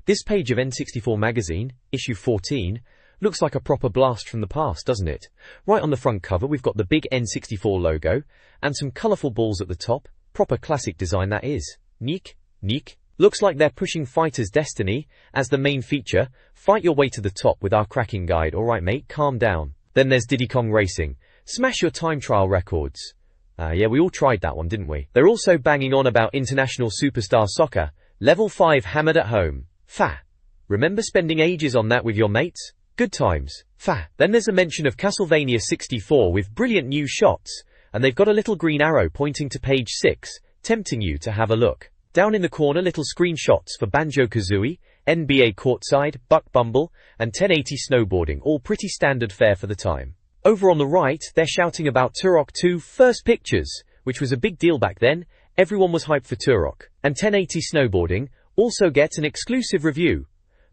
This page of N64 Magazine, issue 14, looks like a proper blast from the past, doesn't it? Right on the front cover we've got the big N64 logo, and some colourful balls at the top. Proper classic design that is. Neek, neek. Looks like they're pushing Fighter's Destiny as the main feature. Fight your way to the top with our cracking guide. Alright mate, calm down. Then there's Diddy Kong Racing. Smash your time trial records. Yeah, we all tried that one, didn't we? They're also banging on about International Superstar Soccer. Level 5 hammered at home. Fa. Remember spending ages on that with your mates? Good times. Fa. Then there's a mention of Castlevania 64 with brilliant new shots, and they've got a little green arrow pointing to page 6, tempting you to have a look. Down in the corner, little screenshots for Banjo-Kazooie, NBA Courtside, Buck Bumble, and 1080 snowboarding, all pretty standard fare for the time. Over on the right, they're shouting about Turok 2 First Pictures, which was a big deal back then. Everyone was hyped for Turok. And 1080 snowboarding also gets an exclusive review.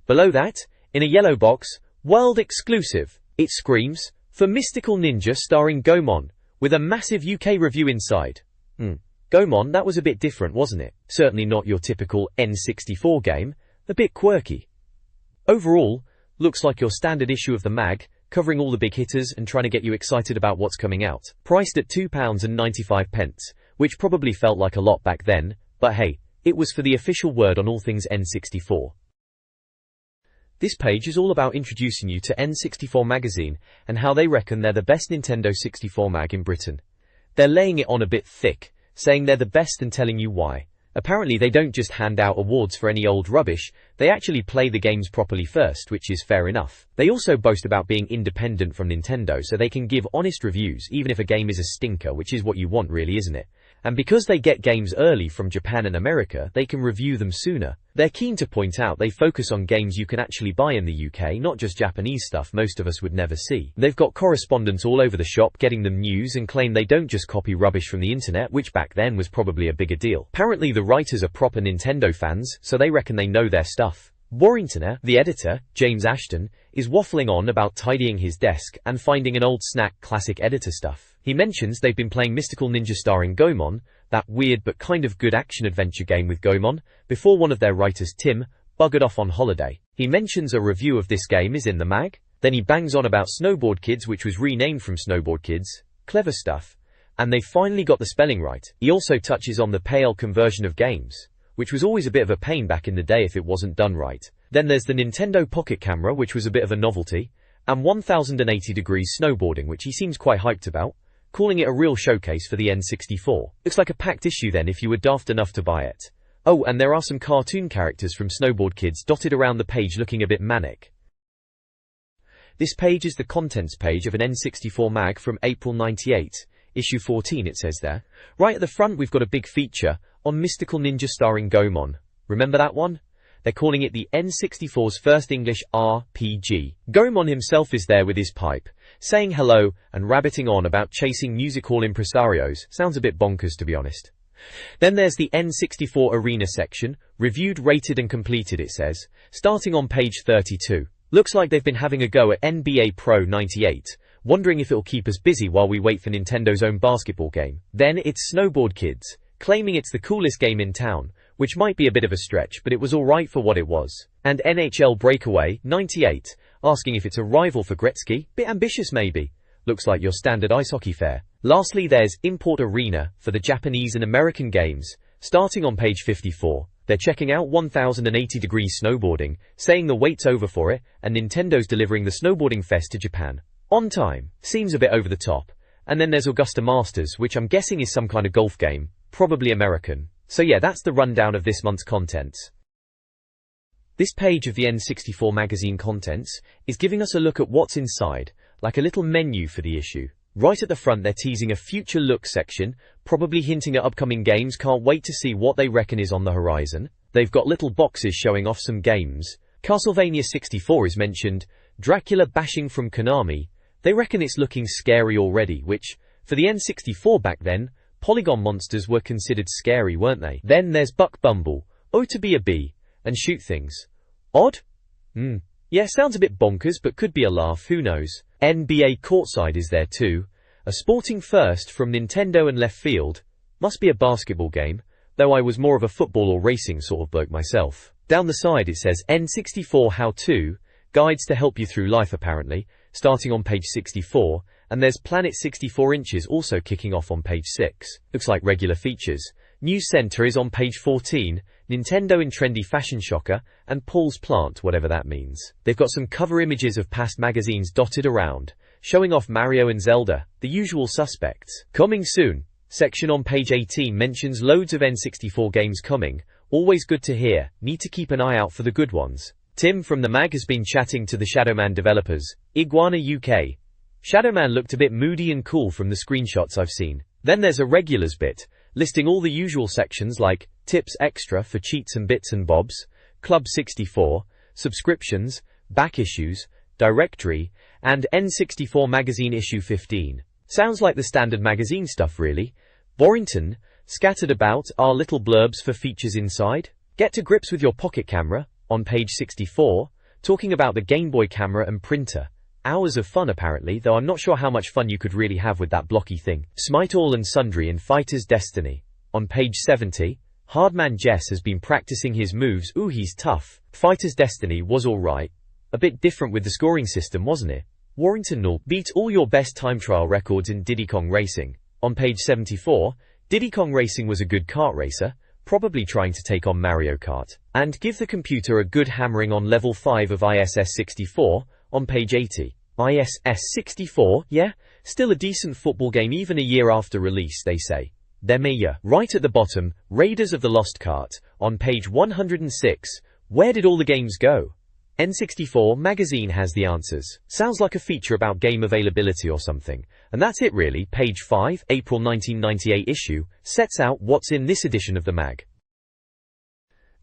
Below that, in a yellow box, world exclusive. It screams for Mystical Ninja starring Goemon, with a massive UK review inside. Goemon, that was a bit different, wasn't it? Certainly not your typical N64 game, a bit quirky. Overall, looks like your standard issue of the mag, covering all the big hitters and trying to get you excited about what's coming out. Priced at £2.95, which probably felt like a lot back then, but hey, it was for the official word on all things N64. This page is all about introducing you to N64 Magazine and how they reckon they're the best Nintendo 64 mag in Britain. They're laying it on a bit thick, saying they're the best and telling you why. Apparently they don't just hand out awards for any old rubbish, they actually play the games properly first, which is fair enough. They also boast about being independent from Nintendo so they can give honest reviews even if a game is a stinker, which is what you want really, isn't it? And because they get games early from Japan and America, they can review them sooner. They're keen to point out they focus on games you can actually buy in the UK, not just Japanese stuff most of us would never see. They've got correspondents all over the shop getting them news and claim they don't just copy rubbish from the internet, which back then was probably a bigger deal. Apparently the writers are proper Nintendo fans, so they reckon they know their stuff. Warringtoner, the editor, James Ashton, is waffling on about tidying his desk and finding an old snack classic editor stuff. He mentions they've been playing Mystical Ninja starring Goemon, that weird but kind of good action-adventure game with Goemon, before one of their writers, Tim, buggered off on holiday. He mentions a review of this game is in the mag. Then he bangs on about Snowboard Kids, which was renamed from Snowboard Kids. Clever stuff. And they finally got the spelling right. He also touches on the PAL conversion of games, which was always a bit of a pain back in the day if it wasn't done right. Then there's the Nintendo Pocket Camera, which was a bit of a novelty, and 1080 degrees snowboarding, which he seems quite hyped about, calling it a real showcase for the N64. Looks like a packed issue then if you were daft enough to buy it. Oh, and there are some cartoon characters from Snowboard Kids dotted around the page looking a bit manic. This page is the contents page of an N64 mag from April 98, issue 14 it says there. Right at the front we've got a big feature on Mystical Ninja starring Goemon. Remember that one? They're calling it the N64's first English RPG. Goemon himself is there with his pipe, saying hello and rabbiting on about chasing music hall impresarios. Sounds a bit bonkers to be honest. Then there's the N64 Arena section, reviewed, rated and completed it says, starting on page 32. Looks like they've been having a go at NBA Pro 98, wondering if it'll keep us busy while we wait for Nintendo's own basketball game. Then it's Snowboard Kids, claiming it's the coolest game in town, which might be a bit of a stretch, but it was alright for what it was. And NHL Breakaway 98, asking if it's a rival for Gretzky. Bit ambitious maybe. Looks like your standard ice hockey fare. Lastly there's Import Arena for the Japanese and American games, starting on page 54. They're checking out 1080 degrees snowboarding, saying the wait's over for it, and Nintendo's delivering the Snowboarding Fest to Japan. On time. Seems a bit over the top. And then there's Augusta Masters, which I'm guessing is some kind of golf game, probably American. So yeah, that's the rundown of this month's contents. This page of the N64 magazine contents is giving us a look at what's inside, like a little menu for the issue. Right at the front they're teasing a future look section, probably hinting at upcoming games. Can't wait to see what they reckon is on the horizon. They've got little boxes showing off some games. Castlevania 64 is mentioned, Dracula bashing from Konami. They reckon it's looking scary already, which, for the N64 back then, polygon monsters were considered scary, weren't they? Then there's Buck Bumble, oh to be a bee, and shoot things. Odd? Yeah, sounds a bit bonkers, but could be a laugh, who knows. NBA Courtside is there too. A sporting first from Nintendo and left field. Must be a basketball game, though I was more of a football or racing sort of bloke myself. Down the side it says N64 How-To, guides to help you through life apparently, starting on page 64, and there's Planet 64 inches also kicking off on page 6. Looks like regular features. News Center is on page 14, Nintendo in trendy fashion shocker, and Paul's plant, whatever that means. They've got some cover images of past magazines dotted around, showing off Mario and Zelda, the usual suspects. Coming soon. Section on page 18 mentions loads of N64 games coming, always good to hear, need to keep an eye out for the good ones. Tim from the mag has been chatting to the Shadowman developers, Iguana UK. Shadowman looked a bit moody and cool from the screenshots I've seen. Then there's a regulars bit, listing all the usual sections like tips extra for cheats and bits and bobs, Club 64, subscriptions, back issues, directory, and N64 Magazine issue 15. Sounds like the standard magazine stuff really. Warrington, scattered about are little blurbs for features inside. Get to grips with your pocket camera, on page 64, talking about the Game Boy camera and printer. Hours of fun apparently, though I'm not sure how much fun you could really have with that blocky thing. Smite all and sundry in Fighter's Destiny. On page 70, Hardman Jess has been practicing his moves. Ooh, he's tough. Fighter's Destiny was alright. A bit different with the scoring system, wasn't it? Warrington Null beat all your best time trial records in Diddy Kong Racing. On page 74, Diddy Kong Racing was a good kart racer, probably trying to take on Mario Kart, and give the computer a good hammering on level 5 of ISS 64, on page 80. ISS 64, yeah? Still a decent football game even a year after release, they say. Demaya. Right at the bottom, Raiders of the Lost Cart, on page 106. Where did all the games go? N64 Magazine has the answers. Sounds like a feature about game availability or something. And that's it really. Page 5, April 1998 issue, sets out what's in this edition of the mag.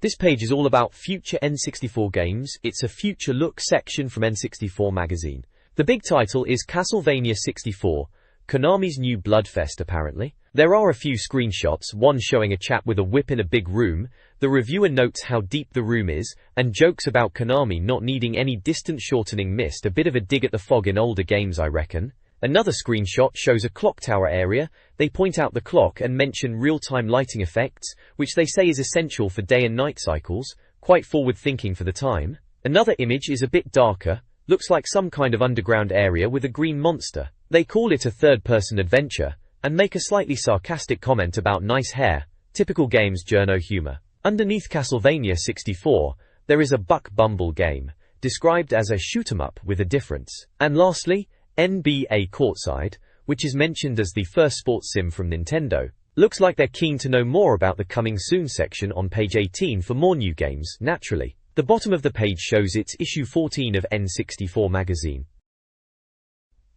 This page is all about future N64 games. It's a future look section from N64 Magazine. The big title is Castlevania 64, Konami's new Bloodfest apparently. There are a few screenshots, one showing a chap with a whip in a big room. The reviewer notes how deep the room is, and jokes about Konami not needing any distance shortening mist. A bit of a dig at the fog in older games, I reckon. Another screenshot shows a clock tower area. They point out the clock and mention real-time lighting effects, which they say is essential for day and night cycles. Quite forward thinking for the time. Another image is a bit darker, looks like some kind of underground area with a green monster. They call it a third-person adventure, and make a slightly sarcastic comment about nice hair, typical games journo humor. Underneath Castlevania 64, there is a Buck Bumble game, described as a shoot-'em-up with a difference. And lastly, NBA Courtside, which is mentioned as the first sports sim from Nintendo. Looks like they're keen to know more about the coming soon section on page 18 for more new games, naturally. The bottom of the page shows it's issue 14 of N64 Magazine.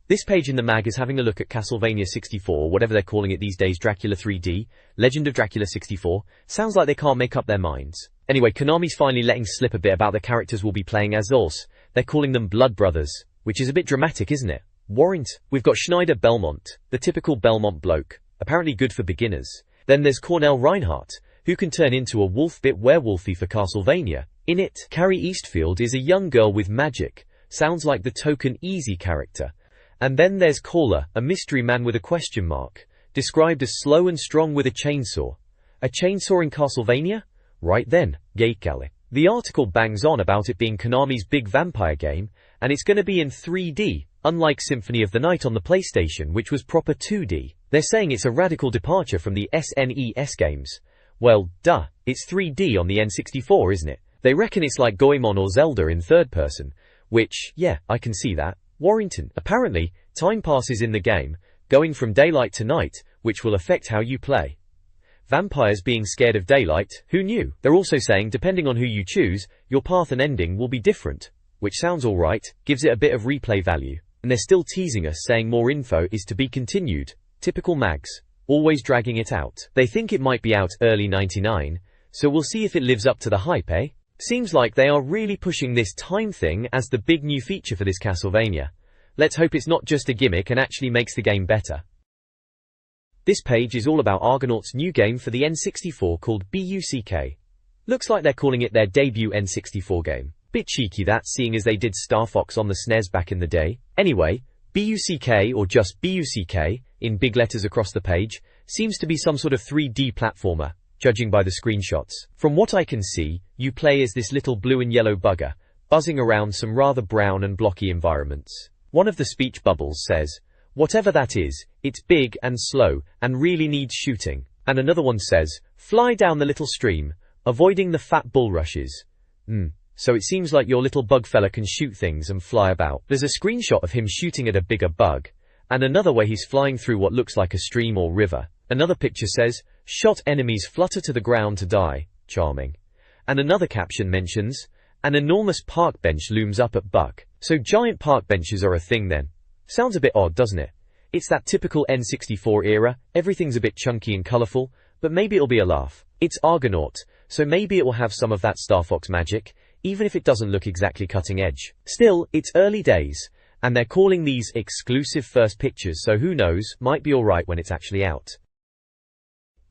This page in the mag is having a look at Castlevania 64, whatever they're calling it these days, Dracula 3D, Legend of Dracula 64. Sounds like they can't make up their minds. Anyway, Konami's finally letting slip a bit about the characters we'll be playing as us. They're calling them Blood Brothers, which is a bit dramatic, isn't it? Warrant. We've got Schneider Belmont, the typical Belmont bloke, apparently good for beginners. Then there's Cornell Reinhardt, who can turn into a wolf bit werewolfy for Castlevania. In it, Carrie Eastfield is a young girl with magic. Sounds like the token easy character. And then there's Caller, a mystery man with a question mark, described as slow and strong with a chainsaw. A chainsaw in Castlevania? Right then, Gatekale. The article bangs on about it being Konami's big vampire game, and it's gonna be in 3D, unlike Symphony of the Night on the PlayStation, which was proper 2D. They're saying it's a radical departure from the SNES games. Well, duh, it's 3D on the N64, isn't it? They reckon it's like Goemon or Zelda in third person, which, yeah, I can see that. Warrington. Apparently, time passes in the game, going from daylight to night, which will affect how you play. Vampires being scared of daylight, who knew? They're also saying depending on who you choose, your path and ending will be different, which sounds alright, gives it a bit of replay value. And they're still teasing us saying more info is to be continued. Typical mags. Always dragging it out. They think it might be out early 99, so we'll see if it lives up to the hype, eh? Seems like they are really pushing this time thing as the big new feature for this Castlevania. Let's hope it's not just a gimmick and actually makes the game better. This page is all about Argonaut's new game for the N64 called BUCK. Looks like they're calling it their debut N64 game. Bit cheeky that, seeing as they did Star Fox on the SNES back in the day. Anyway, BUCK, or just BUCK, in big letters across the page, seems to be some sort of 3D platformer. judging by the screenshots. From what I can see, you play as this little blue and yellow bugger, buzzing around some rather brown and blocky environments. One of the speech bubbles says, "Whatever that is, it's big and slow, and really needs shooting." And another one says, "Fly down the little stream, avoiding the fat bulrushes." So it seems like your little bug fella can shoot things and fly about. There's a screenshot of him shooting at a bigger bug, and another where he's flying through what looks like a stream or river. Another picture says, "Shot enemies flutter to the ground to die." Charming. And another caption mentions, "An enormous park bench looms up at Buck." So giant park benches are a thing then. Sounds a bit odd, doesn't it? It's that typical N64 era, everything's a bit chunky and colourful, but maybe it'll be a laugh. It's Argonaut, so maybe it will have some of that Star Fox magic, even if it doesn't look exactly cutting edge. Still, it's early days, and they're calling these exclusive first pictures, so who knows, might be alright when it's actually out.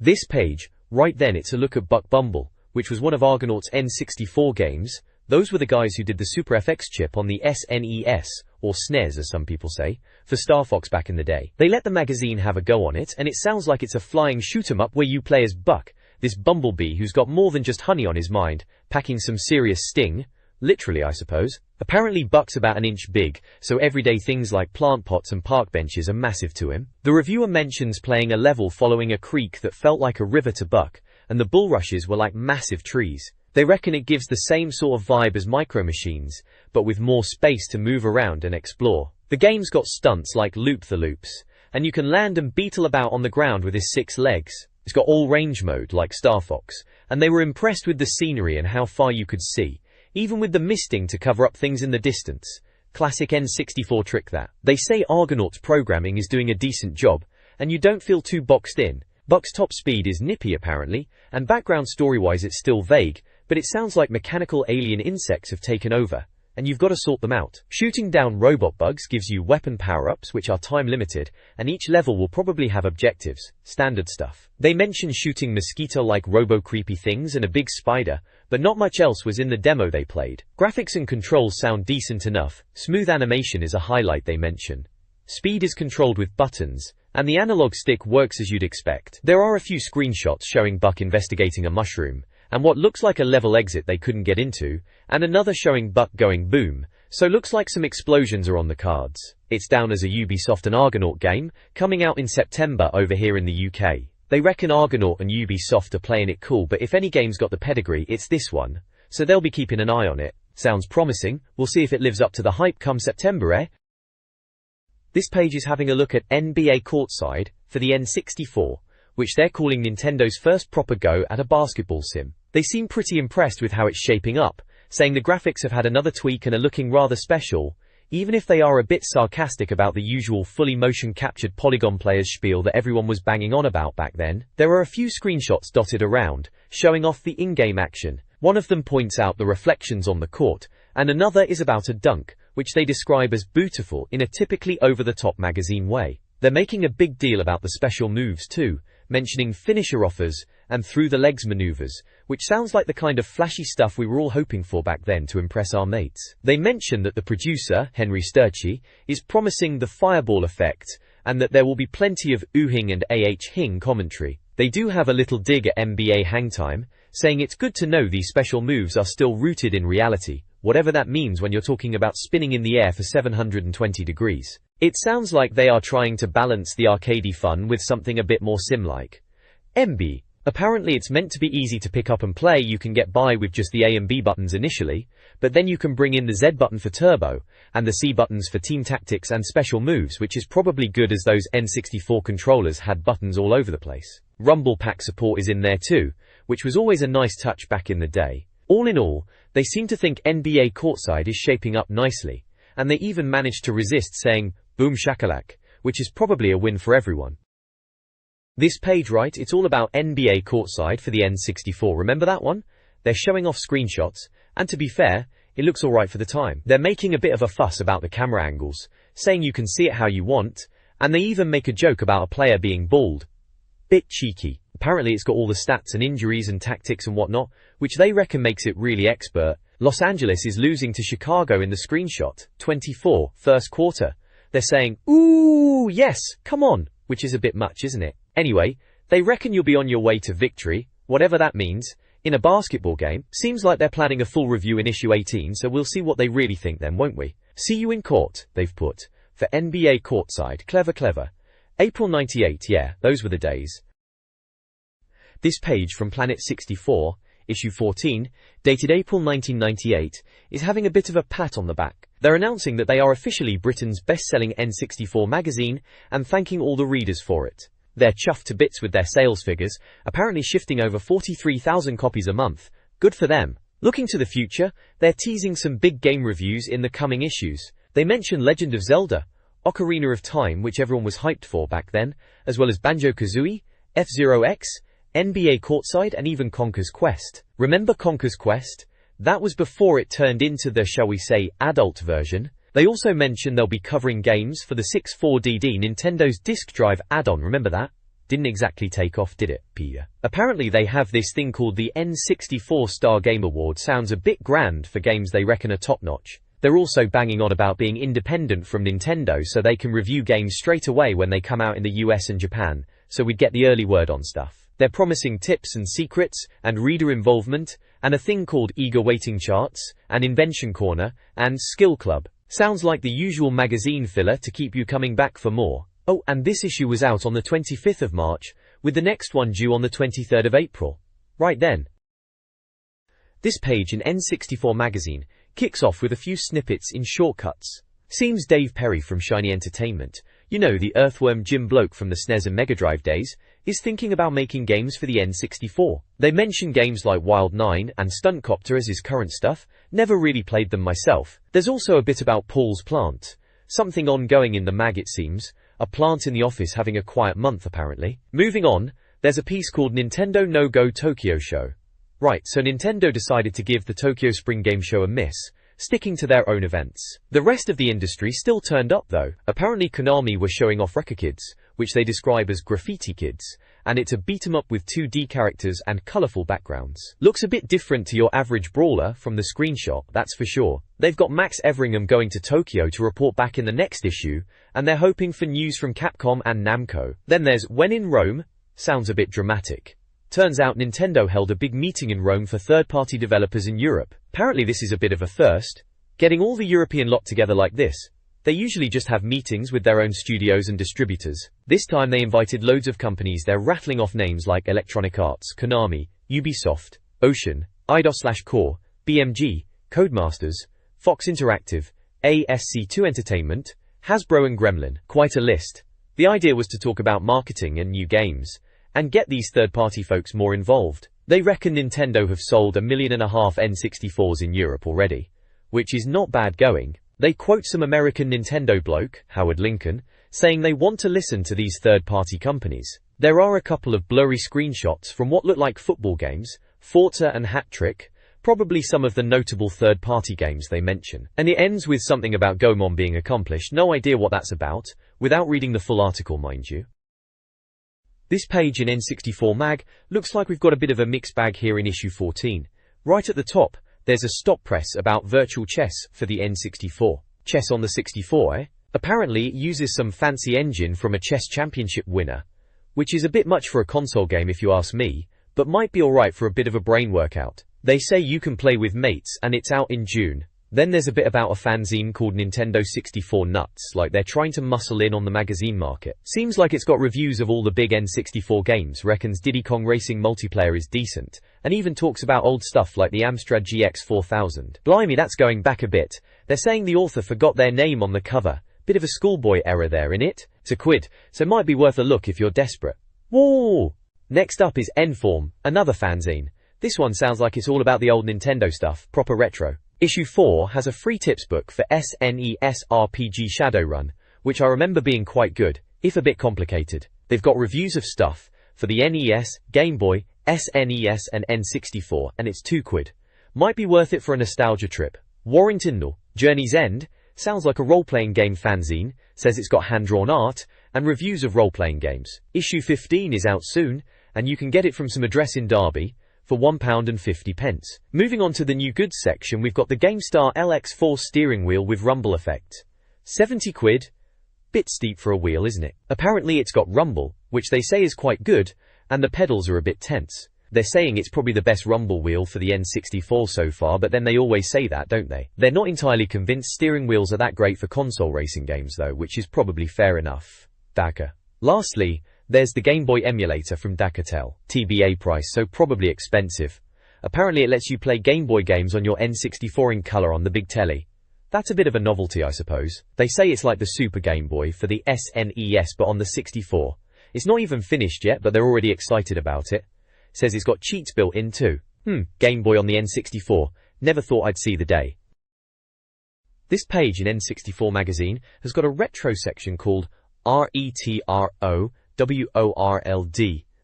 This page, right then, it's a look at Buck Bumble, which was one of Argonaut's N64 games. Those were the guys who did the Super FX chip on the SNES, or SNES as some people say, for Star Fox back in the day. They let the magazine have a go on it, and it sounds like it's a flying shoot-'em-up where you play as Buck, this bumblebee who's got more than just honey on his mind, packing some serious sting. Literally, I suppose. Apparently Buck's about an inch big, so everyday things like plant pots and park benches are massive to him. The reviewer mentions playing a level following a creek that felt like a river to Buck, and the bulrushes were like massive trees. They reckon it gives the same sort of vibe as Micro Machines, but with more space to move around and explore. The game's got stunts like Loop the Loops, and you can land and beetle about on the ground with his 6 legs. It's got all range mode like Star Fox, and they were impressed with the scenery and how far you could see, even with the misting to cover up things in the distance. Classic N64 trick that. They say Argonaut's programming is doing a decent job, and you don't feel too boxed in. Buck's top speed is nippy apparently, and background story-wise it's still vague, but it sounds like mechanical alien insects have taken over, and you've got to sort them out. Shooting down robot bugs gives you weapon power-ups which are time-limited, and each level will probably have objectives, standard stuff. They mention shooting mosquito-like robo-creepy things and a big spider, but not much else was in the demo they played. Graphics and controls sound decent enough, smooth animation is a highlight they mention. Speed is controlled with buttons, and the analog stick works as you'd expect. There are a few screenshots showing Buck investigating a mushroom, and what looks like a level exit they couldn't get into, and another showing Buck going boom, so looks like some explosions are on the cards. It's down as a Ubisoft and Argonaut game, coming out in September over here in the UK. They reckon Argonaut and Ubisoft are playing it cool, but if any game's got the pedigree, it's this one, so they'll be keeping an eye on it. Sounds promising, we'll see if it lives up to the hype come September, eh? This page is having a look at NBA Courtside for the N64, which they're calling Nintendo's first proper go at a basketball sim. They seem pretty impressed with how it's shaping up, saying the graphics have had another tweak and are looking rather special, even if they are a bit sarcastic about the usual fully motion-captured polygon players spiel that everyone was banging on about back then. There are a few screenshots dotted around, showing off the in-game action. One of them points out the reflections on the court, and another is about a dunk, which they describe as beautiful in a typically over-the-top magazine way. They're making a big deal about the special moves too, mentioning finisher offers and through-the-legs maneuvers, which sounds like the kind of flashy stuff we were all hoping for back then to impress our mates. They mention that the producer, Henry Sturchy, is promising the fireball effect, and that there will be plenty of oohing and hing commentary. They do have a little dig at NBA hangtime, saying it's good to know these special moves are still rooted in reality, whatever that means when you're talking about spinning in the air for 720 degrees. It sounds like they are trying to balance the arcadey fun with something a bit more sim-like. MB. Apparently it's meant to be easy to pick up and play. You can get by with just the A and B buttons initially, but then you can bring in the Z button for turbo, and the C buttons for team tactics and special moves, which is probably good as those N64 controllers had buttons all over the place. Rumble Pack support is in there too, which was always a nice touch back in the day. All in all, they seem to think NBA Courtside is shaping up nicely, and they even managed to resist saying, "Boom shakalak," which is probably a win for everyone. This page, right, it's all about NBA Courtside for the N64, remember that one? They're showing off screenshots, and to be fair, it looks alright for the time. They're making a bit of a fuss about the camera angles, saying you can see it how you want, and they even make a joke about a player being bald. Bit cheeky. Apparently it's got all the stats and injuries and tactics and whatnot, which they reckon makes it really expert. Los Angeles is losing to Chicago in the screenshot, 24, first quarter. They're saying, "Ooh, yes, come on," which is a bit much, isn't it? Anyway, they reckon you'll be on your way to victory. whatever that means, in a basketball game. Seems like they're planning a full review in issue 18, so we'll see what they really think then, won't we? See you in court, they've put. For NBA courtside. Clever, clever. April 98, yeah, those were the days. This page from Planet 64, issue 14, dated April 1998, is having a bit of a pat on the back. They're announcing that they are officially Britain's best-selling N64 magazine and thanking all the readers for it. They're chuffed to bits with their sales figures, apparently shifting over 43,000 copies a month. Good for them. Looking to the future, they're teasing some big game reviews in the coming issues. They mention Legend of Zelda, Ocarina of Time, which everyone was hyped for back then, as well as Banjo-Kazooie, F-Zero X, NBA Courtside, and even Conker's Quest. Remember Conker's Quest? That was before it turned into the, shall we say, adult version. They also mention they'll be covering games for the 64DD Nintendo's disk drive add-on, remember that? Didn't exactly take off, did it, Peter? Apparently they have this thing called the N64 Star Game Award. Sounds a bit grand for games they reckon are top-notch. They're also banging on about being independent from Nintendo so they can review games straight away when they come out in the US and Japan, so we'd get the early word on stuff. They're promising tips and secrets, and reader involvement, and a thing called eager waiting charts, and invention corner, and skill club. Sounds like the usual magazine filler to keep you coming back for more. Oh, and this issue was out on the 25th of March, with the next one due on the 23rd of April. Right then. This page in N64 Magazine kicks off with a few snippets in shortcuts. Seems Dave Perry from Shiny Entertainment, you know, the Earthworm Jim bloke from the SNES and Mega Drive days, is thinking about making games for the N64. They mention games like Wild 9 and Stunt Copter as his current stuff. Never really played them myself. There's also a bit about Paul's plant. Something ongoing in the mag, it seems. A plant in the office having a quiet month, apparently. Moving on, there's a piece called Nintendo No Go Tokyo Show. Right, so Nintendo decided to give the Tokyo Spring Game Show a miss, sticking to their own events. The rest of the industry still turned up though. Apparently Konami were showing off Wrecker Kids, which they describe as graffiti kids, and it's a beat-em-up with 2D characters and colourful backgrounds. Looks a bit different to your average brawler from the screenshot, that's for sure. They've got Max Everingham going to Tokyo to report back in the next issue, and they're hoping for news from Capcom and Namco. Then there's When in Rome. Sounds a bit dramatic. Turns out Nintendo held a big meeting in Rome for third-party developers in Europe. Apparently this is a bit of a first. Getting all the European lot together like this. They usually just have meetings with their own studios and distributors. This time they invited loads of companies. They're rattling off names like Electronic Arts, Konami, Ubisoft, Ocean, Eidos/Core, BMG, Codemasters, Fox Interactive, ASC2 Entertainment, Hasbro and Gremlin. Quite a list. The idea was to talk about marketing and new games, and get these third-party folks more involved. They reckon Nintendo have sold 1.5 million N64s in Europe already, which is not bad going. They quote some American Nintendo bloke, Howard Lincoln, saying they want to listen to these third-party companies. There are a couple of blurry screenshots from what look like football games, Forza and Hat Trick, probably some of the notable third-party games they mention. And it ends with something about Gomon being accomplished. No idea what that's about, without reading the full article, mind you. This page in N64 Mag looks like we've got a bit of a mixed bag here in issue 14. Right at the top, there's a stop press about virtual chess for the N64. Chess on the 64, eh? Apparently it uses some fancy engine from a chess championship winner, which is a bit much for a console game if you ask me, but might be alright for a bit of a brain workout. They say you can play with mates and it's out in June. Then there's a bit about a fanzine called Nintendo 64 Nuts, like they're trying to muscle in on the magazine market. Seems like it's got reviews of all the big N64 games, reckons Diddy Kong Racing multiplayer is decent, and even talks about old stuff like the Amstrad GX 4000. Blimey, that's going back a bit. They're saying the author forgot their name on the cover. Bit of a schoolboy error there, innit? It's a quid, so might be worth a look if you're desperate. Whoa! Next up is N-Form, another fanzine. This one sounds like it's all about the old Nintendo stuff, proper retro. Issue 4 has a free tips book for SNES RPG Shadowrun, which I remember being quite good, if a bit complicated. They've got reviews of stuff for the NES, Game Boy, SNES and N64, and it's £2. Might be worth it for a nostalgia trip. Warrington, Journey's End, sounds like a role-playing game fanzine, says it's got hand-drawn art, and reviews of role-playing games. Issue 15 is out soon, and you can get it from some address in Derby, for £1.50. Moving on to the new goods section, we've got the GameStar LX4 steering wheel with rumble effect. £70. Bit steep for a wheel, isn't it? Apparently it's got rumble, which they say is quite good, and the pedals are a bit tense. They're saying it's probably the best rumble wheel for the N64 so far, but then they always say that, don't they? They're not entirely convinced steering wheels are that great for console racing games though, which is probably fair enough. Daka. Lastly, there's the Game Boy emulator from Dakatel. TBA price, so probably expensive. Apparently it lets you play Game Boy games on your N64 in color on the big telly. That's a bit of a novelty, I suppose. They say it's like the Super Game Boy for the SNES but on the 64. It's not even finished yet, but they're already excited about it. Says it's got cheats built in too. Game Boy on the N64. Never thought I'd see the day. This page in N64 Magazine has got a retro section called RETROWORLD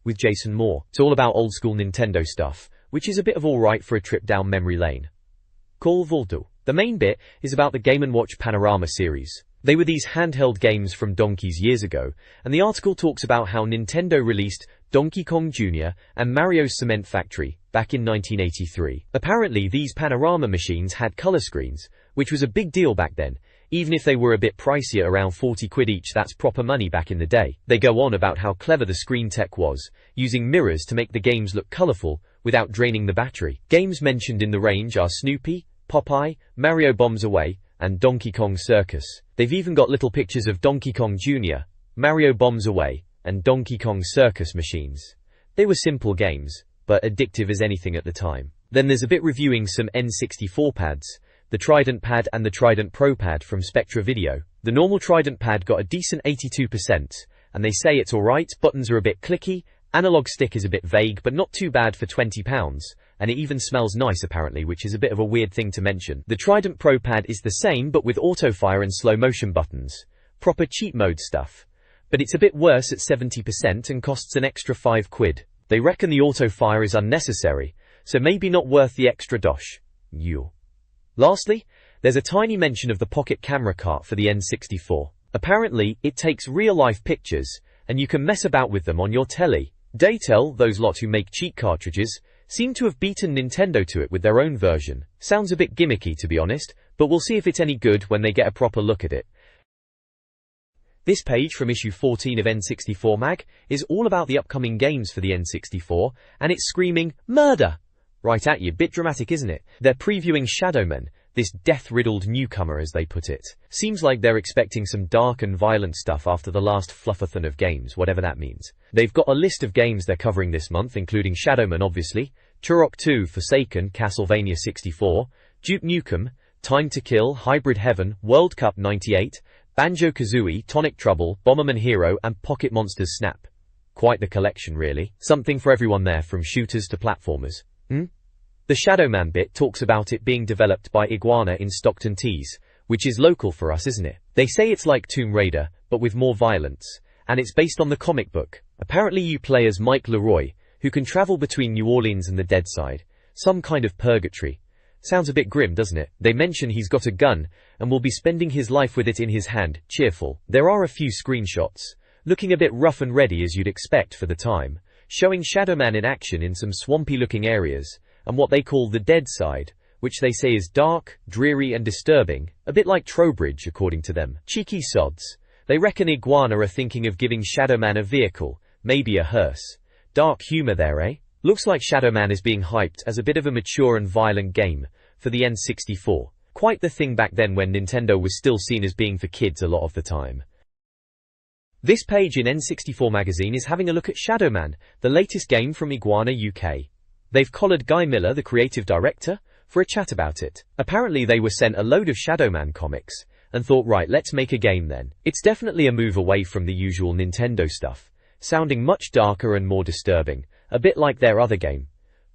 with Jason Moore. It's all about old school Nintendo stuff, which is a bit of alright for a trip down memory lane. Call Volto. The main bit is about the Game & Watch Panorama series. They were these handheld games from donkeys years ago, and the article talks about how Nintendo released Donkey Kong Jr. and Mario's Cement Factory back in 1983. Apparently these panorama machines had color screens, which was a big deal back then. Even if they were a bit pricey at around 40 quid each, that's proper money back in the day. They go on about how clever the screen tech was, using mirrors to make the games look colorful without draining the battery. Games mentioned in the range are Snoopy, Popeye, Mario Bombs Away, and Donkey Kong Circus. They've even got little pictures of Donkey Kong Jr., Mario Bombs Away, and Donkey Kong Circus machines. They were simple games, but addictive as anything at the time. Then there's a bit reviewing some N64 pads, the Trident pad and the Trident Pro pad from Spectra Video. The normal Trident pad got a decent 82%, and they say it's alright. Buttons are a bit clicky, analog stick is a bit vague but not too bad for £20, and it even smells nice apparently, which is a bit of a weird thing to mention. The Trident Pro pad is the same but with autofire and slow motion buttons. Proper cheat mode stuff. But it's a bit worse at 70% and costs an extra 5 quid. They reckon the autofire is unnecessary, so maybe not worth the extra dosh. Lastly, there's a tiny mention of the pocket camera cart for the N64. Apparently, it takes real-life pictures, and you can mess about with them on your telly. Daytel, those lot who make cheat cartridges, seem to have beaten Nintendo to it with their own version. Sounds a bit gimmicky to be honest, but we'll see if it's any good when they get a proper look at it. This page from issue 14 of N64 Mag is all about the upcoming games for the N64, and it's screaming, murder! Right at you, bit dramatic isn't it? They're previewing Shadowman, this death-riddled newcomer as they put it. Seems like they're expecting some dark and violent stuff after the last fluffathon of games, whatever that means. They've got a list of games they're covering this month, including Shadowman obviously, Turok 2, Forsaken, Castlevania 64, Duke Nukem, Time to Kill, Hybrid Heaven, World Cup 98, Banjo-Kazooie, Tonic Trouble, Bomberman Hero, and Pocket Monsters Snap. Quite the collection really. Something for everyone there, from shooters to platformers. The Shadowman bit talks about it being developed by Iguana in Stockton Tees, which is local for us, isn't it? They say it's like Tomb Raider, but with more violence, and it's based on the comic book. Apparently you play as Mike Leroy, who can travel between New Orleans and the Dead Side. Some kind of purgatory. Sounds a bit grim, doesn't it? They mention he's got a gun, and will be spending his life with it in his hand. Cheerful. There are a few screenshots, looking a bit rough and ready as you'd expect for the time, showing Shadowman in action in some swampy-looking areas, and what they call the Dead Side, which they say is dark, dreary and disturbing, a bit like Trowbridge according to them. Cheeky sods. They reckon Iguana are thinking of giving Shadowman a vehicle, maybe a hearse. Dark humour there, eh? Looks like Shadowman is being hyped as a bit of a mature and violent game for the N64. Quite the thing back then when Nintendo was still seen as being for kids a lot of the time. This page in N64 Magazine is having a look at Shadowman, the latest game from Iguana UK. They've collared Guy Miller, the creative director, for a chat about it. Apparently they were sent a load of Shadowman comics, and thought, right, let's make a game then. It's definitely a move away from the usual Nintendo stuff, sounding much darker and more disturbing, a bit like their other game,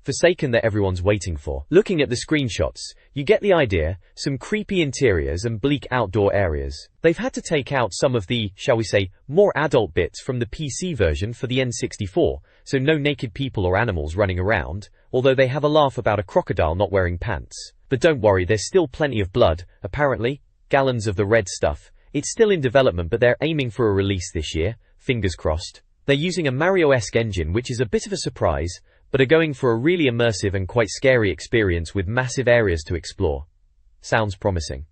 Forsaken, that everyone's waiting for. Looking at the screenshots, you get the idea, some creepy interiors and bleak outdoor areas. They've had to take out some of the, shall we say, more adult bits from the PC version for the N64, so no naked people or animals running around, although they have a laugh about a crocodile not wearing pants. But don't worry, there's still plenty of blood, apparently, gallons of the red stuff. It's still in development, but they're aiming for a release this year, fingers crossed. They're using a Mario-esque engine, which is a bit of a surprise, but are going for a really immersive and quite scary experience with massive areas to explore. Sounds promising.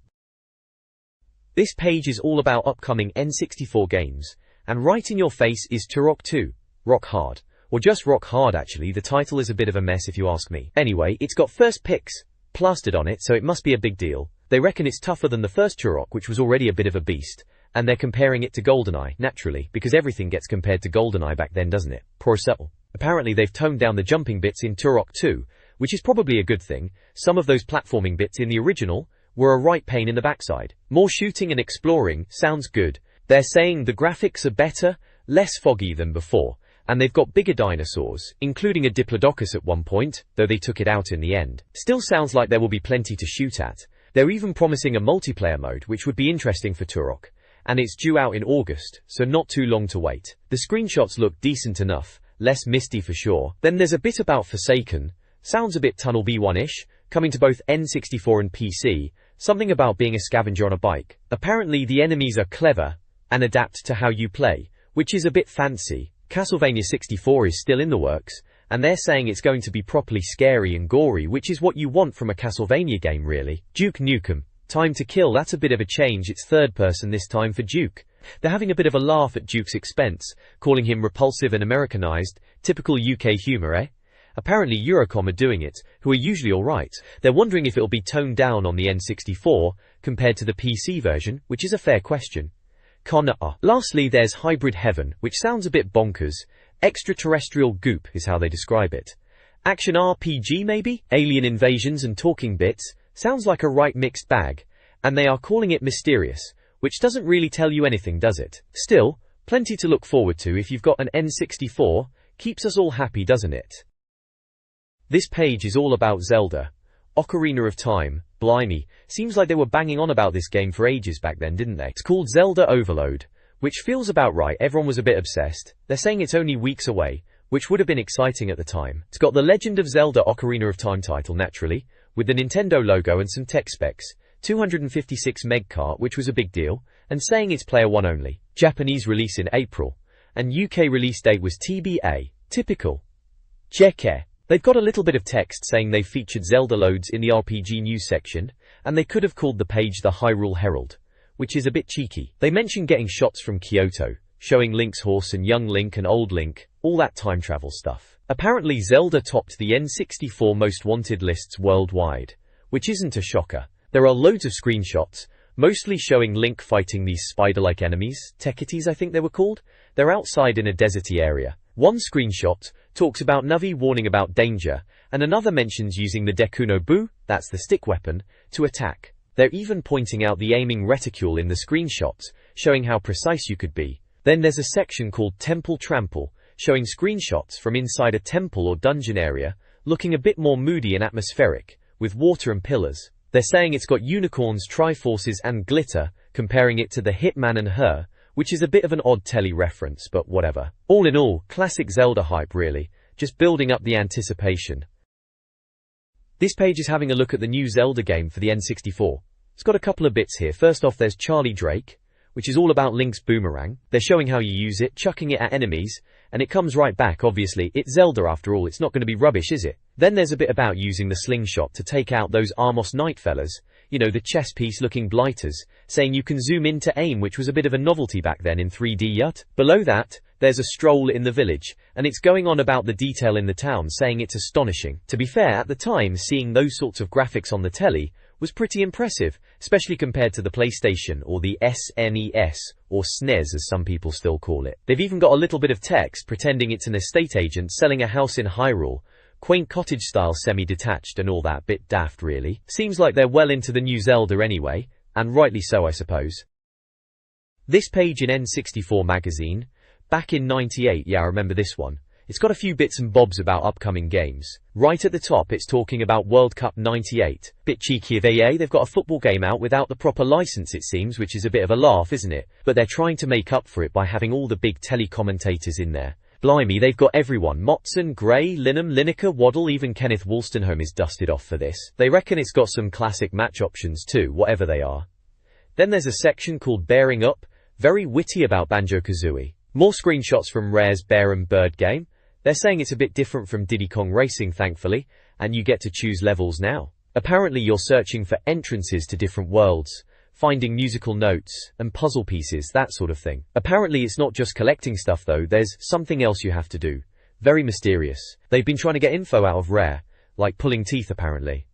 This page is all about upcoming N64 games, and right in your face is Turok 2, Rock Hard, Or just rock hard actually, the title is a bit of a mess if you ask me. Anyway, it's got first picks plastered on it, so it must be a big deal. They reckon it's tougher than the first Turok, which was already a bit of a beast. And they're comparing it to GoldenEye, naturally, because everything gets compared to GoldenEye back then, doesn't it? Poor soul. Apparently they've toned down the jumping bits in Turok 2, which is probably a good thing. Some of those platforming bits in the original were a right pain in the backside. More shooting and exploring sounds good. They're saying the graphics are better, less foggy than before, and they've got bigger dinosaurs, including a Diplodocus at one point, though they took it out in the end. Still sounds like there will be plenty to shoot at. They're even promising a multiplayer mode, which would be interesting for Turok. And it's due out in August, so not too long to wait. The screenshots look decent enough, less misty for sure. Then there's a bit about Forsaken, sounds a bit Tunnel B1-ish, coming to both N64 and PC, something about being a scavenger on a bike. Apparently the enemies are clever, and adapt to how you play, which is a bit fancy. Castlevania 64 is still in the works, and they're saying it's going to be properly scary and gory, which is what you want from a Castlevania game really. Duke Nukem. Time to Kill, that's a bit of a change, it's third person this time for Duke. They're having a bit of a laugh at Duke's expense, calling him repulsive and Americanized, typical UK humour, eh? Apparently Eurocom are doing it, who are usually alright. They're wondering if it'll be toned down on the N64, compared to the PC version, which is a fair question. Lastly there's Hybrid Heaven, which sounds a bit bonkers. Extraterrestrial goop is how they describe it. Action RPG maybe? Alien invasions and talking bits. Sounds like a right mixed bag, and they are calling it mysterious, which doesn't really tell you anything, does it? Still, plenty to look forward to if you've got an N64, keeps us all happy, doesn't it? This page is all about Zelda. Ocarina of Time, blimey, seems like they were banging on about this game for ages back then, didn't they? It's called Zelda Overload, which feels about right, everyone was a bit obsessed. They're saying it's only weeks away, which would have been exciting at the time. It's got the Legend of Zelda Ocarina of Time title, naturally, with the Nintendo logo and some tech specs, 256 meg cart, which was a big deal, and saying it's player one only. Japanese release in April, and UK release date was TBA. Typical. JK. They've got a little bit of text saying they've featured Zelda loads in the RPG news section, and they could have called the page the Hyrule Herald, which is a bit cheeky. They mention getting shots from Kyoto, showing Link's horse and young Link and old Link, all that time travel stuff. Apparently Zelda topped the N64 most wanted lists worldwide, which isn't a shocker. There are loads of screenshots, mostly showing Link fighting these spider-like enemies, Techities I think they were called. They're outside in a deserty area. One screenshot talks about Navi warning about danger, and another mentions using the Dekuno Bu, that's the stick weapon, to attack. They're even pointing out the aiming reticule in the screenshots, showing how precise you could be. Then there's a section called Temple Trample, showing screenshots from inside a temple or dungeon area, looking a bit more moody and atmospheric, with water and pillars. They're saying it's got unicorns, triforces and glitter, comparing it to the Hitman and Her, which is a bit of an odd telly reference, but whatever. All in all, classic Zelda hype really, just building up the anticipation. This page is having a look at the new Zelda game for the N64. It's got a couple of bits here. First off there's Charlie Drake, which is all about Link's boomerang. They're showing how you use it, chucking it at enemies, and it comes right back. Obviously, it's Zelda after all, it's not going to be rubbish, is it? Then there's a bit about using the slingshot to take out those Armos Knight fellas, you know, the chess piece looking blighters, saying you can zoom in to aim, which was a bit of a novelty back then in 3D yut. Below that, there's a stroll in the village, and it's going on about the detail in the town, saying it's astonishing. To be fair, at the time, seeing those sorts of graphics on the telly was pretty impressive, especially compared to the PlayStation or the SNES, or SNES as some people still call it. They've even got a little bit of text pretending it's an estate agent selling a house in Hyrule, quaint cottage style semi-detached and all that, bit daft really. Seems like they're well into the new Zelda anyway, and rightly so I suppose. This page in N64 Magazine, back in '98, yeah I remember this one. It's got a few bits and bobs about upcoming games. Right at the top it's talking about World Cup '98. Bit cheeky of EA, they've got a football game out without the proper license it seems, which is a bit of a laugh, isn't it? But they're trying to make up for it by having all the big telly commentators in there. Blimey, they've got everyone. Motson, Gray, Linham, Lineker, Waddle, even Kenneth Wolstenholme is dusted off for this. They reckon it's got some classic match options too, whatever they are. Then there's a section called Bearing Up, very witty about Banjo-Kazooie. More screenshots from Rare's Bear and Bird game. They're saying it's a bit different from Diddy Kong Racing thankfully, and you get to choose levels now. Apparently you're searching for entrances to different worlds, finding musical notes, and puzzle pieces, that sort of thing. Apparently it's not just collecting stuff though, there's something else you have to do. Very mysterious. They've been trying to get info out of Rare, like pulling teeth apparently.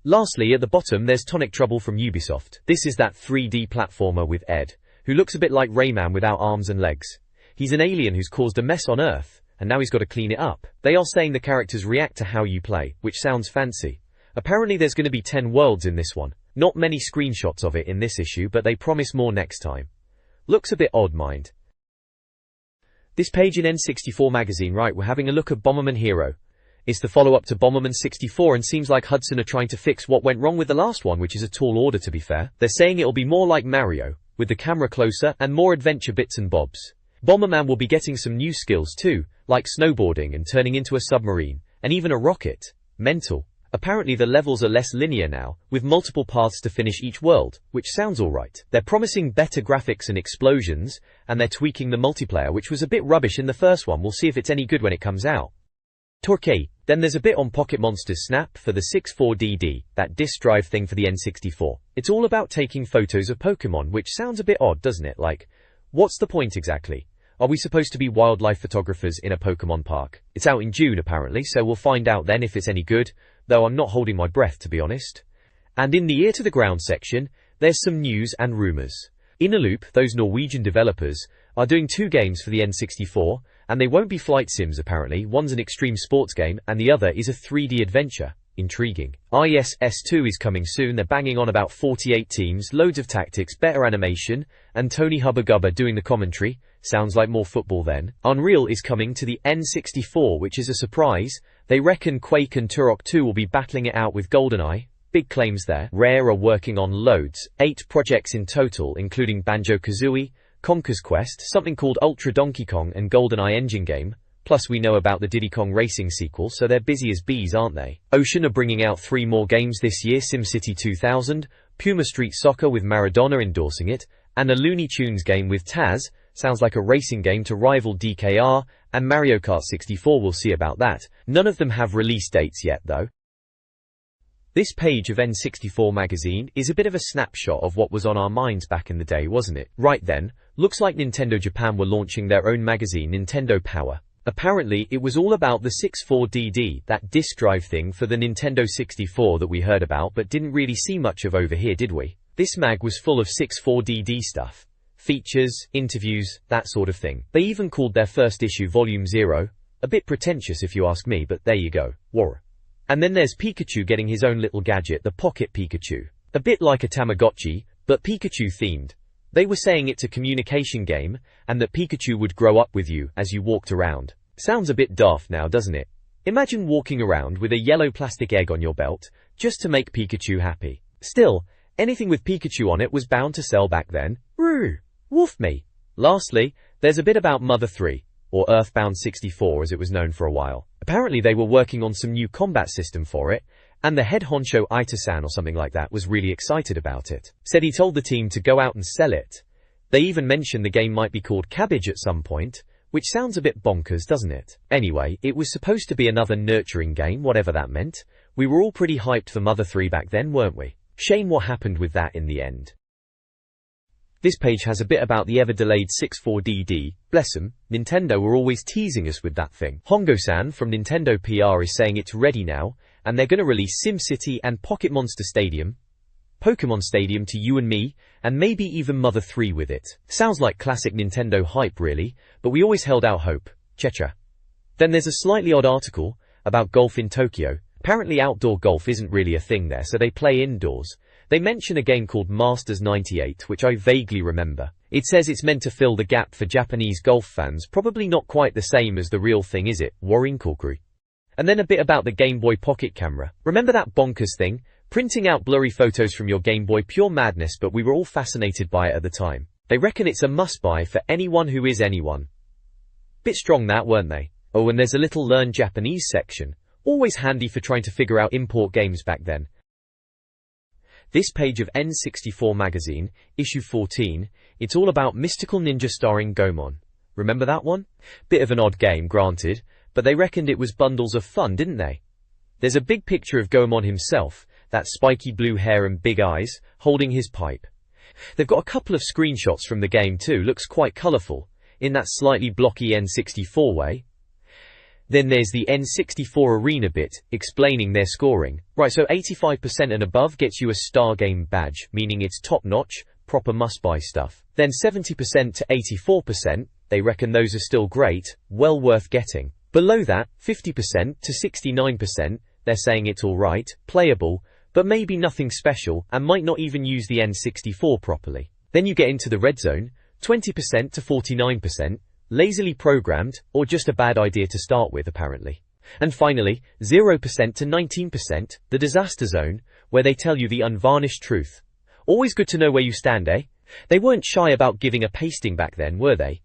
Lastly, at the bottom there's Tonic Trouble from Ubisoft. This is that 3D platformer with Ed, who looks a bit like Rayman without arms and legs. He's an alien who's caused a mess on Earth, and now he's got to clean it up. They are saying the characters react to how you play, which sounds fancy. Apparently there's going to be 10 worlds in this one. Not many screenshots of it in this issue, but they promise more next time. Looks a bit odd, mind. This page in N64 Magazine, right, we're having a look at Bomberman Hero. It's the follow-up to Bomberman 64 and seems like Hudson are trying to fix what went wrong with the last one, which is a tall order to be fair. They're saying it'll be more like Mario, with the camera closer and more adventure bits and bobs. Bomberman will be getting some new skills too, like snowboarding and turning into a submarine, and even a rocket. Mental. Apparently the levels are less linear now, with multiple paths to finish each world, which sounds alright. They're promising better graphics and explosions, and they're tweaking the multiplayer, which was a bit rubbish in the first one. We'll see if it's any good when it comes out. Torquay. Then there's a bit on Pocket Monsters Snap for the 64DD, that disk drive thing for the N64. It's all about taking photos of Pokemon, which sounds a bit odd, doesn't it? Like, what's the point exactly? Are we supposed to be wildlife photographers in a Pokemon park? It's out in June apparently, so we'll find out then if it's any good, though I'm not holding my breath to be honest. And in the ear to the ground section, there's some news and rumours. Innerloop, those Norwegian developers, are doing 2 games for the N64, and they won't be flight sims apparently. One's an extreme sports game, and the other is a 3D adventure. Intriguing. ISS2 is coming soon. They're banging on about 48 teams, loads of tactics, better animation, and Tony Hubba Gubba doing the commentary. Sounds like more football then. Unreal is coming to the N64, which is a surprise. They reckon Quake and Turok 2 will be battling it out with GoldenEye. Big claims there. Rare are working on loads. 8 projects in total, including Banjo-Kazooie, Conker's Quest, something called Ultra Donkey Kong, and GoldenEye engine game. Plus we know about the Diddy Kong Racing sequel, so they're busy as bees, aren't they? Ocean are bringing out 3 more games this year: SimCity 2000, Puma Street Soccer with Maradona endorsing it, and a Looney Tunes game with Taz, sounds like a racing game to rival DKR, and Mario Kart 64, we'll see about that. None of them have release dates yet though. This page of N64 Magazine is a bit of a snapshot of what was on our minds back in the day, wasn't it? Right then, looks like Nintendo Japan were launching their own magazine, Nintendo Power. Apparently, it was all about the 64DD, that disk drive thing for the Nintendo 64 that we heard about but didn't really see much of over here, did we? This mag was full of 64DD stuff. Features, interviews, that sort of thing. They even called their first issue Volume 0. A bit pretentious if you ask me, but there you go. War. And then there's Pikachu getting his own little gadget, the Pocket Pikachu. A bit like a Tamagotchi, but Pikachu themed. They were saying it's a communication game, and that Pikachu would grow up with you as you walked around. Sounds a bit daft now, doesn't it? Imagine walking around with a yellow plastic egg on your belt, just to make Pikachu happy. Still, anything with Pikachu on it was bound to sell back then. Roo! Woof me! Lastly, there's a bit about Mother 3, or Earthbound 64 as it was known for a while. Apparently they were working on some new combat system for it, and the head honcho Ita-san or something like that was really excited about it. Said he told the team to go out and sell it. They even mentioned the game might be called Cabbage at some point, which sounds a bit bonkers, doesn't it? Anyway, it was supposed to be another nurturing game, whatever that meant. We were all pretty hyped for Mother 3 back then, weren't we? Shame what happened with that in the end. This page has a bit about the ever-delayed 64DD. Bless 'em, Nintendo were always teasing us with that thing. Hongo-san from Nintendo PR is saying it's ready now, and they're gonna release SimCity and Pocket Monster Stadium, Pokemon Stadium to you and me, and maybe even Mother 3 with it. Sounds like classic Nintendo hype really, but we always held out hope. Checha. Then there's a slightly odd article about golf in Tokyo. Apparently outdoor golf isn't really a thing there, so they play indoors. They mention a game called Masters 98, which I vaguely remember. It says it's meant to fill the gap for Japanese golf fans, probably not quite the same as the real thing, is it? Warinkoku. And then a bit about the Game Boy Pocket camera. Remember that bonkers thing? Printing out blurry photos from your Game Boy, pure madness, but we were all fascinated by it at the time. They reckon it's a must-buy for anyone who is anyone. Bit strong that, weren't they? Oh, and there's a little Learn Japanese section. Always handy for trying to figure out import games back then. This page of N64 Magazine, issue 14, it's all about Mystical Ninja starring Goemon. Remember that one? Bit of an odd game, granted, but they reckoned it was bundles of fun, didn't they? There's a big picture of Goemon himself, that spiky blue hair and big eyes, holding his pipe. They've got a couple of screenshots from the game too, looks quite colourful. in that slightly blocky N64 way. Then there's the N64 Arena bit, explaining their scoring. Right, so 85% and above gets you a Star Game badge, meaning it's top-notch, proper must-buy stuff. Then 70% to 84%, they reckon those are still great, well worth getting. Below that, 50% to 69%, they're saying it's alright, playable, but maybe nothing special, and might not even use the N64 properly. Then you get into the red zone, 20% to 49%, lazily programmed, or just a bad idea to start with apparently. And finally, 0% to 19%, the disaster zone, where they tell you the unvarnished truth. Always good to know where you stand, eh? They weren't shy about giving a pasting back then, were they?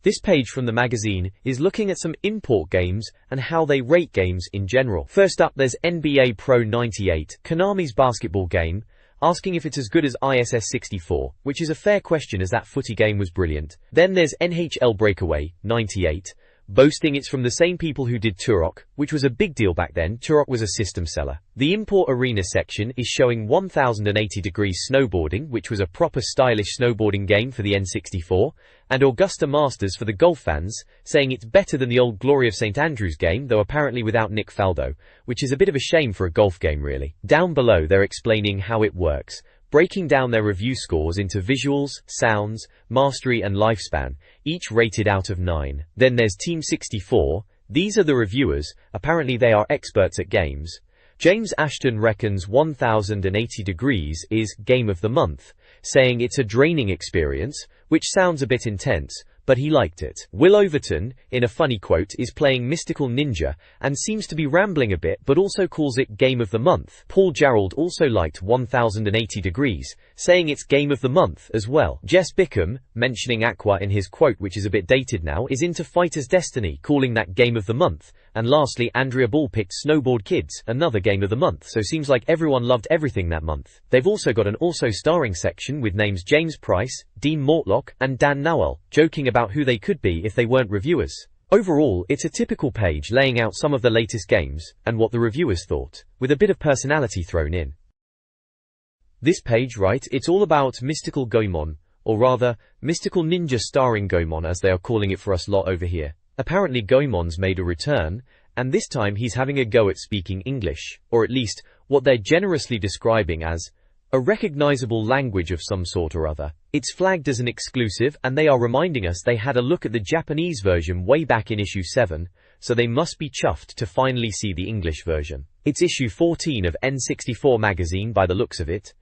This page from the magazine is looking at some import games and how they rate games in general. First up, there's NBA Pro 98, Konami's basketball game, asking if it's as good as ISS 64, which is a fair question as that footy game was brilliant. Then there's NHL Breakaway 98, boasting it's from the same people who did Turok, which was a big deal back then. Turok was a system seller. The import arena section is showing 1080 degrees snowboarding, which was a proper stylish snowboarding game for the N64, and Augusta Masters for the golf fans, saying it's better than the old Glory of St Andrews game, though apparently without Nick Faldo, which is a bit of a shame for a golf game really. Down below they're explaining how it works, breaking down their review scores into visuals, sounds, mastery and lifespan, each rated out of 9. Then there's Team 64, these are the reviewers, apparently they are experts at games. James Ashton reckons 1080 degrees is Game of the Month, saying it's a draining experience, which sounds a bit intense, but he liked it. Will Overton, in a funny quote, is playing Mystical Ninja, and seems to be rambling a bit but also calls it Game of the Month. Paul Jarrell also liked 1080 degrees, saying it's Game of the Month as well. Jess Bickham, mentioning Aqua in his quote which is a bit dated now, is into Fighter's Destiny, calling that Game of the Month. And lastly, Andrea Ball picked Snowboard Kids, another Game of the Month, so seems like everyone loved everything that month. They've also got an also starring section with names James Price, Dean Mortlock, and Dan Nowell, joking about who they could be if they weren't reviewers. Overall, it's a typical page laying out some of the latest games, and what the reviewers thought, with a bit of personality thrown in. This page, right, it's all about Mystical Goemon, or rather, Mystical Ninja starring Goemon as they are calling it for us lot over here. Apparently Goemon's made a return, and this time he's having a go at speaking English, or at least, what they're generously describing as a recognizable language of some sort or other. It's flagged as an exclusive, and they are reminding us they had a look at the Japanese version way back in issue 7, so they must be chuffed to finally see the English version. It's issue 14 of N64 Magazine by the looks of it.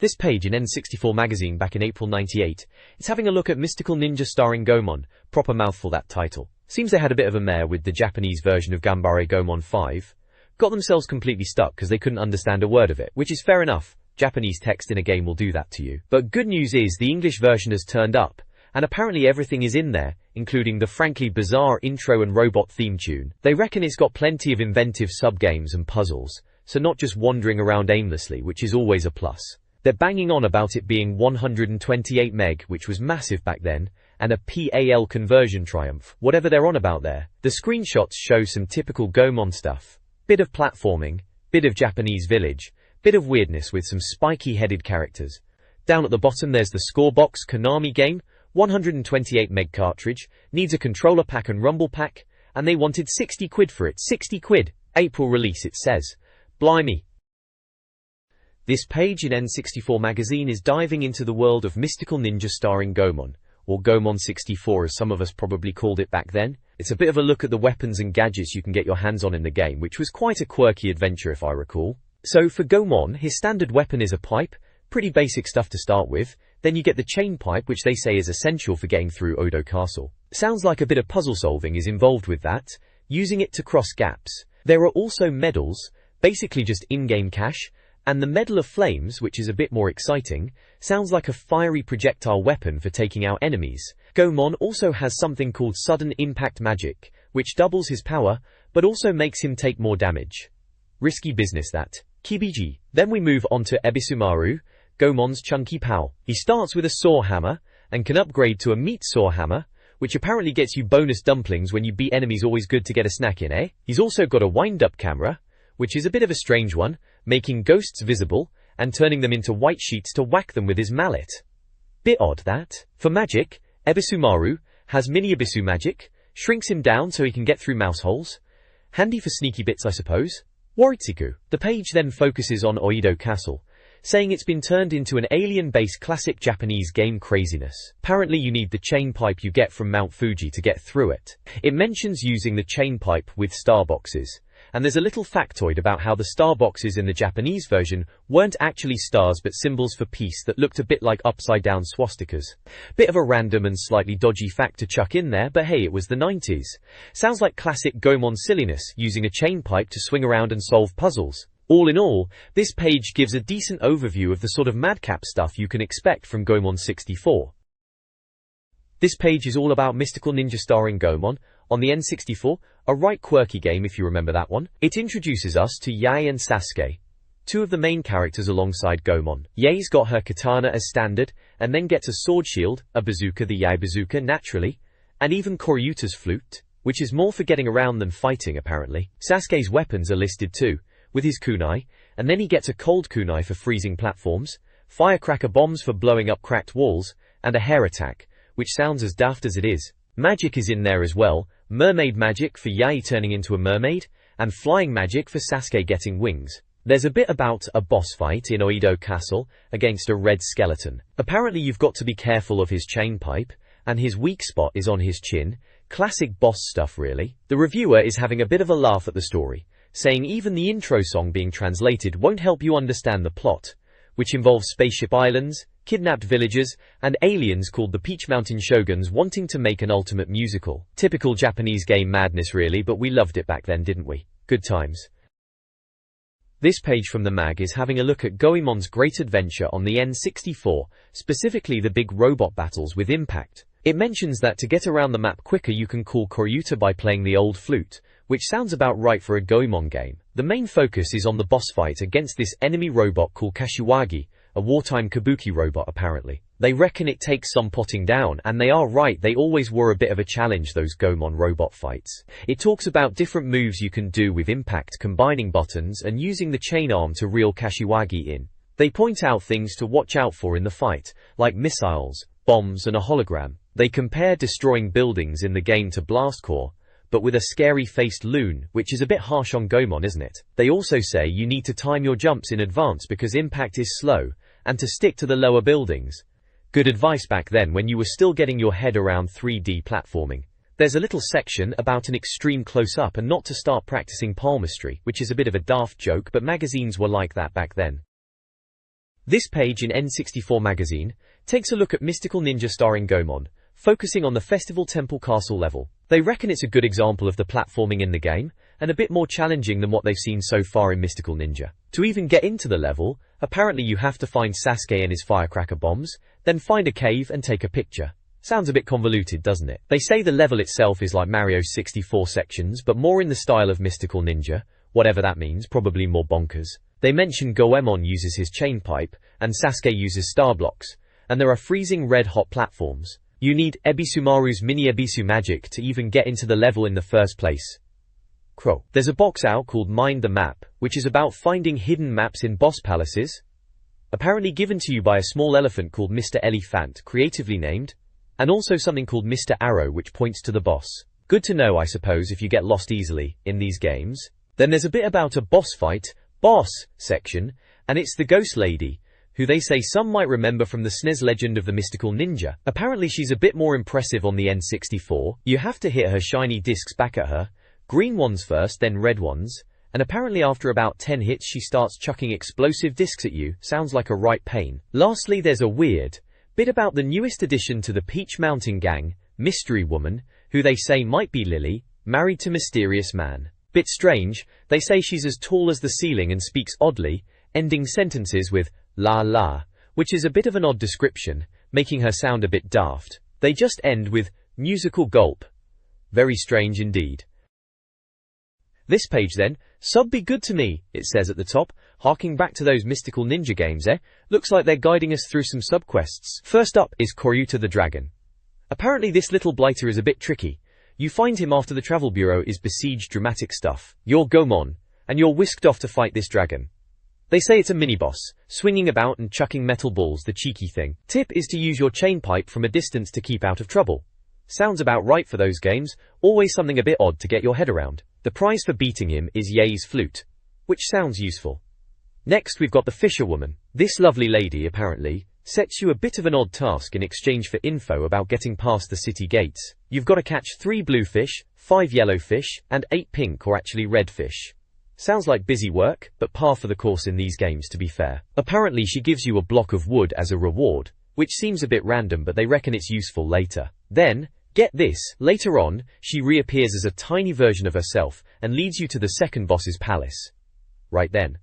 This page in N64 Magazine back in April 98 is having a look at Mystical Ninja starring Goemon, proper mouthful that title. Seems they had a bit of a mare with the Japanese version of Gambare Goemon 5. Got themselves completely stuck because they couldn't understand a word of it, which is fair enough. Japanese text in a game will do that to you. But good news is the English version has turned up, and apparently everything is in there, including the frankly bizarre intro and robot theme tune. They reckon it's got plenty of inventive sub-games and puzzles, so not just wandering around aimlessly, which is always a plus. They're banging on about it being 128 meg, which was massive back then, and a PAL conversion triumph, whatever they're on about there. The screenshots show some typical Goemon stuff. Bit of platforming, bit of Japanese village, bit of weirdness with some spiky-headed characters. Down at the bottom there's the Scorebox Konami game, 128 meg cartridge, needs a controller pack and rumble pack, and they wanted 60 quid for it. 60 quid! April release it says. Blimey. This page in N64 Magazine is diving into the world of Mystical Ninja starring Goemon, or Goemon 64 as some of us probably called it back then. It's a bit of a look at the weapons and gadgets you can get your hands on in the game, which was quite a quirky adventure if I recall. So for Goemon, his standard weapon is a pipe, pretty basic stuff to start with. Then you get the chain pipe, which they say is essential for getting through Odo Castle. Sounds like a bit of puzzle solving is involved with that, using it to cross gaps. There are also medals, basically just in-game cash, and the Medal of Flames, which is a bit more exciting, sounds like a fiery projectile weapon for taking out enemies. Goemon also has something called Sudden Impact Magic, which doubles his power, but also makes him take more damage. Risky business that. Kibiji. Then we move on to Ebisumaru, Goemon's chunky pal. He starts with a saw hammer, and can upgrade to a meat saw hammer, which apparently gets you bonus dumplings when you beat enemies. Always good to get a snack in, eh? He's also got a wind-up camera, which is a bit of a strange one, making ghosts visible, and turning them into white sheets to whack them with his mallet. Bit odd that. For magic, Ebisumaru has mini Ebisu magic, shrinks him down so he can get through mouse holes. Handy for sneaky bits, I suppose. Waritsuku. The page then focuses on Oedo Castle, saying it's been turned into an alien-based classic Japanese game craziness. Apparently you need the chain pipe you get from Mount Fuji to get through it. It mentions using the chain pipe with star boxes. And there's a little factoid about how the star boxes in the Japanese version weren't actually stars but symbols for peace that looked a bit like upside-down swastikas. Bit of a random and slightly dodgy fact to chuck in there, but hey, it was the 90s. Sounds like classic Goemon silliness, using a chain pipe to swing around and solve puzzles. All in all, this page gives a decent overview of the sort of madcap stuff you can expect from Goemon 64. This page is all about Mystical Ninja starring Goemon on the N64, a right quirky game if you remember that one. It introduces us to Yae and Sasuke, two of the main characters alongside Goemon. Yae's got her katana as standard, and then gets a sword shield, a bazooka, the Yae bazooka naturally, and even Koryuta's flute, which is more for getting around than fighting apparently. Sasuke's weapons are listed too, with his kunai, and then he gets a cold kunai for freezing platforms, firecracker bombs for blowing up cracked walls, and a hair attack, which sounds as daft as it is. Magic is in there as well, mermaid magic for Yae turning into a mermaid, and flying magic for Sasuke getting wings. There's a bit about a boss fight in Oedo Castle against a red skeleton. Apparently you've got to be careful of his chain pipe, and his weak spot is on his chin. Classic boss stuff really. The reviewer is having a bit of a laugh at the story, saying even the intro song being translated won't help you understand the plot, which involves spaceship islands, kidnapped villagers, and aliens called the Peach Mountain Shoguns wanting to make an ultimate musical. Typical Japanese game madness really, but we loved it back then, didn't we? Good times. This page from the mag is having a look at Goemon's great adventure on the N64, specifically the big robot battles with Impact. It mentions that to get around the map quicker you can call Koryuta by playing the old flute, which sounds about right for a Goemon game. The main focus is on the boss fight against this enemy robot called Kashiwagi, a wartime kabuki robot apparently. They reckon it takes some potting down, and they are right, they always were a bit of a challenge, those Goemon robot fights. It talks about different moves you can do with Impact, combining buttons and using the chain arm to reel Kashiwagi in. They point out things to watch out for in the fight, like missiles, bombs and a hologram. They compare destroying buildings in the game to Blast Corps, but with a scary-faced loon, which is a bit harsh on Goemon, isn't it? They also say you need to time your jumps in advance because Impact is slow, and to stick to the lower buildings. Good advice back then when you were still getting your head around 3D platforming. There's a little section about an extreme close-up and not to start practicing palmistry, which is a bit of a daft joke, but magazines were like that back then. This page in N64 Magazine takes a look at Mystical Ninja starring Goemon, focusing on the Festival Temple Castle level. They reckon it's a good example of the platforming in the game, and a bit more challenging than what they've seen so far in Mystical Ninja. To even get into the level, apparently you have to find Sasuke and his firecracker bombs, then find a cave and take a picture. Sounds a bit convoluted, doesn't it? They say the level itself is like Mario's 64 sections, but more in the style of Mystical Ninja, whatever that means, probably more bonkers. They mention Goemon uses his chain pipe, and Sasuke uses star blocks, and there are freezing red-hot platforms. You need Ebisumaru's mini Ebisu magic to even get into the level in the first place. Crow. There's a box out called Mind the Map, which is about finding hidden maps in boss palaces, apparently given to you by a small elephant called Mr. Elephant, creatively named, and also something called Mr. Arrow which points to the boss. Good to know, I suppose, if you get lost easily in these games. Then there's a bit about a boss fight, boss section, and it's the Ghost Lady, who they say some might remember from the SNES Legend of the Mystical Ninja. Apparently she's a bit more impressive on the N64. You have to hit her shiny discs back at her, green ones first, then red ones, and apparently after about 10 hits she starts chucking explosive discs at you. Sounds like a right pain. Lastly, there's a weird bit about the newest addition to the Peach Mountain gang, Mystery Woman, who they say might be Lily, married to mysterious man. Bit strange, they say she's as tall as the ceiling and speaks oddly, ending sentences with la la, which is a bit of an odd description, making her sound a bit daft. They just end with musical gulp. Very strange indeed. This page then, sub be good to me, it says at the top, harking back to those Mystical Ninja games, eh? Looks like they're guiding us through some subquests. First up is Koryuta the Dragon. Apparently this little blighter is a bit tricky. You find him after the travel bureau is besieged, dramatic stuff. You're Goemon, and you're whisked off to fight this dragon. They say it's a mini-boss, swinging about and chucking metal balls, the cheeky thing. Tip is to use your chain pipe from a distance to keep out of trouble. Sounds about right for those games, always something a bit odd to get your head around. The prize for beating him is Ye's flute, which sounds useful. Next we've got the fisherwoman. This lovely lady, apparently, sets you a bit of an odd task in exchange for info about getting past the city gates. You've got to catch 3 blue fish, 5 yellow fish, and 8 pink or actually red fish. Sounds like busy work, but par for the course in these games, to be fair. Apparently she gives you a block of wood as a reward, which seems a bit random, but they reckon it's useful later. Then, get this, later on, she reappears as a tiny version of herself and leads you to the second boss's palace. Right then.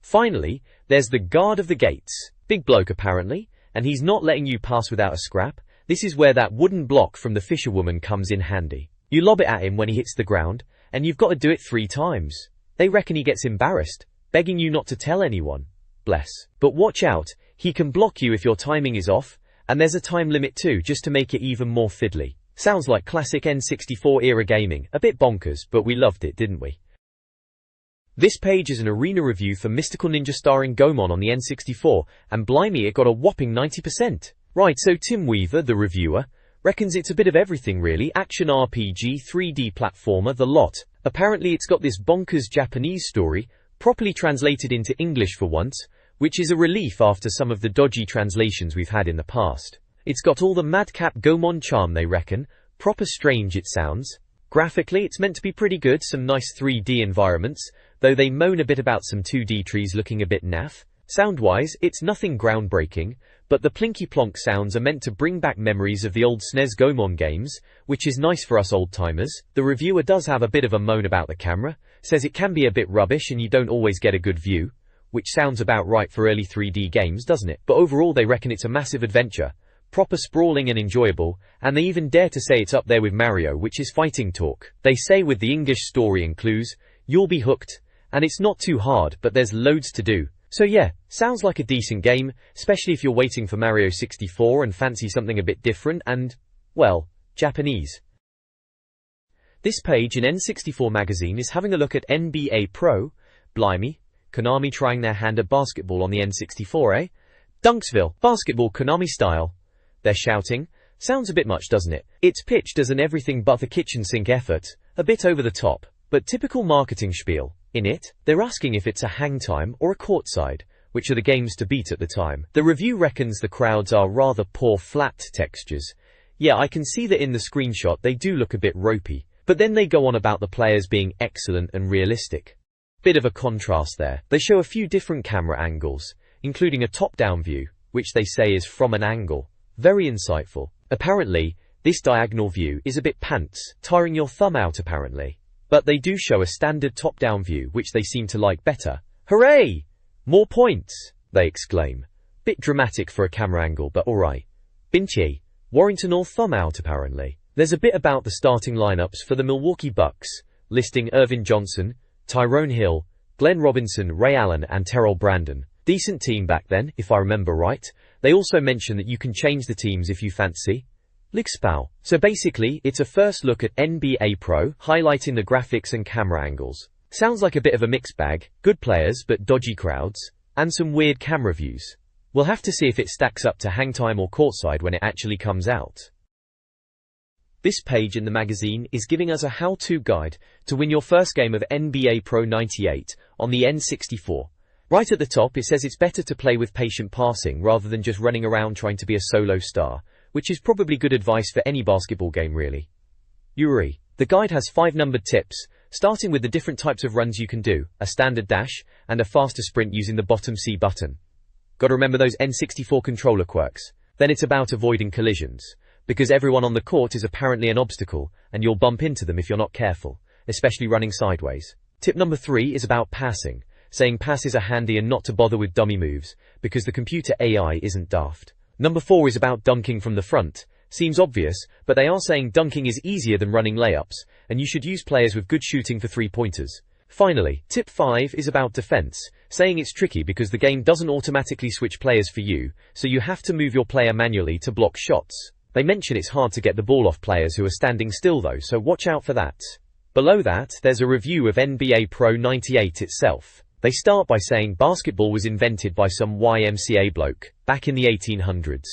Finally, there's the guard of the gates. Big bloke apparently, and he's not letting you pass without a scrap. This is where that wooden block from the fisherwoman comes in handy. You lob it at him when he hits the ground, and you've got to do it 3 times. They reckon he gets embarrassed, begging you not to tell anyone. Bless. But watch out, he can block you if your timing is off, and there's a time limit too, just to make it even more fiddly. Sounds like classic N64 era gaming, a bit bonkers, but we loved it, didn't we? This page is an arena review for Mystical Ninja starring Goemon on the N64, and blimey, it got a whopping 90%. Right, so Tim Weaver, the reviewer, reckons it's a bit of everything really, action RPG, 3D platformer, the lot. Apparently it's got this bonkers Japanese story, properly translated into English for once, which is a relief after some of the dodgy translations we've had in the past. It's got all the madcap Goemon charm, they reckon, proper strange it sounds. Graphically, it's meant to be pretty good, some nice 3D environments, though they moan a bit about some 2D trees looking a bit naff. Sound-wise, it's nothing groundbreaking, but the plinky-plonk sounds are meant to bring back memories of the old SNES Goemon games, which is nice for us old-timers. The reviewer does have a bit of a moan about the camera, says it can be a bit rubbish and you don't always get a good view, which sounds about right for early 3D games, doesn't it? But overall they reckon it's a massive adventure, proper sprawling and enjoyable, and they even dare to say it's up there with Mario, which is fighting talk. They say with the English story and clues, you'll be hooked, and it's not too hard, but there's loads to do. So yeah, sounds like a decent game, especially if you're waiting for Mario 64 and fancy something a bit different and, well, Japanese. This page in N64 Magazine is having a look at NBA Pro. Blimey, Konami trying their hand at basketball on the N64, eh? Dunksville, basketball Konami style. They're shouting. Sounds a bit much, doesn't it? It's pitched as an everything but the kitchen sink effort, a bit over the top, but typical marketing spiel. In it, they're asking if it's a hang time or a courtside, which are the games to beat at the time. The review reckons the crowds are rather poor flat textures. Yeah, I can see that in the screenshot they do look a bit ropey, but then they go on about the players being excellent and realistic. Bit of a contrast there. They show a few different camera angles, including a top-down view, which they say is from an angle. Very insightful. Apparently, this diagonal view is a bit pants, tiring your thumb out apparently. But they do show a standard top-down view which they seem to like better. Hooray! More points! They exclaim. Bit dramatic for a camera angle, but alright. Binchy. Warrington all thumb out apparently. There's a bit about the starting lineups for the Milwaukee Bucks, listing Irvin Johnson, Tyrone Hill, Glenn Robinson, Ray Allen and Terrell Brandon. Decent team back then, if I remember right. They also mention that you can change the teams if you fancy. Ligspow. So basically, it's a first look at NBA Pro, highlighting the graphics and camera angles. Sounds like a bit of a mixed bag, good players but dodgy crowds, and some weird camera views. We'll have to see if it stacks up to hang time or courtside when it actually comes out. This page in the magazine is giving us a how-to guide to win your first game of NBA Pro 98 on the N64. Right at the top it says it's better to play with patient passing rather than just running around trying to be a solo star, which is probably good advice for any basketball game really. Yuri. The guide has 5 numbered tips, starting with the different types of runs you can do, a standard dash, and a faster sprint using the bottom C button. Gotta remember those N64 controller quirks. Then it's about avoiding collisions, because everyone on the court is apparently an obstacle, and you'll bump into them if you're not careful, especially running sideways. Tip number 3 is about passing, saying passes are handy and not to bother with dummy moves, because the computer AI isn't daft. Number 4 is about dunking from the front. Seems obvious, but they are saying dunking is easier than running layups, and you should use players with good shooting for 3-pointers. Finally, tip 5 is about defense, saying it's tricky because the game doesn't automatically switch players for you, so you have to move your player manually to block shots. They mention it's hard to get the ball off players who are standing still though, so watch out for that. Below that, there's a review of NBA Pro 98 itself. They start by saying basketball was invented by some YMCA bloke, back in the 1800s.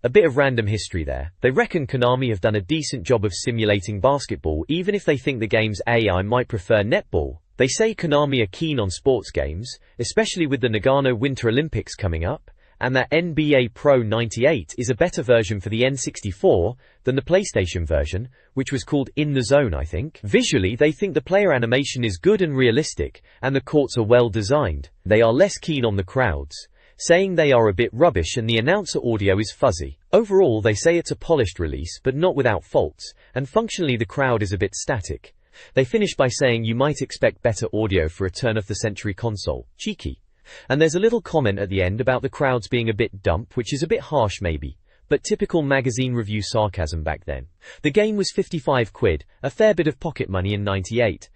A bit of random history there. They reckon Konami have done a decent job of simulating basketball even if they think the game's AI might prefer netball. They say Konami are keen on sports games, especially with the Nagano Winter Olympics coming up, and that NBA Pro 98 is a better version for the N64 than the PlayStation version, which was called In the Zone, I think. Visually, they think the player animation is good and realistic, and the courts are well designed. They are less keen on the crowds, saying they are a bit rubbish and the announcer audio is fuzzy. Overall, they say it's a polished release, but not without faults, and functionally the crowd is a bit static. They finish by saying you might expect better audio for a turn-of-the-century console. Cheeky. And there's a little comment at the end about the crowds being a bit dumb, which is a bit harsh maybe, but typical magazine review sarcasm back then. The game was 55 quid, a fair bit of pocket money in '98.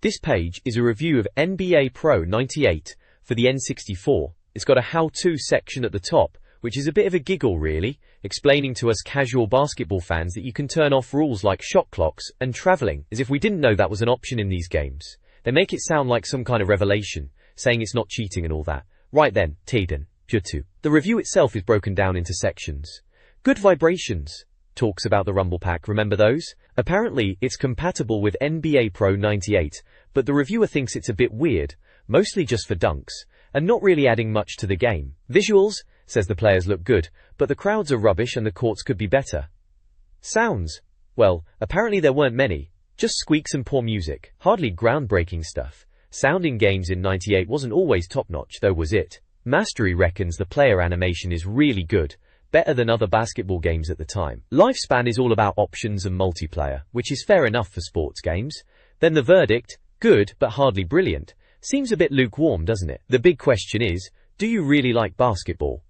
This page is a review of NBA Pro 98 for the N64. It's got a how-to section at the top, which is a bit of a giggle really, explaining to us casual basketball fans that you can turn off rules like shot clocks and traveling, as if we didn't know that was an option in these games. They make it sound like some kind of revelation, saying it's not cheating and all that. Right then, Tiden, Jutu. The review itself is broken down into sections. Good vibrations. Talks about the Rumble Pack, remember those? Apparently, it's compatible with NBA Pro 98, but the reviewer thinks it's a bit weird, mostly just for dunks, and not really adding much to the game. Visuals, says the players look good, but the crowds are rubbish and the courts could be better. Sounds. Well, apparently there weren't many. Just squeaks and poor music. Hardly groundbreaking stuff. Sound in games in '98 wasn't always top-notch, though, was it? Mastery reckons the player animation is really good, better than other basketball games at the time. Lifespan is all about options and multiplayer, which is fair enough for sports games. Then the verdict, good but hardly brilliant, seems a bit lukewarm, doesn't it? The big question is, do you really like basketball?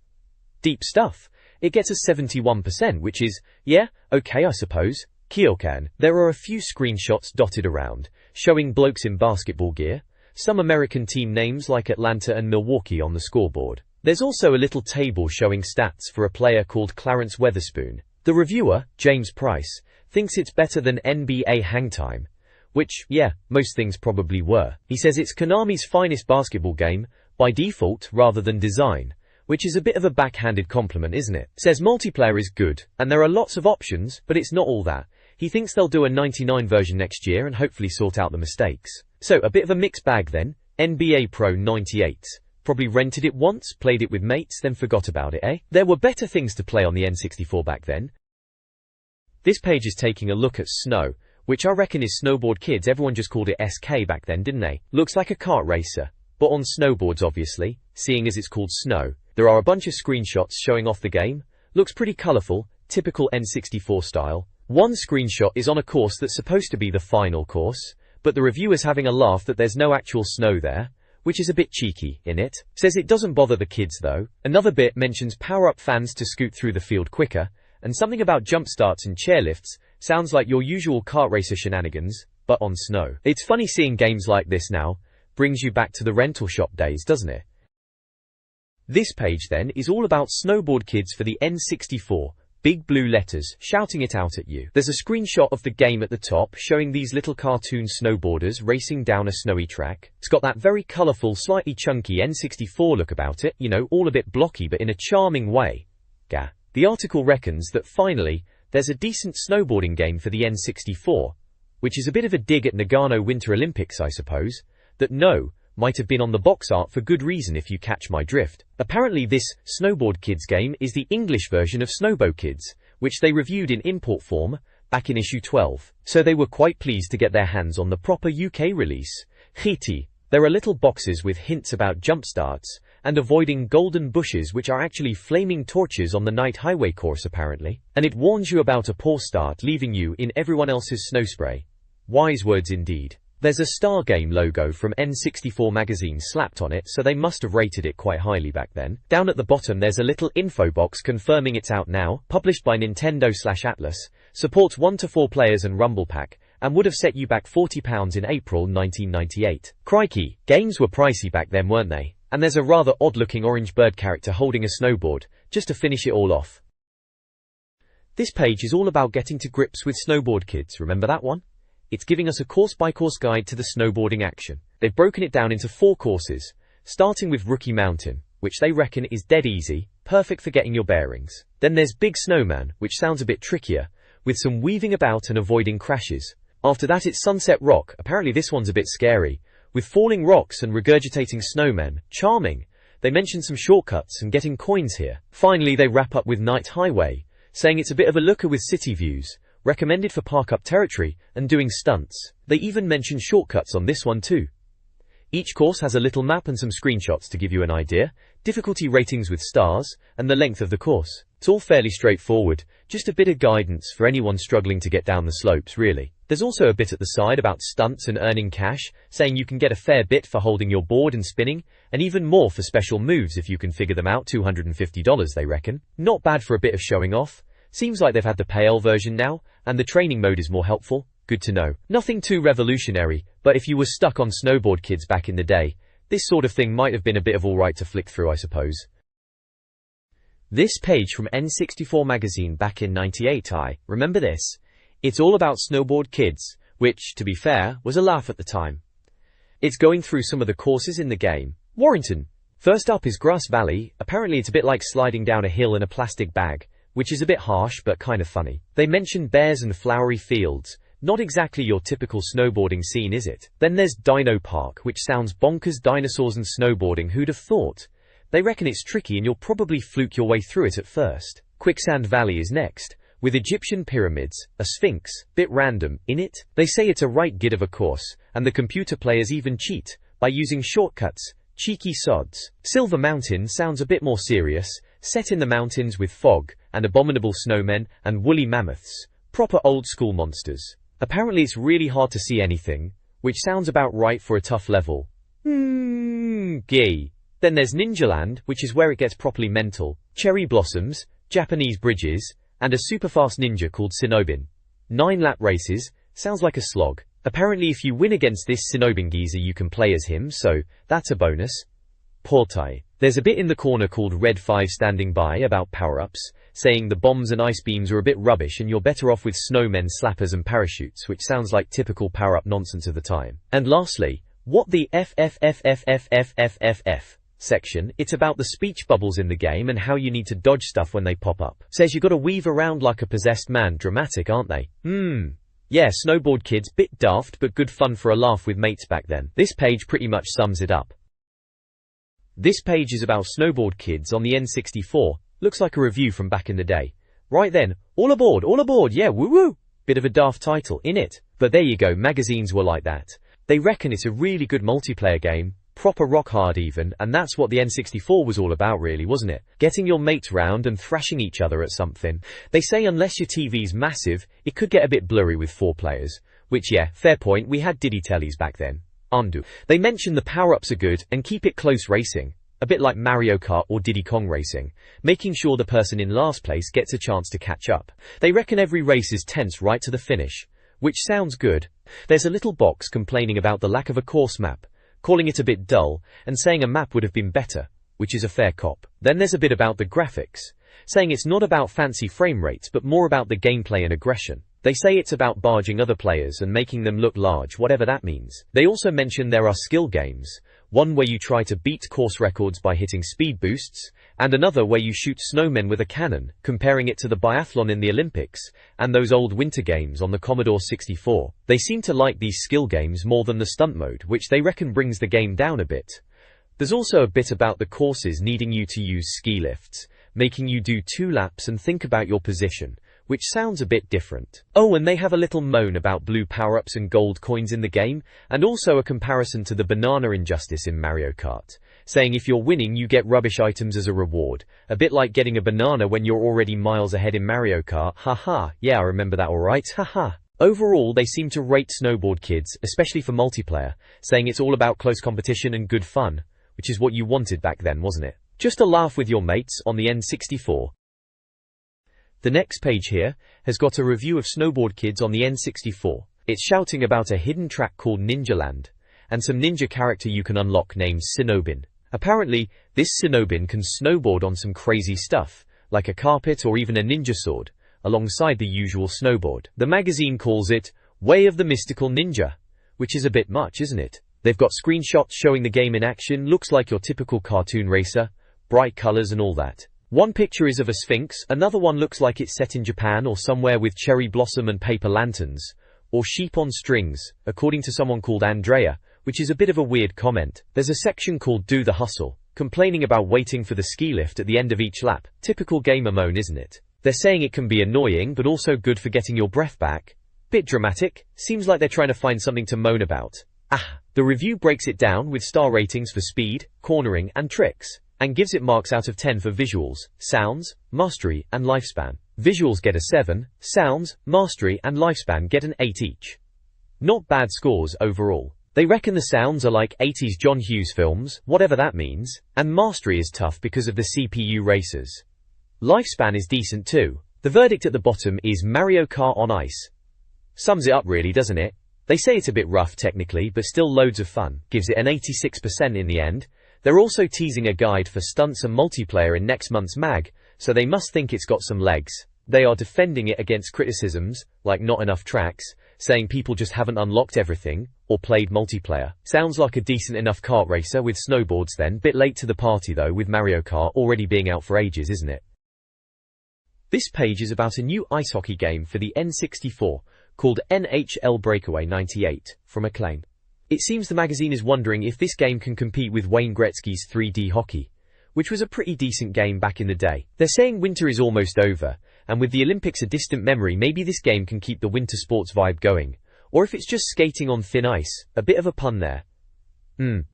Deep stuff. It gets a 71%, which is, yeah, okay I suppose. Kyokan. There are a few screenshots dotted around, showing blokes in basketball gear, some American team names like Atlanta and Milwaukee on the scoreboard. There's also a little table showing stats for a player called Clarence Weatherspoon. The reviewer, James Price, thinks it's better than NBA Hangtime, which, yeah, most things probably were. He says it's Konami's finest basketball game, by default rather than design, which is a bit of a backhanded compliment, isn't it? Says multiplayer is good, and there are lots of options, but it's not all that. He thinks they'll do a 99 version next year and hopefully sort out the mistakes. So, a bit of a mixed bag then. NBA Pro 98. Probably rented it once, played it with mates, then forgot about it, eh? There were better things to play on the N64 back then. This page is taking a look at Snow, which I reckon is Snowboard Kids. Everyone just called it SK back then, didn't they? Looks like a kart racer, but on snowboards obviously, seeing as it's called Snow. There are a bunch of screenshots showing off the game. Looks pretty colourful, typical N64 style. One screenshot is on a course that's supposed to be the final course, but the reviewer's having a laugh that there's no actual snow there, which is a bit cheeky, innit? Says it doesn't bother the kids though. Another bit mentions power-up fans to scoot through the field quicker, and something about jump starts and chairlifts. Sounds like your usual kart racer shenanigans, but on snow. It's funny seeing games like this now. Brings you back to the rental shop days, doesn't it? This page then is all about Snowboard Kids for the N64. Big blue letters, shouting it out at you. There's a screenshot of the game at the top, showing these little cartoon snowboarders racing down a snowy track. It's got that very colourful, slightly chunky N64 look about it, you know, all a bit blocky but in a charming way. Gah. The article reckons that finally, there's a decent snowboarding game for the N64, which is a bit of a dig at Nagano Winter Olympics, I suppose, that might have been on the box art for good reason if you catch my drift. Apparently this Snowboard Kids game is the English version of Snowboard Kids, which they reviewed in import form back in issue 12. So they were quite pleased to get their hands on the proper UK release. Chiti. There are little boxes with hints about jump starts and avoiding golden bushes, which are actually flaming torches on the night highway course apparently. And it warns you about a poor start leaving you in everyone else's snow spray. Wise words indeed. There's a Star Game logo from N64 Magazine slapped on it, so they must have rated it quite highly back then. Down at the bottom there's a little info box confirming it's out now, published by Nintendo/Atlas, supports 1 to 4 players and Rumble Pack, and would have set you back £40 in April 1998. Crikey, games were pricey back then, weren't they? And there's a rather odd-looking orange bird character holding a snowboard, just to finish it all off. This page is all about getting to grips with Snowboard Kids, remember that one? it's giving us a course-by-course guide to the snowboarding action. They've broken it down into 4 courses, starting with Rookie Mountain, which they reckon is dead easy, perfect for getting your bearings. Then there's Big Snowman, which sounds a bit trickier, with some weaving about and avoiding crashes. After that it's Sunset Rock, apparently this one's a bit scary, with falling rocks and regurgitating snowmen. Charming. They mention some shortcuts and getting coins here. Finally they wrap up with Night Highway, saying it's a bit of a looker with city views, recommended for park-up territory, and doing stunts. They even mention shortcuts on this one too. Each course has a little map and some screenshots to give you an idea, difficulty ratings with stars, and the length of the course. It's all fairly straightforward, just a bit of guidance for anyone struggling to get down the slopes really. There's also a bit at the side about stunts and earning cash, saying you can get a fair bit for holding your board and spinning, and even more for special moves if you can figure them out. $250 they reckon. Not bad for a bit of showing off. Seems like they've had the payl version now, and the training mode is more helpful. Good to know. Nothing too revolutionary, but if you were stuck on Snowboard Kids back in the day, this sort of thing might have been a bit of alright to flick through, I suppose. This page from N64 Magazine back in '98, I remember this. It's all about Snowboard Kids, which, to be fair, was a laugh at the time. It's going through some of the courses in the game. Warrington. First up is Grass Valley. Apparently it's a bit like sliding down a hill in a plastic bag, which is a bit harsh but kind of funny. They mention bears and flowery fields. Not exactly your typical snowboarding scene, is it? Then there's Dino Park, which sounds bonkers. Dinosaurs and snowboarding, who'd have thought? They reckon it's tricky and you'll probably fluke your way through it at first. Quicksand Valley is next, with Egyptian pyramids, a sphinx, bit random, in it. They say it's a right gid of a course, and the computer players even cheat, by using shortcuts. Cheeky sods. Silver Mountain sounds a bit more serious, set in the mountains with fog, and abominable snowmen, and woolly mammoths. Proper old school monsters. Apparently it's really hard to see anything, which sounds about right for a tough level. Gay. Then there's Ninjaland, which is where it gets properly mental. Cherry blossoms, Japanese bridges, and a super fast ninja called Sinobin. 9-lap races, sounds like a slog. Apparently if you win against this Sinobin geezer you can play as him, so that's a bonus. Portai. There's a bit in the corner called Red 5 standing by about power-ups, saying the bombs and ice beams are a bit rubbish and you're better off with snowmen, slappers and parachutes, which sounds like typical power-up nonsense of the time. And lastly, what the FFFFFFFFF section, it's about the speech bubbles in the game and how you need to dodge stuff when they pop up. Says you gotta weave around like a possessed man. Dramatic, aren't they? Yeah, Snowboard Kids, bit daft but good fun for a laugh with mates back then. This page pretty much sums it up. This page is about Snowboard Kids on the N64, looks like a review from back in the day. Right then, all aboard, yeah, woo woo! Bit of a daft title, innit? But there you go, magazines were like that. They reckon it's a really good multiplayer game, proper rock hard even, and that's what the N64 was all about really, wasn't it? Getting your mates round and thrashing each other at something. They say unless your TV's massive, it could get a bit blurry with 4 players. Which yeah, fair point, we had Diddy tellies back then. Undo. They mention the power-ups are good and keep it close racing. A bit like Mario Kart or Diddy Kong Racing, making sure the person in last place gets a chance to catch up. They reckon every race is tense right to the finish, which sounds good. There's a little box complaining about the lack of a course map, calling it a bit dull, and saying a map would have been better, which is a fair cop. Then there's a bit about the graphics, saying it's not about fancy frame rates but more about the gameplay and aggression. They say it's about barging other players and making them look large, whatever that means. They also mention there are skill games, one where you try to beat course records by hitting speed boosts, and another where you shoot snowmen with a cannon, comparing it to the biathlon in the Olympics, and those old winter games on the Commodore 64. They seem to like these skill games more than the stunt mode, which they reckon brings the game down a bit. There's also a bit about the courses needing you to use ski lifts, making you do 2 laps and think about your position, which sounds a bit different. Oh, and they have a little moan about blue power-ups and gold coins in the game, and also a comparison to the banana injustice in Mario Kart, saying if you're winning you get rubbish items as a reward, a bit like getting a banana when you're already miles ahead in Mario Kart. Haha, yeah, I remember that alright, haha. Overall, they seem to rate Snowboard Kids, especially for multiplayer, saying it's all about close competition and good fun, which is what you wanted back then, wasn't it? Just a laugh with your mates on the N64. The next page here has got a review of Snowboard Kids on the N64. It's shouting about a hidden track called Ninjaland, and some ninja character you can unlock named Sinobin. Apparently, this Sinobin can snowboard on some crazy stuff, like a carpet or even a ninja sword, alongside the usual snowboard. The magazine calls it Way of the Mystical Ninja. Which is a bit much, isn't it? They've got screenshots showing the game in action, looks like your typical cartoon racer, bright colors and all that. One picture is of a sphinx, another one looks like it's set in Japan or somewhere with cherry blossom and paper lanterns, or sheep on strings, according to someone called Andrea, which is a bit of a weird comment. There's a section called Do the Hustle, complaining about waiting for the ski lift at the end of each lap. Typical gamer moan, isn't it? They're saying it can be annoying but also good for getting your breath back. Bit dramatic, seems like they're trying to find something to moan about. The review breaks it down with star ratings for speed, cornering and tricks, and gives it marks out of 10 for visuals, sounds, mastery and lifespan. Visuals get a 7, sounds, mastery and lifespan get an 8 each. Not bad scores overall. They reckon the sounds are like 80s John Hughes films, whatever that means, and mastery is tough because of the CPU races. Lifespan is decent too. The verdict at the bottom is Mario Kart on Ice. Sums it up really, doesn't it? They say it's a bit rough technically, but still loads of fun. Gives it an 86% in the end. They're also teasing a guide for stunts and multiplayer in next month's mag, so they must think it's got some legs. They are defending it against criticisms, like not enough tracks, saying people just haven't unlocked everything, or played multiplayer. Sounds like a decent enough kart racer with snowboards then. Bit late to the party though, with Mario Kart already being out for ages, isn't it? This page is about a new ice hockey game for the N64, called NHL Breakaway 98, from Acclaim. It seems the magazine is wondering if this game can compete with Wayne Gretzky's 3D hockey, which was a pretty decent game back in the day. They're saying winter is almost over, and with the Olympics a distant memory, maybe this game can keep the winter sports vibe going. Or if it's just skating on thin ice, a bit of a pun there.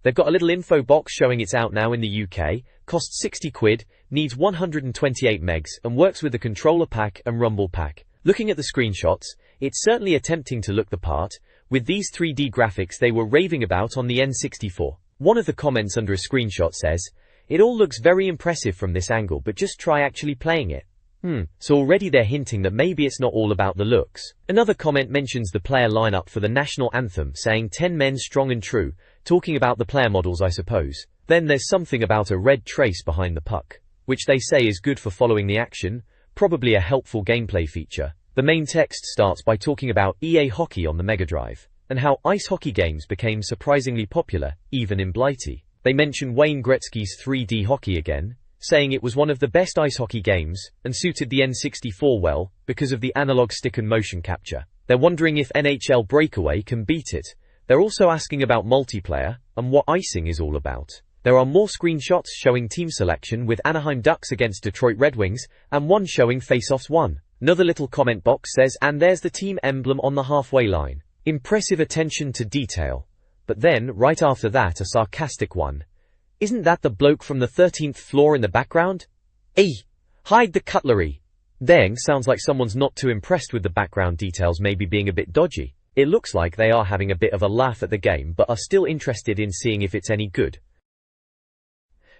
They've got a little info box showing it's out now in the UK, costs 60 quid, needs 128 megs, and works with the controller pack and rumble pack. Looking at the screenshots, it's certainly attempting to look the part, with these 3D graphics they were raving about on the N64. One of the comments under a screenshot says, "It all looks very impressive from this angle, but just try actually playing it." So already they're hinting that maybe it's not all about the looks. Another comment mentions the player lineup for the national anthem, saying 10 men strong and true, talking about the player models I suppose. Then there's something about a red trace behind the puck, which they say is good for following the action, probably a helpful gameplay feature. The main text starts by talking about EA Hockey on the Mega Drive, and how ice hockey games became surprisingly popular, even in Blighty. They mention Wayne Gretzky's 3D hockey again, saying it was one of the best ice hockey games, and suited the N64 well, because of the analog stick and motion capture. They're wondering if NHL Breakaway can beat it. They're also asking about multiplayer, and what icing is all about. There are more screenshots showing team selection with Anaheim Ducks against Detroit Red Wings, and one showing face-offs won. Another little comment box says, and there's the team emblem on the halfway line. Impressive attention to detail. But then, right after that, a sarcastic one. Isn't that the bloke from the 13th floor in the background? Hide the cutlery. Dang, sounds like someone's not too impressed with the background details maybe being a bit dodgy. It looks like they are having a bit of a laugh at the game but are still interested in seeing if it's any good.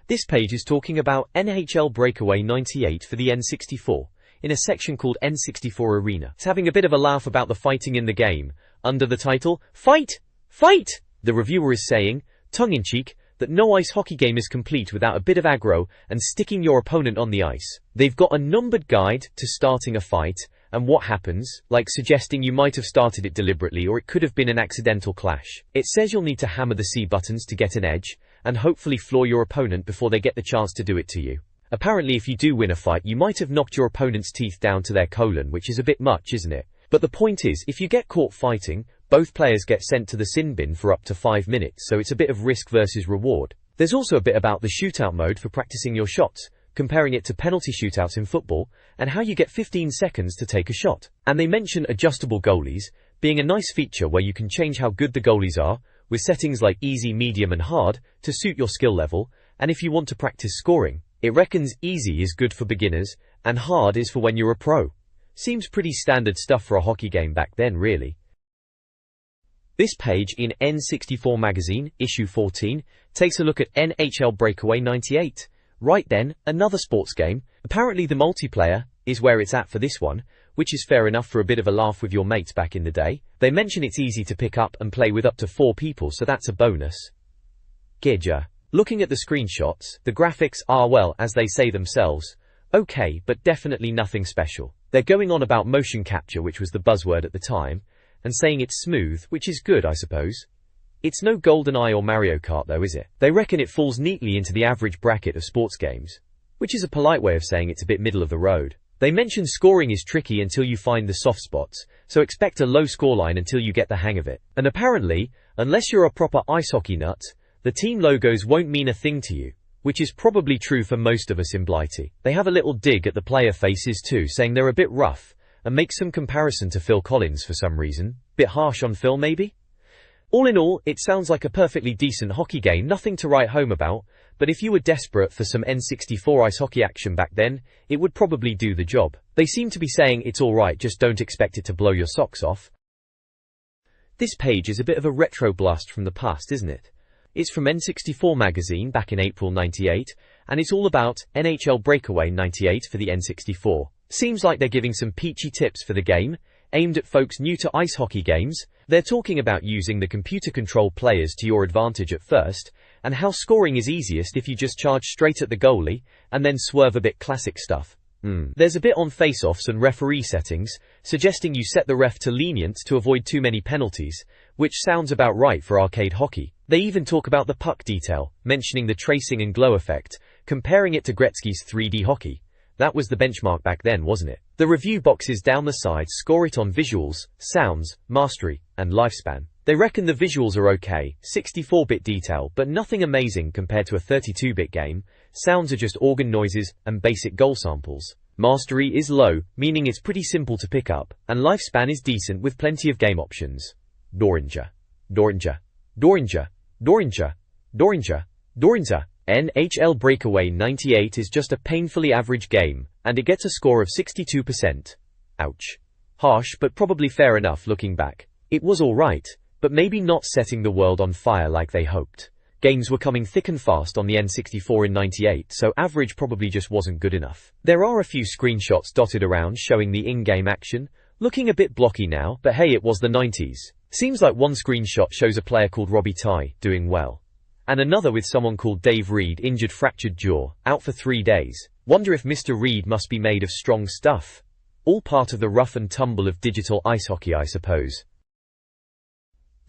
This page is talking about NHL Breakaway 98 for the N64, in a section called N64 Arena. It's having a bit of a laugh about the fighting in the game. Under the title, Fight! Fight! The reviewer is saying, tongue-in-cheek, that no ice hockey game is complete without a bit of aggro and sticking your opponent on the ice. They've got a numbered guide to starting a fight, and what happens, like suggesting you might have started it deliberately or it could have been an accidental clash. It says you'll need to hammer the C buttons to get an edge, and hopefully floor your opponent before they get the chance to do it to you. Apparently if you do win a fight you might have knocked your opponent's teeth down to their colon, which is a bit much, isn't it? But the point is, if you get caught fighting, both players get sent to the sin bin for up to 5 minutes, so it's a bit of risk versus reward. There's also a bit about the shootout mode for practicing your shots, comparing it to penalty shootouts in football, and how you get 15 seconds to take a shot. And they mention adjustable goalies, being a nice feature where you can change how good the goalies are, with settings like easy, medium and hard, to suit your skill level, and if you want to practice scoring, it reckons easy is good for beginners, and hard is for when you're a pro. Seems pretty standard stuff for a hockey game back then, really. This page in N64 Magazine, issue 14, takes a look at NHL Breakaway 98. Right then, another sports game. Apparently the multiplayer is where it's at for this one, which is fair enough for a bit of a laugh with your mates back in the day. They mention it's easy to pick up and play with up to 4 people, so that's a bonus. Gidja. Looking at the screenshots, the graphics are, well, as they say themselves, okay, but definitely nothing special. They're going on about motion capture, which was the buzzword at the time, and saying it's smooth, which is good, I suppose. It's no GoldenEye or Mario Kart though, is it? They reckon it falls neatly into the average bracket of sports games, which is a polite way of saying it's a bit middle of the road. They mention scoring is tricky until you find the soft spots, so expect a low scoreline until you get the hang of it. And apparently, unless you're a proper ice hockey nut, the team logos won't mean a thing to you, which is probably true for most of us in Blighty. They have a little dig at the player faces too, saying they're a bit rough, and make some comparison to Phil Collins for some reason. Bit harsh on Phil maybe? All in all, it sounds like a perfectly decent hockey game, nothing to write home about, but if you were desperate for some N64 ice hockey action back then, it would probably do the job. They seem to be saying it's alright, just don't expect it to blow your socks off. This page is a bit of a retro blast from the past, isn't it? It's from N64 Magazine back in April '98, and it's all about NHL Breakaway '98 for the N64. Seems like they're giving some peachy tips for the game, aimed at folks new to ice hockey games. They're talking about using the computer-controlled players to your advantage at first, and how scoring is easiest if you just charge straight at the goalie, and then swerve a bit, classic stuff. There's a bit on face-offs and referee settings, suggesting you set the ref to lenient to avoid too many penalties, which sounds about right for arcade hockey. They even talk about the puck detail, mentioning the tracing and glow effect, comparing it to Gretzky's 3D hockey. That was the benchmark back then, wasn't it? The review boxes down the sides score it on visuals, sounds, mastery, and lifespan. They reckon the visuals are okay, 64-bit detail, but nothing amazing compared to a 32-bit game. Sounds are just organ noises and basic goal samples. Mastery is low, meaning it's pretty simple to pick up, and lifespan is decent with plenty of game options. Doringer. Doringer. Doringer. Doringer. Doringer. Doringer. NHL Breakaway '98 is just a painfully average game, and it gets a score of 62%. Ouch. Harsh, but probably fair enough looking back. It was alright, but maybe not setting the world on fire like they hoped. Games were coming thick and fast on the N64 in '98, so average probably just wasn't good enough. There are a few screenshots dotted around showing the in-game action, looking a bit blocky now, but hey, it was the '90s. Seems like one screenshot shows a player called Robbie Ty doing well, and another with someone called Dave Reed, injured, fractured jaw, out for 3 days. Wonder if Mr. Reed must be made of strong stuff. All part of the rough and tumble of digital ice hockey, I suppose.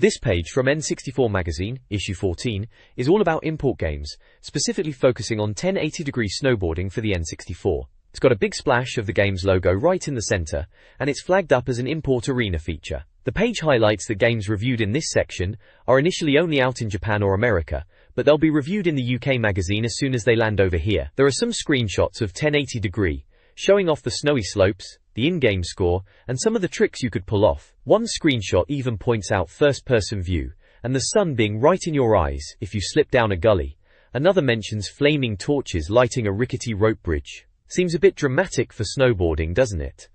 This page from N64 Magazine, issue 14, is all about import games, specifically focusing on 1080-degree snowboarding for the N64. It's got a big splash of the game's logo right in the center, and it's flagged up as an import arena feature. The page highlights that games reviewed in this section are initially only out in Japan or America, but they'll be reviewed in the UK magazine as soon as they land over here. There are some screenshots of 1080-degree, showing off the snowy slopes, the in-game score, and some of the tricks you could pull off. One screenshot even points out first-person view, and the sun being right in your eyes if you slip down a gully. Another mentions flaming torches lighting a rickety rope bridge. Seems a bit dramatic for snowboarding, doesn't it?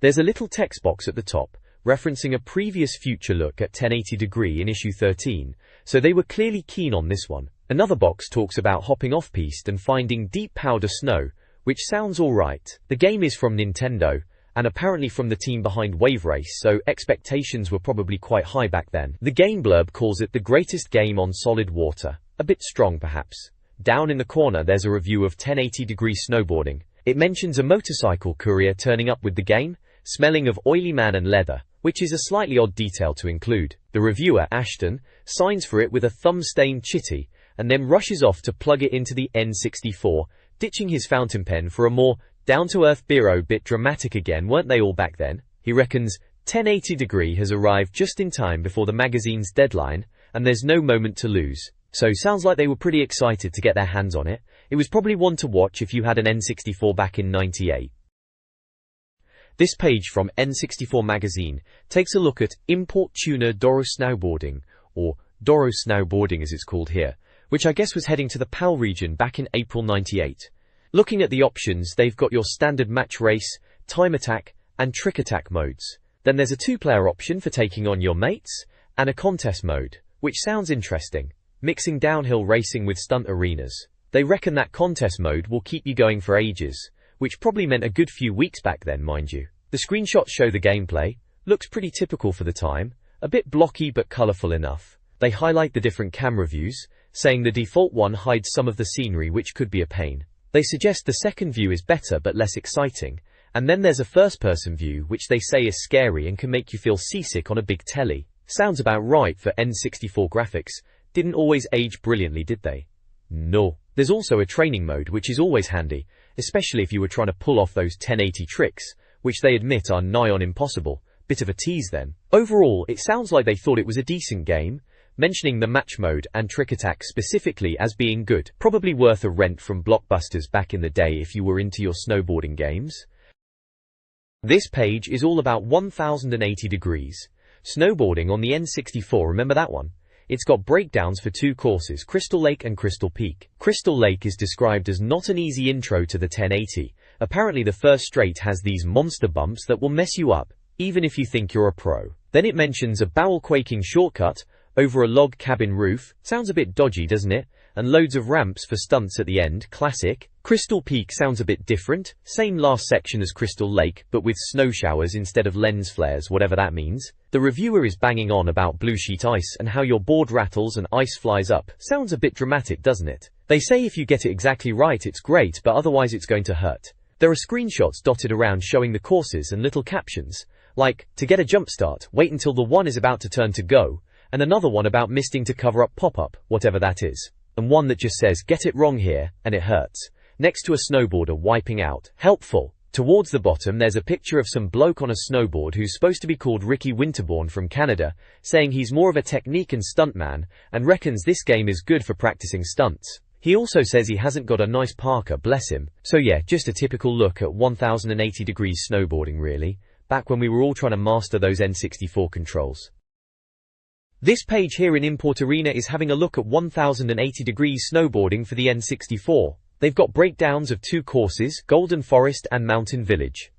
There's a little text box at the top, referencing a previous future look at 1080-degree in issue 13, so they were clearly keen on this one. Another box talks about hopping off-piste and finding deep powder snow, which sounds alright. The game is from Nintendo, and apparently from the team behind Wave Race, so expectations were probably quite high back then. The game blurb calls it the greatest game on solid water. A bit strong perhaps. Down in the corner there's a review of 1080-degree snowboarding. It mentions a motorcycle courier turning up with the game, smelling of oily man and leather, which is a slightly odd detail to include. The reviewer, Ashton, signs for it with a thumb-stained chitty, and then rushes off to plug it into the N64, ditching his fountain pen for a more down-to-earth Biro. Bit dramatic again, weren't they all back then? He reckons 1080-degree has arrived just in time before the magazine's deadline, and there's no moment to lose. So sounds like they were pretty excited to get their hands on it. It was probably one to watch if you had an N64 back in '98. This page from N64 Magazine takes a look at Import Tuner Doro Snowboarding, or Doro Snowboarding as it's called here, which I guess was heading to the PAL region back in April '98. Looking at the options, they've got your standard match race, time attack, and trick attack modes. Then there's a 2-player option for taking on your mates, and a contest mode, which sounds interesting, mixing downhill racing with stunt arenas. They reckon that contest mode will keep you going for ages, which probably meant a good few weeks back then, mind you. The screenshots show the gameplay, looks pretty typical for the time, a bit blocky but colourful enough. They highlight the different camera views, saying the default one hides some of the scenery, which could be a pain. They suggest the second view is better but less exciting, And then there's a first-person view, which they say is scary and can make you feel seasick on a big telly. Sounds about right for N64 graphics. Didn't always age brilliantly, did they? No. There's also a training mode, which is always handy, especially if you were trying to pull off those 1080 tricks, which they admit are nigh on impossible. Bit of a tease then. Overall, it sounds like they thought it was a decent game, mentioning the match mode and trick attack specifically as being good. Probably worth a rent from Blockbusters back in the day if you were into your snowboarding games. This page is all about 1080 degrees. Snowboarding on the N64, remember that one? It's got breakdowns for two courses, Crystal Lake and Crystal Peak. Crystal Lake is described as not an easy intro to the 1080. Apparently the first straight has these monster bumps that will mess you up, even if you think you're a pro. Then it mentions a barrel-quaking shortcut over a log cabin roof. Sounds a bit dodgy, doesn't it? And loads of ramps for stunts at the end. Classic. Crystal Peak sounds a bit different. Same last section as Crystal Lake, but with snow showers instead of lens flares, whatever that means. The reviewer is banging on about blue sheet ice and how your board rattles and ice flies up. Sounds a bit dramatic, doesn't it? They say if you get it exactly right, it's great, but otherwise it's going to hurt. There are screenshots dotted around showing the courses and little captions, like, to get a jump start, wait until the one is about to turn to go, and another one about misting to cover up pop-up, whatever that is. And one that just says, get it wrong here, and it hurts. Next to a snowboarder wiping out. Helpful. Towards the bottom there's a picture of some bloke on a snowboard who's supposed to be called Ricky Winterbourne from Canada, saying he's more of a technique and stuntman, and reckons this game is good for practicing stunts. He also says he hasn't got a nice parka, bless him. So yeah, just a typical look at 1080 degrees snowboarding really, back when we were all trying to master those N64 controls. This page here in Import Arena is having a look at 1080 degrees snowboarding for the N64. They've got breakdowns of two courses, Golden Forest and Mountain Village.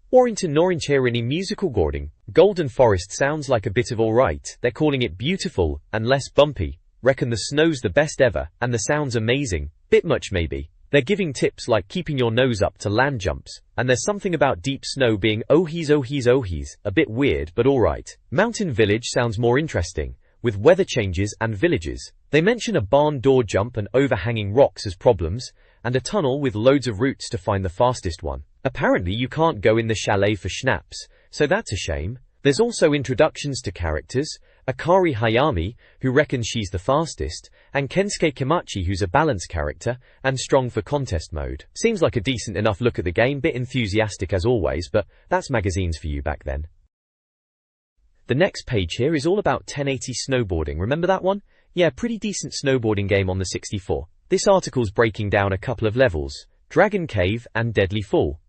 Warrington Norwich here in musical gording. Golden Forest sounds like a bit of alright. They're calling it beautiful and less bumpy. Reckon the snow's the best ever, and the sound's amazing. Bit much maybe. They're giving tips like keeping your nose up to land jumps, and there's something about deep snow being oh-hees, a bit weird but alright. Mountain Village sounds more interesting, with weather changes and villages. They mention a barn door jump and overhanging rocks as problems, and a tunnel with loads of routes to find the fastest one. Apparently you can't go in the chalet for schnapps, so that's a shame. There's also introductions to characters, Akari Hayami, who reckons she's the fastest, and Kensuke Kimachi, who's a balanced character, and strong for contest mode. Seems like a decent enough look at the game, bit enthusiastic as always, but that's magazines for you back then. The next page here is all about 1080 snowboarding, remember that one? Yeah, pretty decent snowboarding game on the 64. This article's breaking down a couple of levels, Dragon Cave and Deadly Fall.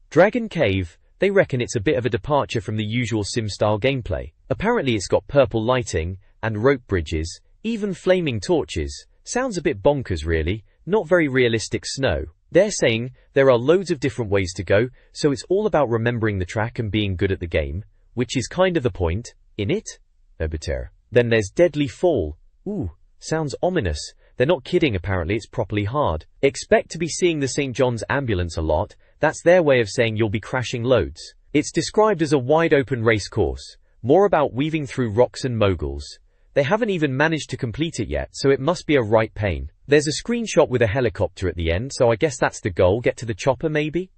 Dragon Cave, they reckon it's a bit of a departure from the usual sim-style gameplay. Apparently it's got purple lighting, and rope bridges, even flaming torches. Sounds a bit bonkers really, not very realistic snow. They're saying there are loads of different ways to go, so it's all about remembering the track and being good at the game, which is kind of the point, in it? Then there's Deadly Fall. Ooh, sounds ominous. They're not kidding, apparently it's properly hard. Expect to be seeing the St. John's ambulance a lot. That's their way of saying you'll be crashing loads. It's described as a wide open race course, more about weaving through rocks and moguls. They haven't even managed to complete it yet, so it must be a right pain. There's a screenshot with a helicopter at the end, so I guess that's the goal, get to the chopper maybe?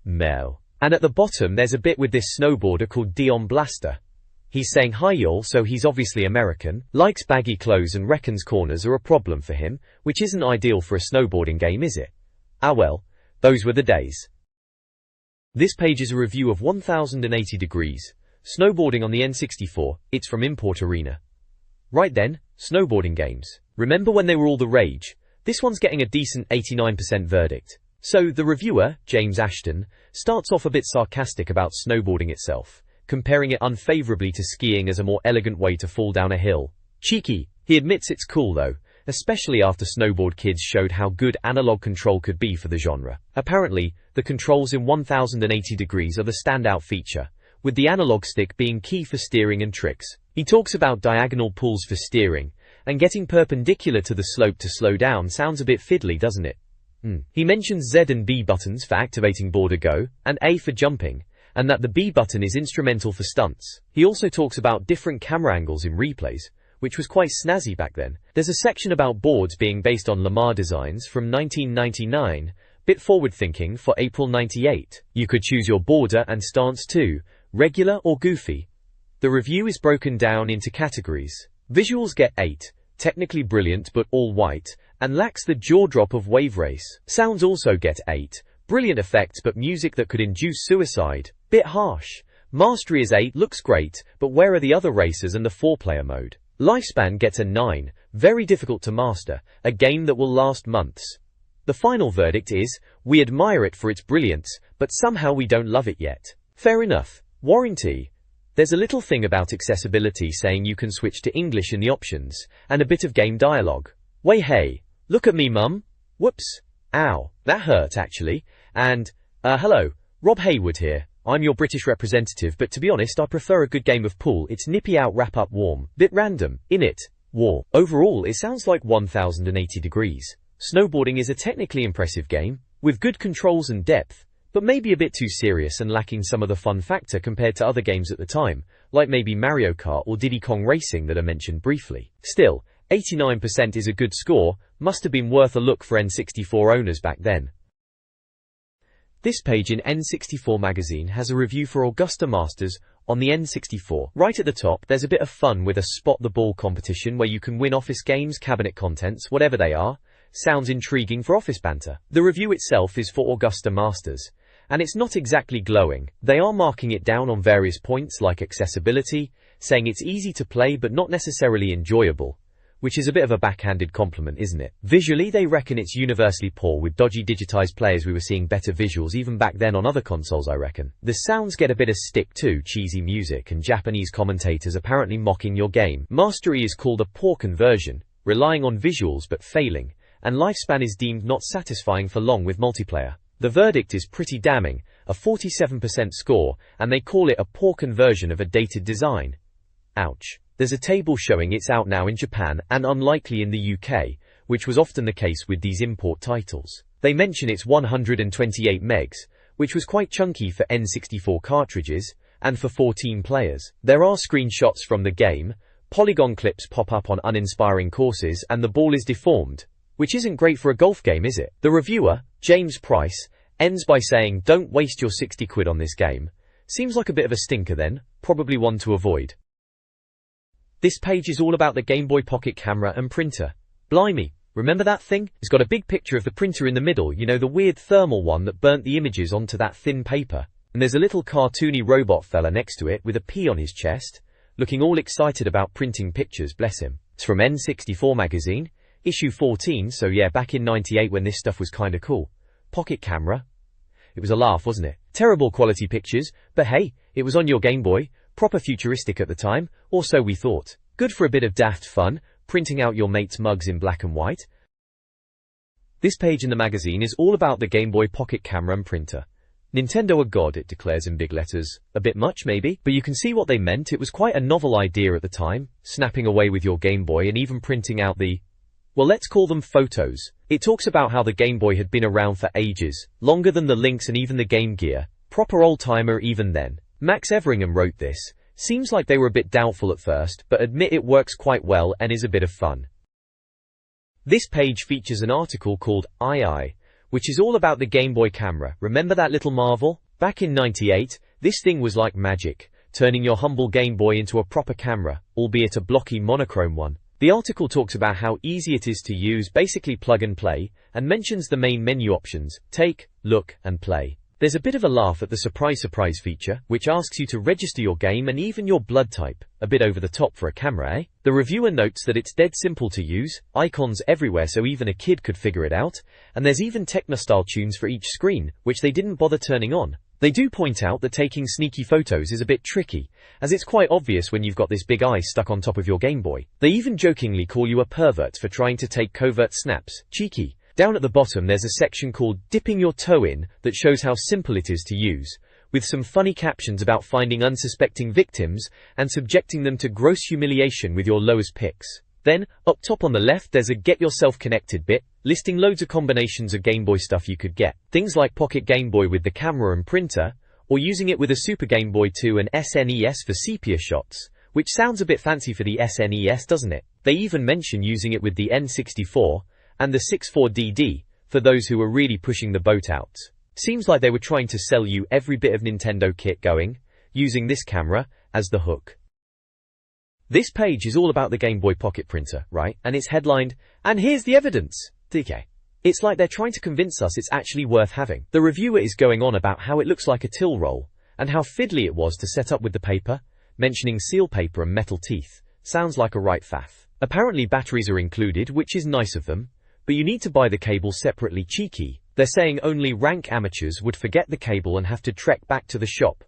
Mel. And at the bottom there's a bit with this snowboarder called Dion Blaster. He's saying hi y'all, so he's obviously American, likes baggy clothes and reckons corners are a problem for him, which isn't ideal for a snowboarding game, is it? Ah well, those were the days. This page is a review of 1080 degrees, snowboarding on the N64, it's from Import Arena. Right then, snowboarding games. Remember when they were all the rage? This one's getting a decent 89% verdict. So the reviewer, James Ashton, starts off a bit sarcastic about snowboarding itself, comparing it unfavorably to skiing as a more elegant way to fall down a hill. Cheeky. He admits it's cool though, especially after Snowboard Kids showed how good analog control could be for the genre. Apparently, the controls in 1080 degrees are the standout feature, with the analog stick being key for steering and tricks. He talks about diagonal pulls for steering, and getting perpendicular to the slope to slow down sounds a bit fiddly, doesn't it? He mentions Z and B buttons for activating border go, and A for jumping, and that the B button is instrumental for stunts. He also talks about different camera angles in replays, which was quite snazzy back then. There's a section about boards being based on Lamar designs from 1999, Bit forward thinking for April 98. You could choose your border and stance too, regular or goofy. The review is broken down into categories. Visuals get 8, technically brilliant but all white, and lacks the jaw drop of Wave Race. Sounds also get 8, brilliant effects but music that could induce suicide, bit harsh. Mastery is 8, looks great, but where are the other races and the 4-player mode? Lifespan gets a 9, very difficult to master, a game that will last months. The final verdict is, we admire it for its brilliance, but somehow we don't love it yet. Fair enough. Warranty. There's a little thing about accessibility saying you can switch to English in the options, and a bit of game dialogue. Way hey, look at me mum. Whoops. Ow, that hurt actually. And, hello, Rob Hayward here. I'm your British representative, but to be honest I prefer a good game of pool. It's nippy out, wrap up, warm. Bit random, innit? War. Overall it sounds like 1080 degrees. Snowboarding is a technically impressive game, with good controls and depth, but maybe a bit too serious and lacking some of the fun factor compared to other games at the time, like maybe Mario Kart or Diddy Kong Racing that are mentioned briefly. Still, 89% is a good score, must have been worth a look for N64 owners back then. This page in N64 Magazine has a review for Augusta Masters on the N64. Right at the top, there's a bit of fun with a spot the ball competition where you can win office games, cabinet contents, whatever they are. Sounds intriguing for office banter. The review itself is for Augusta Masters, and it's not exactly glowing. They are marking it down on various points like accessibility, saying it's easy to play but not necessarily enjoyable, which is a bit of a backhanded compliment, isn't it? Visually, they reckon it's universally poor with dodgy digitized players. We were seeing better visuals even back then on other consoles, I reckon. The sounds get a bit of stick too, cheesy music and Japanese commentators apparently mocking your game. Mastery is called a poor conversion, relying on visuals but failing, and lifespan is deemed not satisfying for long with multiplayer. The verdict is pretty damning, a 47% score, and they call it a poor conversion of a dated design. Ouch. There's a table showing it's out now in Japan and unlikely in the UK, which was often the case with these import titles. They mention it's 128 megs, which was quite chunky for N64 cartridges, and for 14 players. There are screenshots from the game, polygon clips pop up on uninspiring courses, and the ball is deformed, which isn't great for a golf game, is it? The reviewer, James Price, ends by saying, "Don't waste your 60 quid on this game." Seems like a bit of a stinker then, probably one to avoid. This page is all about the Game Boy Pocket camera and printer. Blimey, remember that thing? It's got a big picture of the printer in the middle, you know, the weird thermal one that burnt the images onto that thin paper. And there's a little cartoony robot fella next to it with a P on his chest, looking all excited about printing pictures, bless him. It's from N64 Magazine, issue 14, so yeah, back in 98 when this stuff was kinda cool. Pocket camera. It was a laugh, wasn't it? Terrible quality pictures, but hey, it was on your Game Boy. Proper futuristic at the time, or so we thought. Good for a bit of daft fun, printing out your mates' mugs in black and white. This page in the magazine is all about the Game Boy Pocket camera and printer. Nintendo a god, it declares in big letters. A bit much maybe, but you can see what they meant. It was quite a novel idea at the time, snapping away with your Game Boy and even printing out the, well, let's call them photos. It talks about how the Game Boy had been around for ages, longer than the Lynx and even the Game Gear. Proper old-timer even then. Max Everingham wrote this. Seems like they were a bit doubtful at first, but admit it works quite well and is a bit of fun. This page features an article called II, which is all about the Game Boy camera. Remember that little marvel? Back in 98, this thing was like magic, turning your humble Game Boy into a proper camera, albeit a blocky monochrome one. The article talks about how easy it is to use, basically plug and play, and mentions the main menu options, take, look, and play. There's a bit of a laugh at the surprise feature, which asks you to register your game and even your blood type. A bit over the top for a camera, eh? The reviewer notes that it's dead simple to use, icons everywhere so even a kid could figure it out, and there's even Techno-style tunes for each screen, which they didn't bother turning on. They do point out that taking sneaky photos is a bit tricky, as it's quite obvious when you've got this big eye stuck on top of your Game Boy. They even jokingly call you a pervert for trying to take covert snaps. Cheeky. Down at the bottom there's a section called Dipping Your Toe In that shows how simple it is to use, with some funny captions about finding unsuspecting victims and subjecting them to gross humiliation with your lowest picks. Then, up top on the left there's a Get Yourself Connected bit, listing loads of combinations of Game Boy stuff you could get. Things like Pocket Game Boy with the camera and printer, or using it with a Super Game Boy 2 and SNES for sepia shots, which sounds a bit fancy for the SNES, doesn't it? They even mention using it with the N64, and the 64DD, for for those who were really pushing the boat out. Seems like they were trying to sell you every bit of Nintendo kit going, using this camera as the hook. This page is all about the Game Boy Pocket printer, right? And it's headlined, "And here's the evidence." DK. It's like they're trying to convince us it's actually worth having. The reviewer is going on about how it looks like a till roll, and how fiddly it was to set up with the paper, mentioning seal paper and metal teeth. Sounds like a right faff. Apparently batteries are included, which is nice of them, but you need to buy the cable separately. Cheeky. They're saying only rank amateurs would forget the cable and have to trek back to the shop.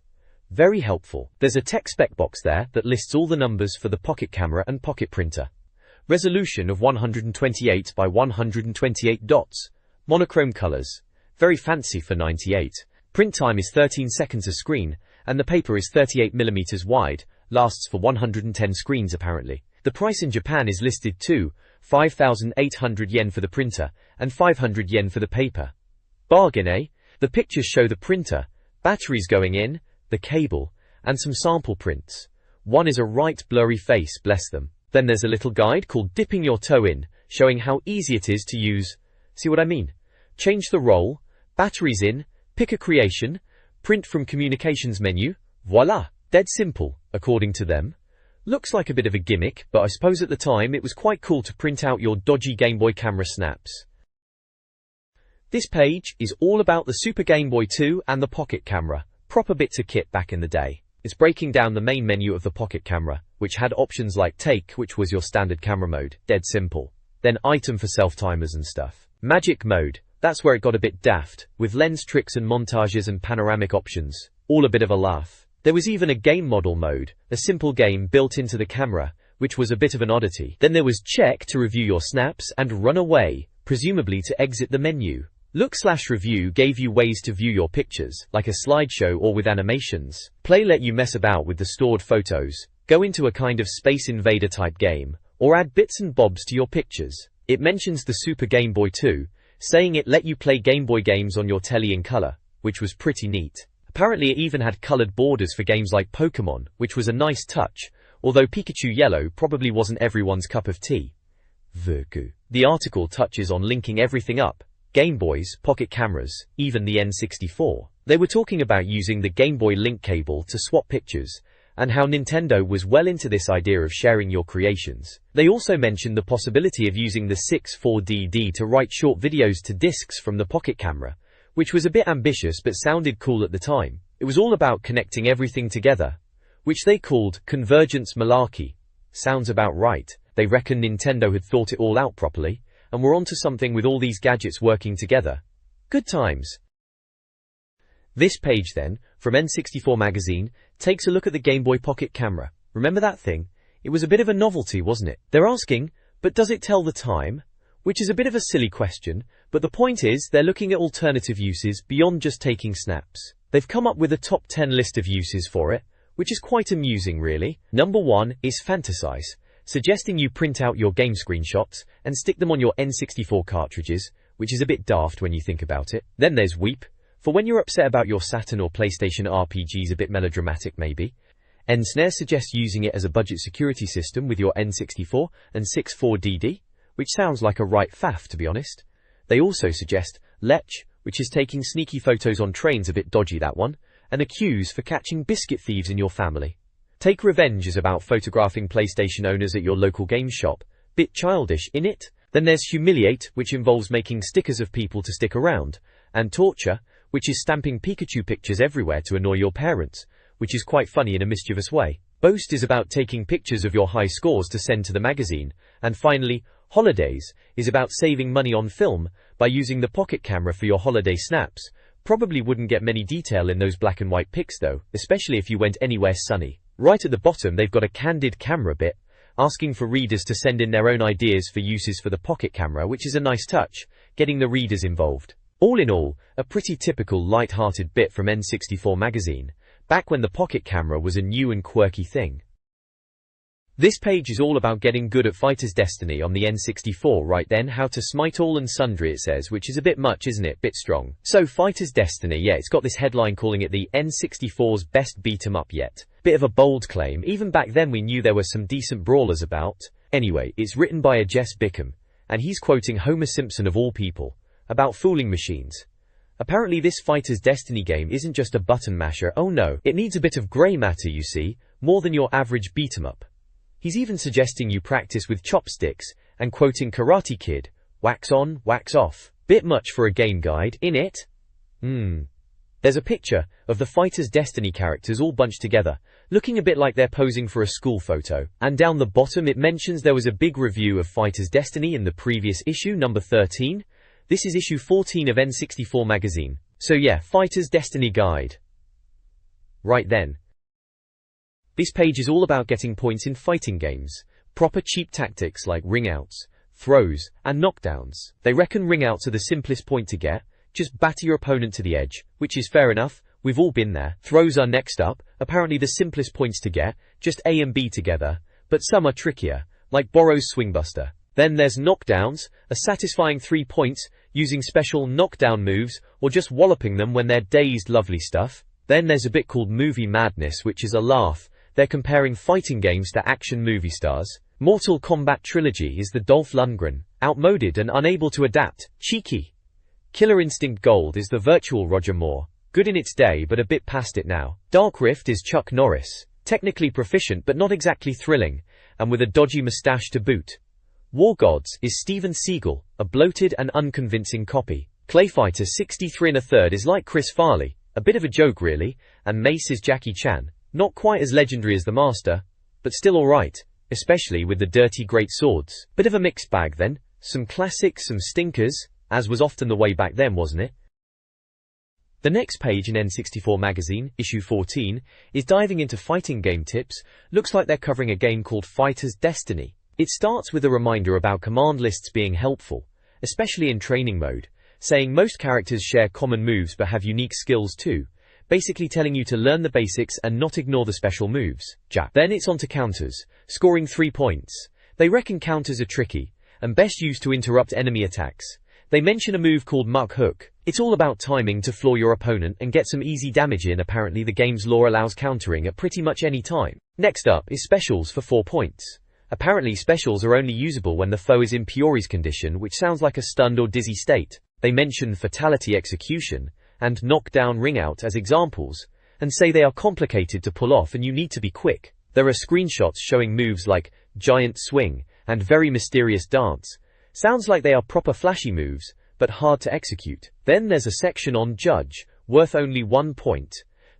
Very helpful. There's a tech spec box there that lists all the numbers for the pocket camera and pocket printer. Resolution of 128 by 128 dots. Monochrome colors. Very fancy for 98. Print time is 13 seconds a screen, and the paper is 38 mm wide, lasts for 110 screens apparently. The price in Japan is listed too, 5,800 yen for the printer, and 500 yen for the paper. Bargain, eh? The pictures show the printer, batteries going in, the cable, and some sample prints. One is a right blurry face, bless them. Then there's a little guide called Dipping Your Toe In, showing how easy it is to use. See what I mean? Change the roll, batteries in, pick a creation, print from communications menu, voila! Dead simple, according to them. Looks like a bit of a gimmick, but I suppose at the time it was quite cool to print out your dodgy Game Boy camera snaps. This page is all about the Super Game Boy 2 and the pocket camera. Proper bits of kit back in the day. It's breaking down the main menu of the pocket camera, which had options like take, which was your standard camera mode, dead simple. Then item for self-timers and stuff. Magic mode, that's where it got a bit daft, with lens tricks and montages and panoramic options. All a bit of a laugh. There was even a game model mode, a simple game built into the camera, which was a bit of an oddity. Then there was check to review your snaps and run away, presumably to exit the menu. Look/review gave you ways to view your pictures, like a slideshow or with animations. Play let you mess about with the stored photos, go into a kind of Space Invader type game, or add bits and bobs to your pictures. It mentions the Super Game Boy 2, saying it let you play Game Boy games on your telly in color, which was pretty neat. Apparently it even had colored borders for games like Pokemon, which was a nice touch, although Pikachu Yellow probably wasn't everyone's cup of tea. Virku. The article touches on linking everything up. Game Boys, pocket cameras, even the N64. They were talking about using the Game Boy link cable to swap pictures, and how Nintendo was well into this idea of sharing your creations. They also mentioned the possibility of using the 64DD to write short videos to discs from the pocket camera, which was a bit ambitious but sounded cool at the time. It was all about connecting everything together, which they called convergence malarkey. Sounds about right. They reckon Nintendo had thought it all out properly, and we're onto something with all these gadgets working together. Good times. This page then, from N64 Magazine, takes a look at the Game Boy Pocket camera. Remember that thing? It was a bit of a novelty, wasn't it? They're asking, but does it tell the time? Which is a bit of a silly question, but the point is they're looking at alternative uses beyond just taking snaps. They've come up with a top 10 list of uses for it, which is quite amusing really. Number 1 is fantasize, suggesting you print out your game screenshots and stick them on your N64 cartridges, which is a bit daft when you think about it. Then there's weep, for when you're upset about your Saturn or PlayStation RPGs, a bit melodramatic maybe. N-Snare suggests using it as a budget security system with your N64 and 64DD, which sounds like a right faff to be honest. They also suggest Lech, which is taking sneaky photos on trains, a bit dodgy that one, and Accuse for catching biscuit thieves in your family. Take Revenge is about photographing PlayStation owners at your local game shop. Bit childish, innit? Then there's Humiliate, which involves making stickers of people to stick around. And Torture, which is stamping Pikachu pictures everywhere to annoy your parents, which is quite funny in a mischievous way. Boast is about taking pictures of your high scores to send to the magazine. And finally, Holidays is about saving money on film by using the pocket camera for your holiday snaps. Probably wouldn't get many detail in those black and white pics though, especially if you went anywhere sunny. Right at the bottom they've got a candid camera bit, asking for readers to send in their own ideas for uses for the pocket camera, which is a nice touch, getting the readers involved. All in all, a pretty typical light-hearted bit from N64 Magazine, back when the pocket camera was a new and quirky thing. This page is all about getting good at Fighter's Destiny on the N64. Right then, how to smite all and sundry it says, which is a bit much, isn't it? Bit strong. So Fighter's Destiny, yeah, it's got this headline calling it the N64's best beat-em-up yet. Bit of a bold claim. Even back then we knew there were some decent brawlers about. Anyway, it's written by a Jess Bickham, and he's quoting Homer Simpson of all people. about fooling machines. Apparently this Fighter's Destiny game isn't just a button masher, oh no, it needs a bit of grey matter you see, more than your average beat-em-up. He's even suggesting you practice with chopsticks, and quoting Karate Kid, wax on, wax off. Bit much for a game guide, innit? There's a picture of the Fighter's Destiny characters all bunched together, looking a bit like they're posing for a school photo. And down the bottom it mentions there was a big review of Fighter's Destiny in the previous issue, number 13. This is issue 14 of N64 Magazine. So yeah, Fighter's Destiny guide. Right then. This page is all about getting points in fighting games. Proper cheap tactics like ring-outs, throws, and knockdowns. They reckon ring-outs are the simplest point to get. Just batter your opponent to the edge, which is fair enough, we've all been there. Throws are next up, apparently the simplest points to get, just A and B together, but some are trickier, like Borrow's Swingbuster. Then there's knockdowns, a satisfying 3 points, using special knockdown moves, or just walloping them when they're dazed, lovely stuff. Then there's a bit called Movie Madness, which is a laugh. They're comparing fighting games to action movie stars. Mortal Kombat Trilogy is the Dolph Lundgren, outmoded and unable to adapt, cheeky. Killer Instinct Gold is the virtual Roger Moore, good in its day but a bit past it now. Dark Rift is Chuck Norris, technically proficient but not exactly thrilling, and with a dodgy moustache to boot. War Gods is Steven Seagal, a bloated and unconvincing copy. Clayfighter 63 1/3 is like Chris Farley, a bit of a joke really, and Mace is Jackie Chan, not quite as legendary as the Master, but still alright, especially with the dirty great swords. Bit of a mixed bag then, some classics, some stinkers, as was often the way back then, wasn't it? The next page in N64 Magazine, issue 14, is diving into fighting game tips. Looks like they're covering a game called Fighter's Destiny. It starts with a reminder about command lists being helpful, especially in training mode, saying most characters share common moves but have unique skills too, basically telling you to learn the basics and not ignore the special moves. Then it's on to counters, scoring 3 points. They reckon counters are tricky, and best used to interrupt enemy attacks. They mention a move called Muck Hook. It's all about timing to floor your opponent and get some easy damage in. Apparently the game's lore allows countering at pretty much any time. Next up is specials for 4 points. Apparently specials are only usable when the foe is in Piore's condition, which sounds like a stunned or dizzy state. They mention Fatality Execution and Knockdown Ring Out as examples, and say they are complicated to pull off and you need to be quick. There are screenshots showing moves like Giant Swing and Very Mysterious Dance. Sounds like they are proper flashy moves, but hard to execute. Then there's a section on Judge, worth only 1 point.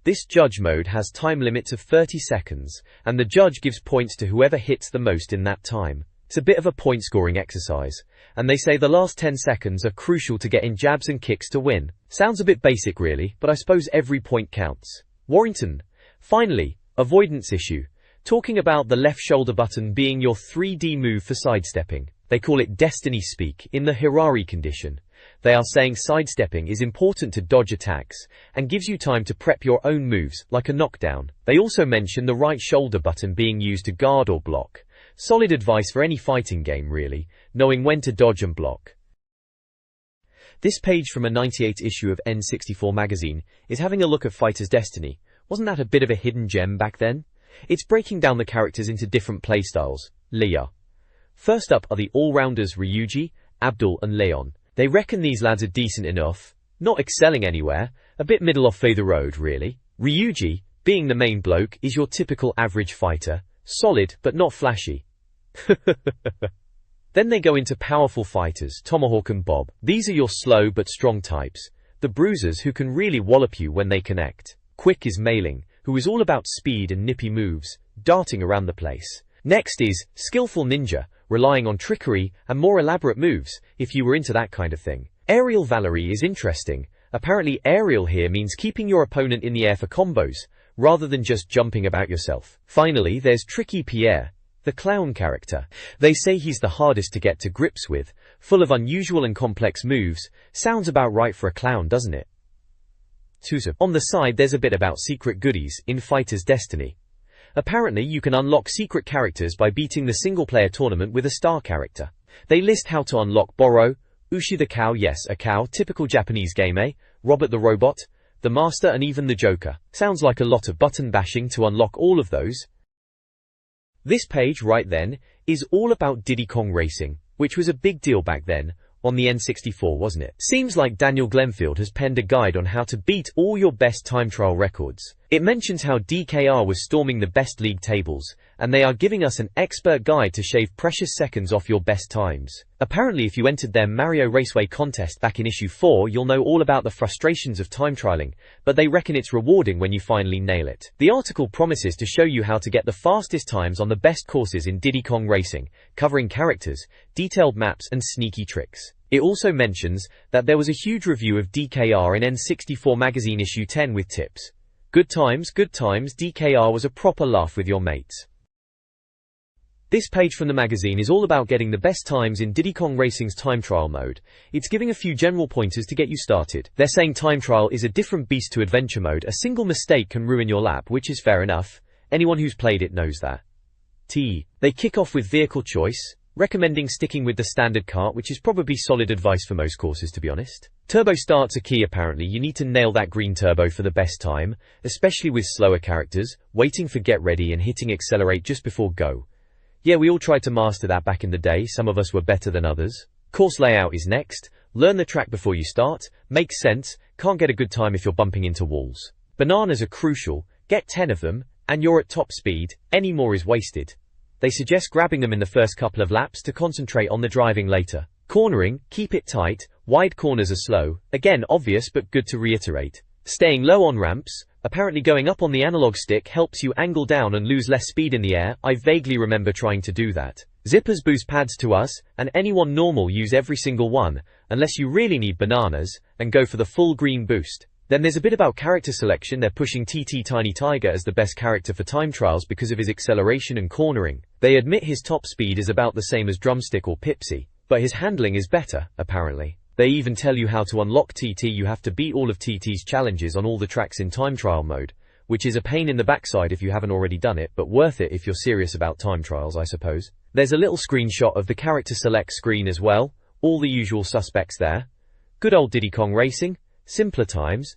This Judge mode has time limits of 30 seconds, and the judge gives points to whoever hits the most in that time. It's a bit of a point-scoring exercise, and they say the last 10 seconds are crucial to get in jabs and kicks to win. Sounds a bit basic really, but I suppose every point counts. Warrington. Finally, avoidance issue, talking about the left shoulder button being your 3D move for sidestepping. They call it Destiny speak in the Hirari condition. They are saying sidestepping is important to dodge attacks, and gives you time to prep your own moves, like a knockdown. They also mention the right shoulder button being used to guard or block. Solid advice for any fighting game really, knowing when to dodge and block. This page from a '98 issue of N64 Magazine is having a look at Fighter's Destiny. Wasn't that a bit of a hidden gem back then? It's breaking down the characters into different playstyles. Leah. First up are the all-rounders Ryuji, Abdul and Leon. They reckon these lads are decent enough, not excelling anywhere, a bit middle off the road really. Ryuji, being the main bloke, is your typical average fighter, solid but not flashy. Then they go into powerful fighters, Tomahawk and Bob. These are your slow but strong types, the bruisers who can really wallop you when they connect. Quick is Mailing, who is all about speed and nippy moves, darting around the place. Next is Skillful Ninja, relying on trickery and more elaborate moves, if you were into that kind of thing. Aerial Valerie is interesting. Apparently aerial here means keeping your opponent in the air for combos, rather than just jumping about yourself. Finally, there's Tricky Pierre, the clown character. They say he's the hardest to get to grips with, full of unusual and complex moves. Sounds about right for a clown, doesn't it? On the side there's a bit about secret goodies in Fighter's Destiny. Apparently you can unlock secret characters by beating the single-player tournament with a star character. They list how to unlock Borrow, Ushi the cow, yes, a cow, typical Japanese game, eh? Robert the robot, the Master and even the Joker. Sounds like a lot of button bashing to unlock all of those. This page right then is all about Diddy Kong Racing, which was a big deal back then, on the N64, wasn't it? Seems like Daniel Glenfield has penned a guide on how to beat all your best time trial records. It mentions how DKR was storming the best league tables, and they are giving us an expert guide to shave precious seconds off your best times. Apparently if you entered their Mario Raceway contest back in issue 4, you'll know all about the frustrations of time trialing, but they reckon it's rewarding when you finally nail it. The article promises to show you how to get the fastest times on the best courses in Diddy Kong Racing, covering characters, detailed maps and sneaky tricks. It also mentions that there was a huge review of DKR in N64 Magazine issue 10 with tips. Good times, DKR was a proper laugh with your mates. This page from the magazine is all about getting the best times in Diddy Kong Racing's time trial mode. It's giving a few general pointers to get you started. They're saying time trial is a different beast to adventure mode. A single mistake can ruin your lap, which is fair enough. Anyone who's played it knows that. They kick off with vehicle choice, recommending sticking with the standard kart, which is probably solid advice for most courses, to be honest. Turbo starts are key apparently. You need to nail that green turbo for the best time, especially with slower characters, waiting for get ready and hitting accelerate just before go. Yeah, we all tried to master that back in the day. Some of us were better than others. Course layout is next. Learn the track before you start. Makes sense. Can't get a good time if you're bumping into walls. Bananas are crucial. Get 10 of them, and you're at top speed. Any more is wasted. They suggest grabbing them in the first couple of laps to concentrate on the driving later. Cornering, keep it tight. Wide corners are slow. Again, obvious but good to reiterate. Staying low on ramps. Apparently going up on the analog stick helps you angle down and lose less speed in the air. I vaguely remember trying to do that. Zippers boost pads to us, and anyone normal use every single one, unless you really need bananas, and go for the full green boost. Then there's a bit about character selection. They're pushing TT Tiny Tiger as the best character for time trials because of his acceleration and cornering. They admit his top speed is about the same as Drumstick or Pipsy, but his handling is better, apparently. They even tell you how to unlock TT. You have to beat all of TT's challenges on all the tracks in time trial mode, which is a pain in the backside if you haven't already done it, but worth it if you're serious about time trials, I suppose. There's a little screenshot of the character select screen as well, all the usual suspects there. Good old Diddy Kong Racing. Simpler times.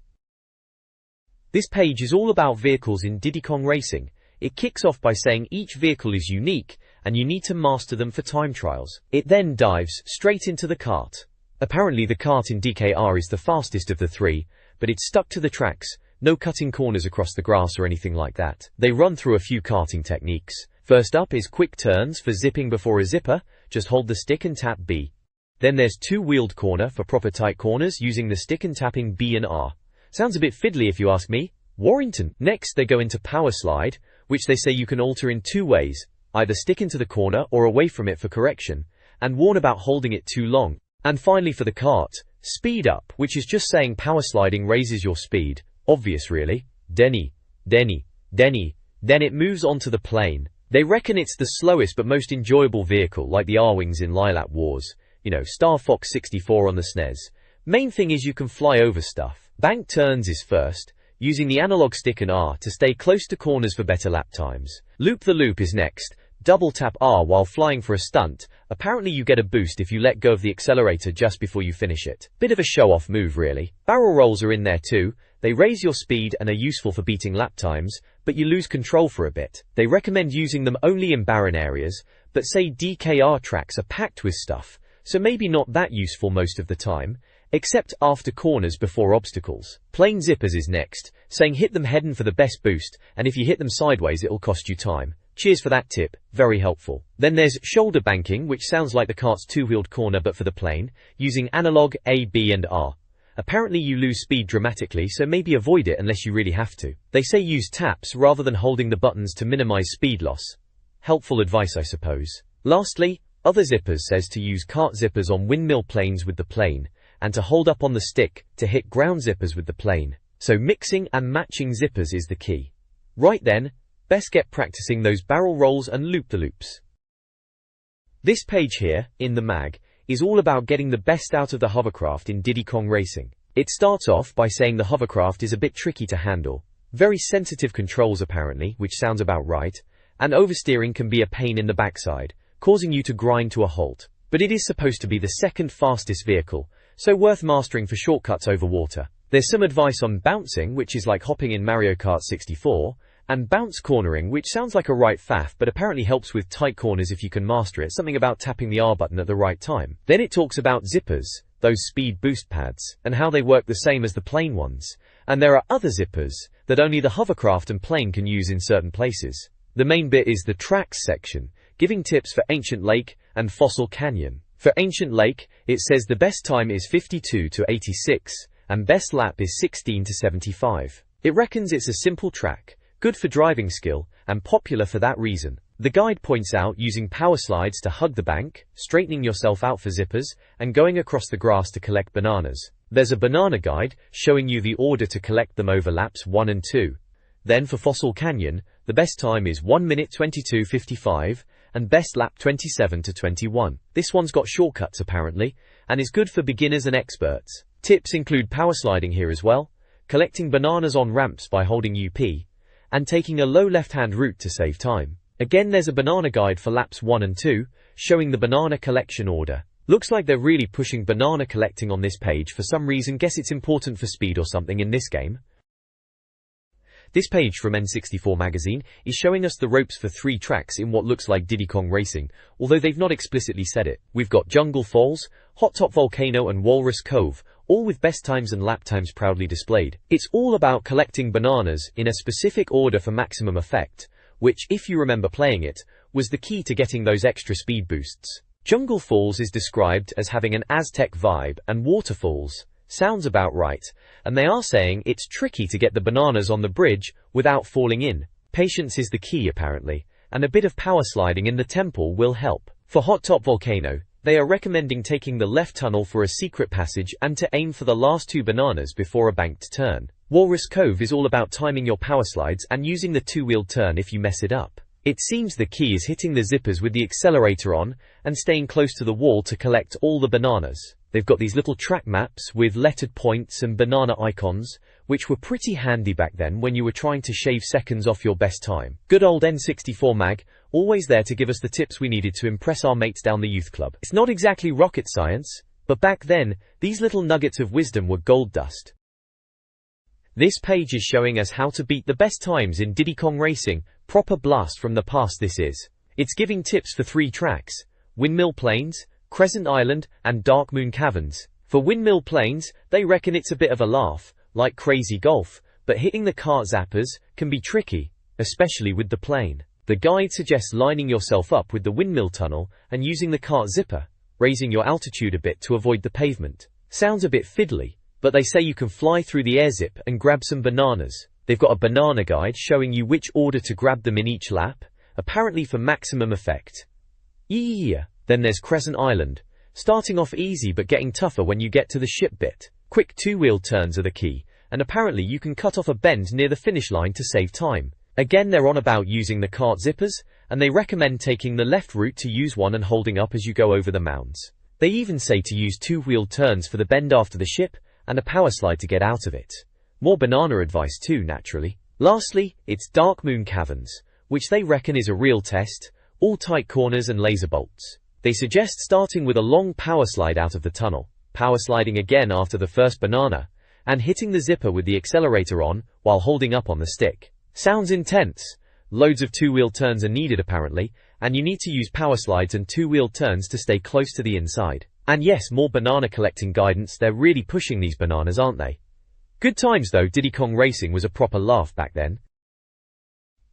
This page is all about vehicles in Diddy Kong Racing. It kicks off by saying each vehicle is unique, and you need to master them for time trials. It then dives straight into the kart. Apparently the kart in DKR is the fastest of the three, but it's stuck to the tracks, no cutting corners across the grass or anything like that. They run through a few karting techniques. First up is quick turns for zipping before a zipper. Just hold the stick and tap B. Then there's two-wheeled corner for proper tight corners using the stick and tapping B and R. Sounds a bit fiddly if you ask me. Warrington. Next they go into power slide, which they say you can alter in two ways, either stick into the corner or away from it for correction, and warn about holding it too long. And finally for the kart, speed up, which is just saying power sliding raises your speed. Obvious really. Then it moves on to the plane. They reckon it's the slowest but most enjoyable vehicle, like the R-Wings in Lilac Wars. You know, Star Fox 64 on the SNES. Main thing is you can fly over stuff. Bank turns is first, using the analog stick and R to stay close to corners for better lap times. Loop the loop is next. Double tap R while flying for a stunt. Apparently you get a boost if you let go of the accelerator just before you finish it. Bit of a show-off move really. Barrel rolls are in there too. They raise your speed and are useful for beating lap times, but you lose control for a bit. They recommend using them only in barren areas, but say DKR tracks are packed with stuff, so maybe not that useful most of the time, except after corners before obstacles. Plain zippers is next, saying hit them head-on for the best boost, and if you hit them sideways it'll cost you time. Cheers for that tip, very helpful. Then there's shoulder banking, which sounds like the kart's two-wheeled corner but for the plane, using analog A, B and R. Apparently you lose speed dramatically, so maybe avoid it unless you really have to. They say use taps rather than holding the buttons to minimize speed loss. Helpful advice, I suppose. Lastly, other zippers says to use kart zippers on windmill planes with the plane, and to hold up on the stick to hit ground zippers with the plane. So mixing and matching zippers is the key. Right then, best get practicing those barrel rolls and loop-the-loops. This page here, in the mag, is all about getting the best out of the hovercraft in Diddy Kong Racing. It starts off by saying the hovercraft is a bit tricky to handle. Very sensitive controls apparently, which sounds about right, and oversteering can be a pain in the backside, causing you to grind to a halt. But it is supposed to be the second fastest vehicle, so worth mastering for shortcuts over water. There's some advice on bouncing, which is like hopping in Mario Kart 64, And bounce cornering, which sounds like a right faff but apparently helps with tight corners if you can master it, something about tapping the R button at the right time. Then it talks about zippers, those speed boost pads, and how they work the same as the plane ones. And there are other zippers that only the hovercraft and plane can use in certain places. The main bit is the tracks section, giving tips for Ancient Lake and Fossil Canyon. For Ancient Lake, it says the best time is 52 to 86, and best lap is 16 to 75. It reckons it's a simple track, good for driving skill, and popular for that reason. The guide points out using power slides to hug the bank, straightening yourself out for zippers, and going across the grass to collect bananas. There's a banana guide showing you the order to collect them over laps 1 and 2. Then for Fossil Canyon, the best time is 1 minute 22:55, and best lap 27 to 21. This one's got shortcuts apparently, and is good for beginners and experts. Tips include power sliding here as well, collecting bananas on ramps by holding UP, and taking a low left-hand route to save time. Again, there's a banana guide for laps 1 and 2, showing the banana collection order. Looks like they're really pushing banana collecting on this page for some reason. Guess it's important for speed or something in this game. This page from N64 Magazine is showing us the ropes for 3 tracks in what looks like Diddy Kong Racing, although they've not explicitly said it. We've got Jungle Falls, Hot Top Volcano and Walrus Cove, all with best times and lap times proudly displayed. It's all about collecting bananas in a specific order for maximum effect, which, if you remember playing it, was the key to getting those extra speed boosts. Jungle Falls is described as having an Aztec vibe, and Waterfalls sounds about right, and they are saying it's tricky to get the bananas on the bridge without falling in. Patience is the key apparently, and a bit of power sliding in the temple will help. For Hot Top Volcano, they are recommending taking the left tunnel for a secret passage and to aim for the last 2 bananas before a banked turn. Walrus Cove is all about timing your power slides and using the 2-wheel turn if you mess it up. It seems the key is hitting the zippers with the accelerator on and staying close to the wall to collect all the bananas. They've got these little track maps with lettered points and banana icons, which were pretty handy back then when you were trying to shave seconds off your best time. Good old N64 Mag, always there to give us the tips we needed to impress our mates down the youth club. It's not exactly rocket science, but back then, these little nuggets of wisdom were gold dust. This page is showing us how to beat the best times in Diddy Kong Racing, proper blast from the past this is. It's giving tips for 3 tracks: Windmill Plains, Crescent Island, and Dark Moon Caverns. For Windmill Plains, they reckon it's a bit of a laugh, like Crazy Golf, but hitting the cart zappers can be tricky, especially with the plane. The guide suggests lining yourself up with the windmill tunnel and using the cart zipper, raising your altitude a bit to avoid the pavement. Sounds a bit fiddly, but they say you can fly through the air zip and grab some bananas. They've got a banana guide showing you which order to grab them in each lap, apparently for maximum effect. Yeah. Then there's Crescent Island, starting off easy but getting tougher when you get to the ship bit. Quick 2-wheel turns are the key, and apparently you can cut off a bend near the finish line to save time. Again, they're on about using the cart zippers, and they recommend taking the left route to use one and holding up as you go over the mounds. They even say to use 2-wheel turns for the bend after the ship, and a power slide to get out of it. More banana advice too, naturally. Lastly, it's Dark Moon Caverns, which they reckon is a real test, all tight corners and laser bolts. They suggest starting with a long power slide out of the tunnel, power sliding again after the first banana, and hitting the zipper with the accelerator on while holding up on the stick. Sounds intense. Loads of 2-wheel turns are needed apparently, and you need to use power slides and 2-wheel turns to stay close to the inside. And yes, more banana collecting guidance. They're really pushing these bananas, aren't they? Good times though. Diddy Kong Racing was a proper laugh back then.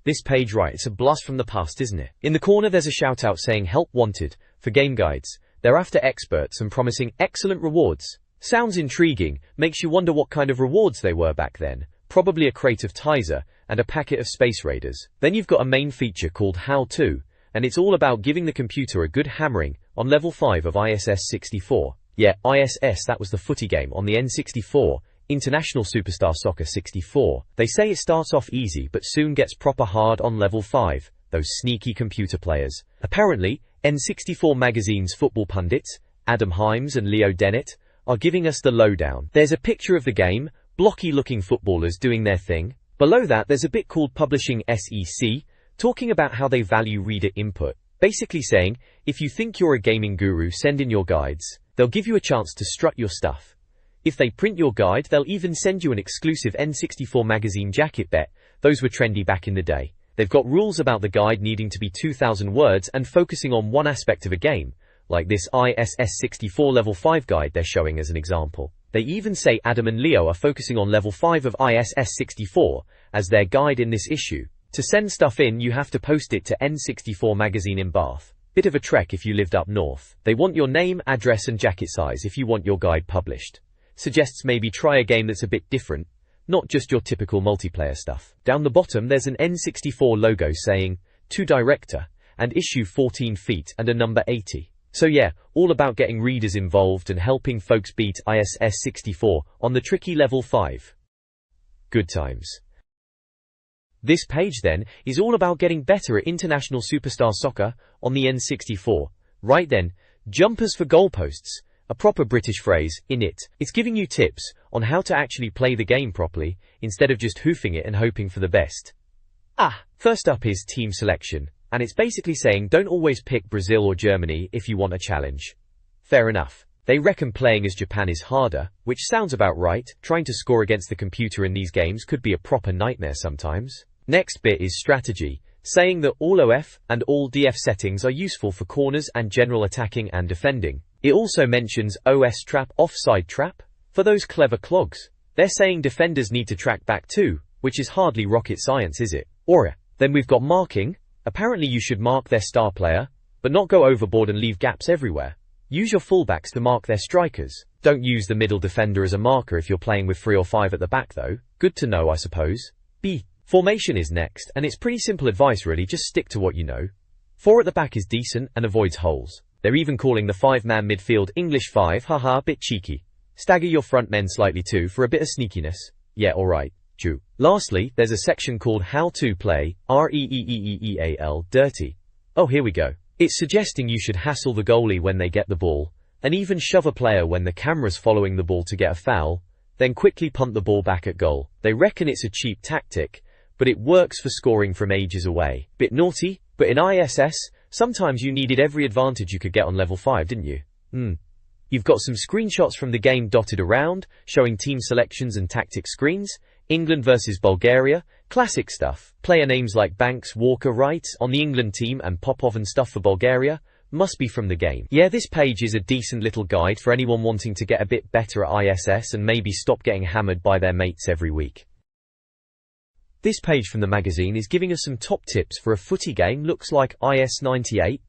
This page, right, it's a blast from the past, isn't it? In the corner there's a shout out saying help wanted for game guides. They're after experts and promising excellent rewards. Sounds intriguing, makes you wonder what kind of rewards they were back then. Probably a crate of Tizer and a packet of Space Raiders. Then you've got a main feature called How To, and it's all about giving the computer a good hammering on level 5 of ISS 64. Yeah, ISS, that was the footy game on the N64, International Superstar Soccer 64. They say it starts off easy but soon gets proper hard on level 5, those sneaky computer players. Apparently, N64 Magazine's football pundits, Adam Himes and Leo Dennett, are giving us the lowdown. There's a picture of the game, blocky-looking footballers doing their thing. Below that there's a bit called Publishing SEC, talking about how they value reader input. Basically saying, if you think you're a gaming guru, send in your guides. They'll give you a chance to strut your stuff. If they print your guide, they'll even send you an exclusive N64 Magazine jacket bet Those were trendy back in the day. They've got rules about the guide needing to be 2,000 words and focusing on one aspect of a game, like this ISS64 level 5 guide they're showing as an example. They even say Adam and Leo are focusing on level 5 of ISS64 as their guide in this issue. To send stuff in, you have to post it to N64 Magazine in Bath. Bit of a trek if you lived up north. They want your name, address and jacket size if you want your guide published. Suggests maybe try a game that's a bit different, not just your typical multiplayer stuff. Down the bottom there's an N64 logo saying, to director, and issue 14 feet and a number 80. So yeah, all about getting readers involved and helping folks beat ISS64 on the tricky level 5. Good times. This page then is all about getting better at International Superstar Soccer on the N64. Right then, jumpers for goalposts, a proper British phrase, innit. It's giving you tips on how to actually play the game properly, instead of just hoofing it and hoping for the best. First up is team selection, and it's basically saying don't always pick Brazil or Germany if you want a challenge. Fair enough. They reckon playing as Japan is harder, which sounds about right. Trying to score against the computer in these games could be a proper nightmare sometimes. Next bit is strategy, saying that all OF and all DF settings are useful for corners and general attacking and defending. It also mentions OS trap, offside trap, for those clever clogs. They're saying defenders need to track back too, which is hardly rocket science, is it? Then we've got marking. Apparently you should mark their star player, but not go overboard and leave gaps everywhere. Use your fullbacks to mark their strikers. Don't use the middle defender as a marker if you're playing with 3 or 5 at the back though. Good to know, I suppose. B. Formation is next, and it's pretty simple advice really, just stick to what you know. 4 at the back is decent and avoids holes. They're even calling the 5-man midfield English 5, haha, bit cheeky. Stagger your front men slightly too for a bit of sneakiness. Yeah, alright, true. Lastly, there's a section called How to Play, REEEEEAL, dirty. Oh, here we go. It's suggesting you should hassle the goalie when they get the ball, and even shove a player when the camera's following the ball to get a foul, then quickly punt the ball back at goal. They reckon it's a cheap tactic, but it works for scoring from ages away. Bit naughty, but in ISS, sometimes you needed every advantage you could get on level 5, didn't you? You've got some screenshots from the game dotted around, showing team selections and tactics screens. England versus Bulgaria, classic stuff. Player names like Banks, Walker, Wright on the England team and Popov and stuff for Bulgaria must be from the game. Yeah, this page is a decent little guide for anyone wanting to get a bit better at ISS and maybe stop getting hammered by their mates every week. This page from the magazine is giving us some top tips for a footy game. Looks like IS98,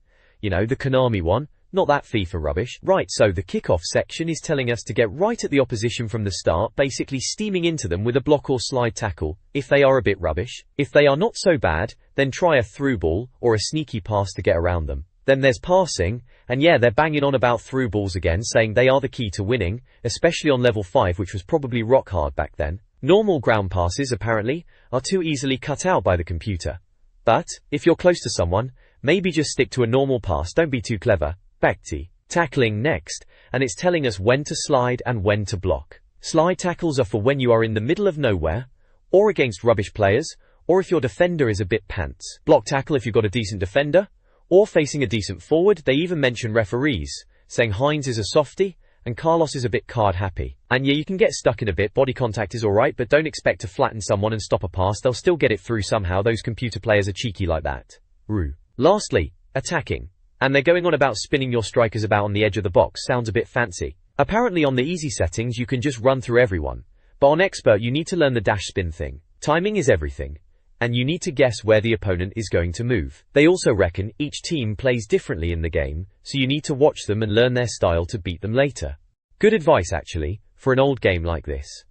you know, the Konami one. Not that FIFA rubbish. Right, so the kickoff section is telling us to get right at the opposition from the start, basically steaming into them with a block or slide tackle, if they are a bit rubbish. If they are not so bad, then try a through ball, or a sneaky pass to get around them. Then there's passing, and yeah, they're banging on about through balls again, saying they are the key to winning, especially on level 5, which was probably rock hard back then. Normal ground passes, apparently, are too easily cut out by the computer. But, if you're close to someone, maybe just stick to a normal pass, don't be too clever. Backty. Tackling next, and it's telling us when to slide and when to block. Slide tackles are for when you are in the middle of nowhere, or against rubbish players, or if your defender is a bit pants. Block tackle if you've got a decent defender, or facing a decent forward. They even mention referees, saying Hines is a softie, and Carlos is a bit card happy. And yeah, you can get stuck in a bit, body contact is alright, but don't expect to flatten someone and stop a pass, they'll still get it through somehow, those computer players are cheeky like that. Rue. Lastly, attacking. And they're going on about spinning your strikers about on the edge of the box, sounds a bit fancy. Apparently on the easy settings you can just run through everyone, but on expert you need to learn the dash spin thing. Timing is everything, and you need to guess where the opponent is going to move. They also reckon each team plays differently in the game, so you need to watch them and learn their style to beat them later. Good advice actually, for an old game like this.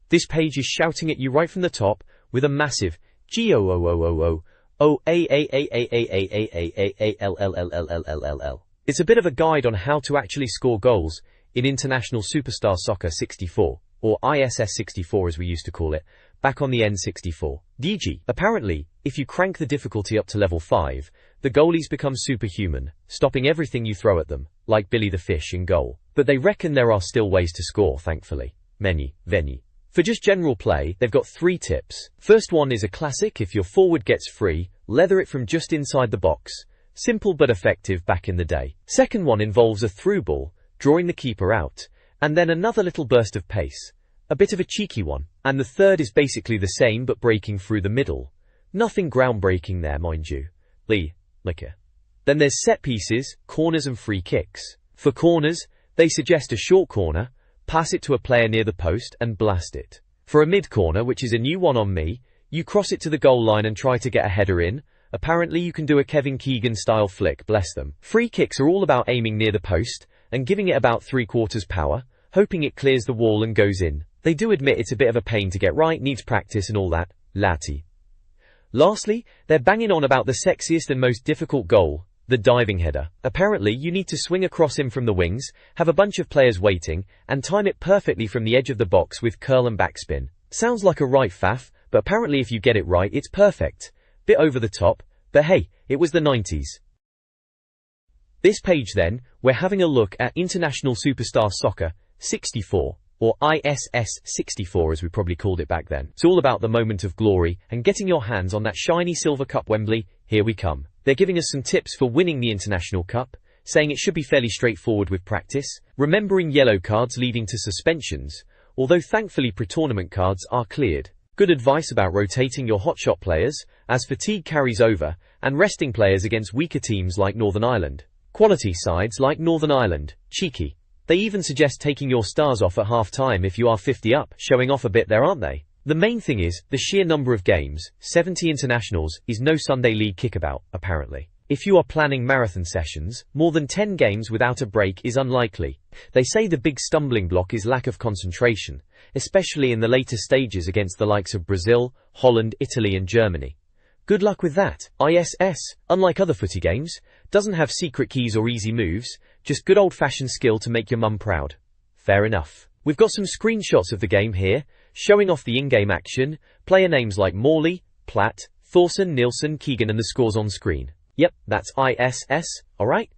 This page is shouting at you right from the top, with a massive G-O-O-O-O-O. O-A-A-A-A-A-A-A-L-L-L-L-L-L-L. It's a bit of a guide on how to actually score goals in International Superstar Soccer 64, or ISS64 as we used to call it, back on the N64. DG. Apparently, if you crank the difficulty up to level 5, the goalies become superhuman, stopping everything you throw at them, like Billy the Fish in goal. But they reckon there are still ways to score, thankfully. Many. For just general play, they've got 3 tips. First one is a classic: if your forward gets free, leather it from just inside the box. Simple but effective back in the day. Second one involves a through ball, drawing the keeper out, and then another little burst of pace. A bit of a cheeky one. And the third is basically the same but breaking through the middle. Nothing groundbreaking there, mind you. Liquor. Then there's set pieces, corners and free kicks. For corners, they suggest a short corner, pass it to a player near the post and blast it. For a mid corner, which is a new one on me, you cross it to the goal line and try to get a header in. Apparently you can do a Kevin Keegan style flick, bless them. Free kicks are all about aiming near the post and giving it about 3/4 power, hoping it clears the wall and goes in. They do admit it's a bit of a pain to get right, needs practice and all that, laddie. Lastly, they're banging on about the sexiest and most difficult goal, the diving header. Apparently you need to swing across him from the wings, have a bunch of players waiting, and time it perfectly from the edge of the box with curl and backspin. Sounds like a right faff, but apparently if you get it right it's perfect. Bit over the top, but hey, it was the 90s. This page then, we're having a look at International Superstar Soccer 64. Or ISS 64 as we probably called it back then. It's all about the moment of glory and getting your hands on that shiny silver cup. Wembley, here we come. They're giving us some tips for winning the International Cup, saying it should be fairly straightforward with practice, remembering yellow cards leading to suspensions, although thankfully pre-tournament cards are cleared. Good advice about rotating your hotshot players, as fatigue carries over, and resting players against weaker teams like Northern Ireland. Quality sides like Northern Ireland, cheeky. They even suggest taking your stars off at half-time if you are 50 up, showing off a bit there, aren't they? The main thing is, the sheer number of games, 70 internationals, is no Sunday league kickabout, apparently. If you are planning marathon sessions, more than 10 games without a break is unlikely. They say the big stumbling block is lack of concentration, especially in the later stages against the likes of Brazil, Holland, Italy and Germany. Good luck with that. ISS, unlike other footy games, doesn't have secret keys or easy moves, just good old-fashioned skill to make your mum proud. Fair enough. We've got some screenshots of the game here, showing off the in-game action, player names like Morley, Platt, Thorson, Nielsen, Keegan and the scores on screen. Yep, that's ISS, alright?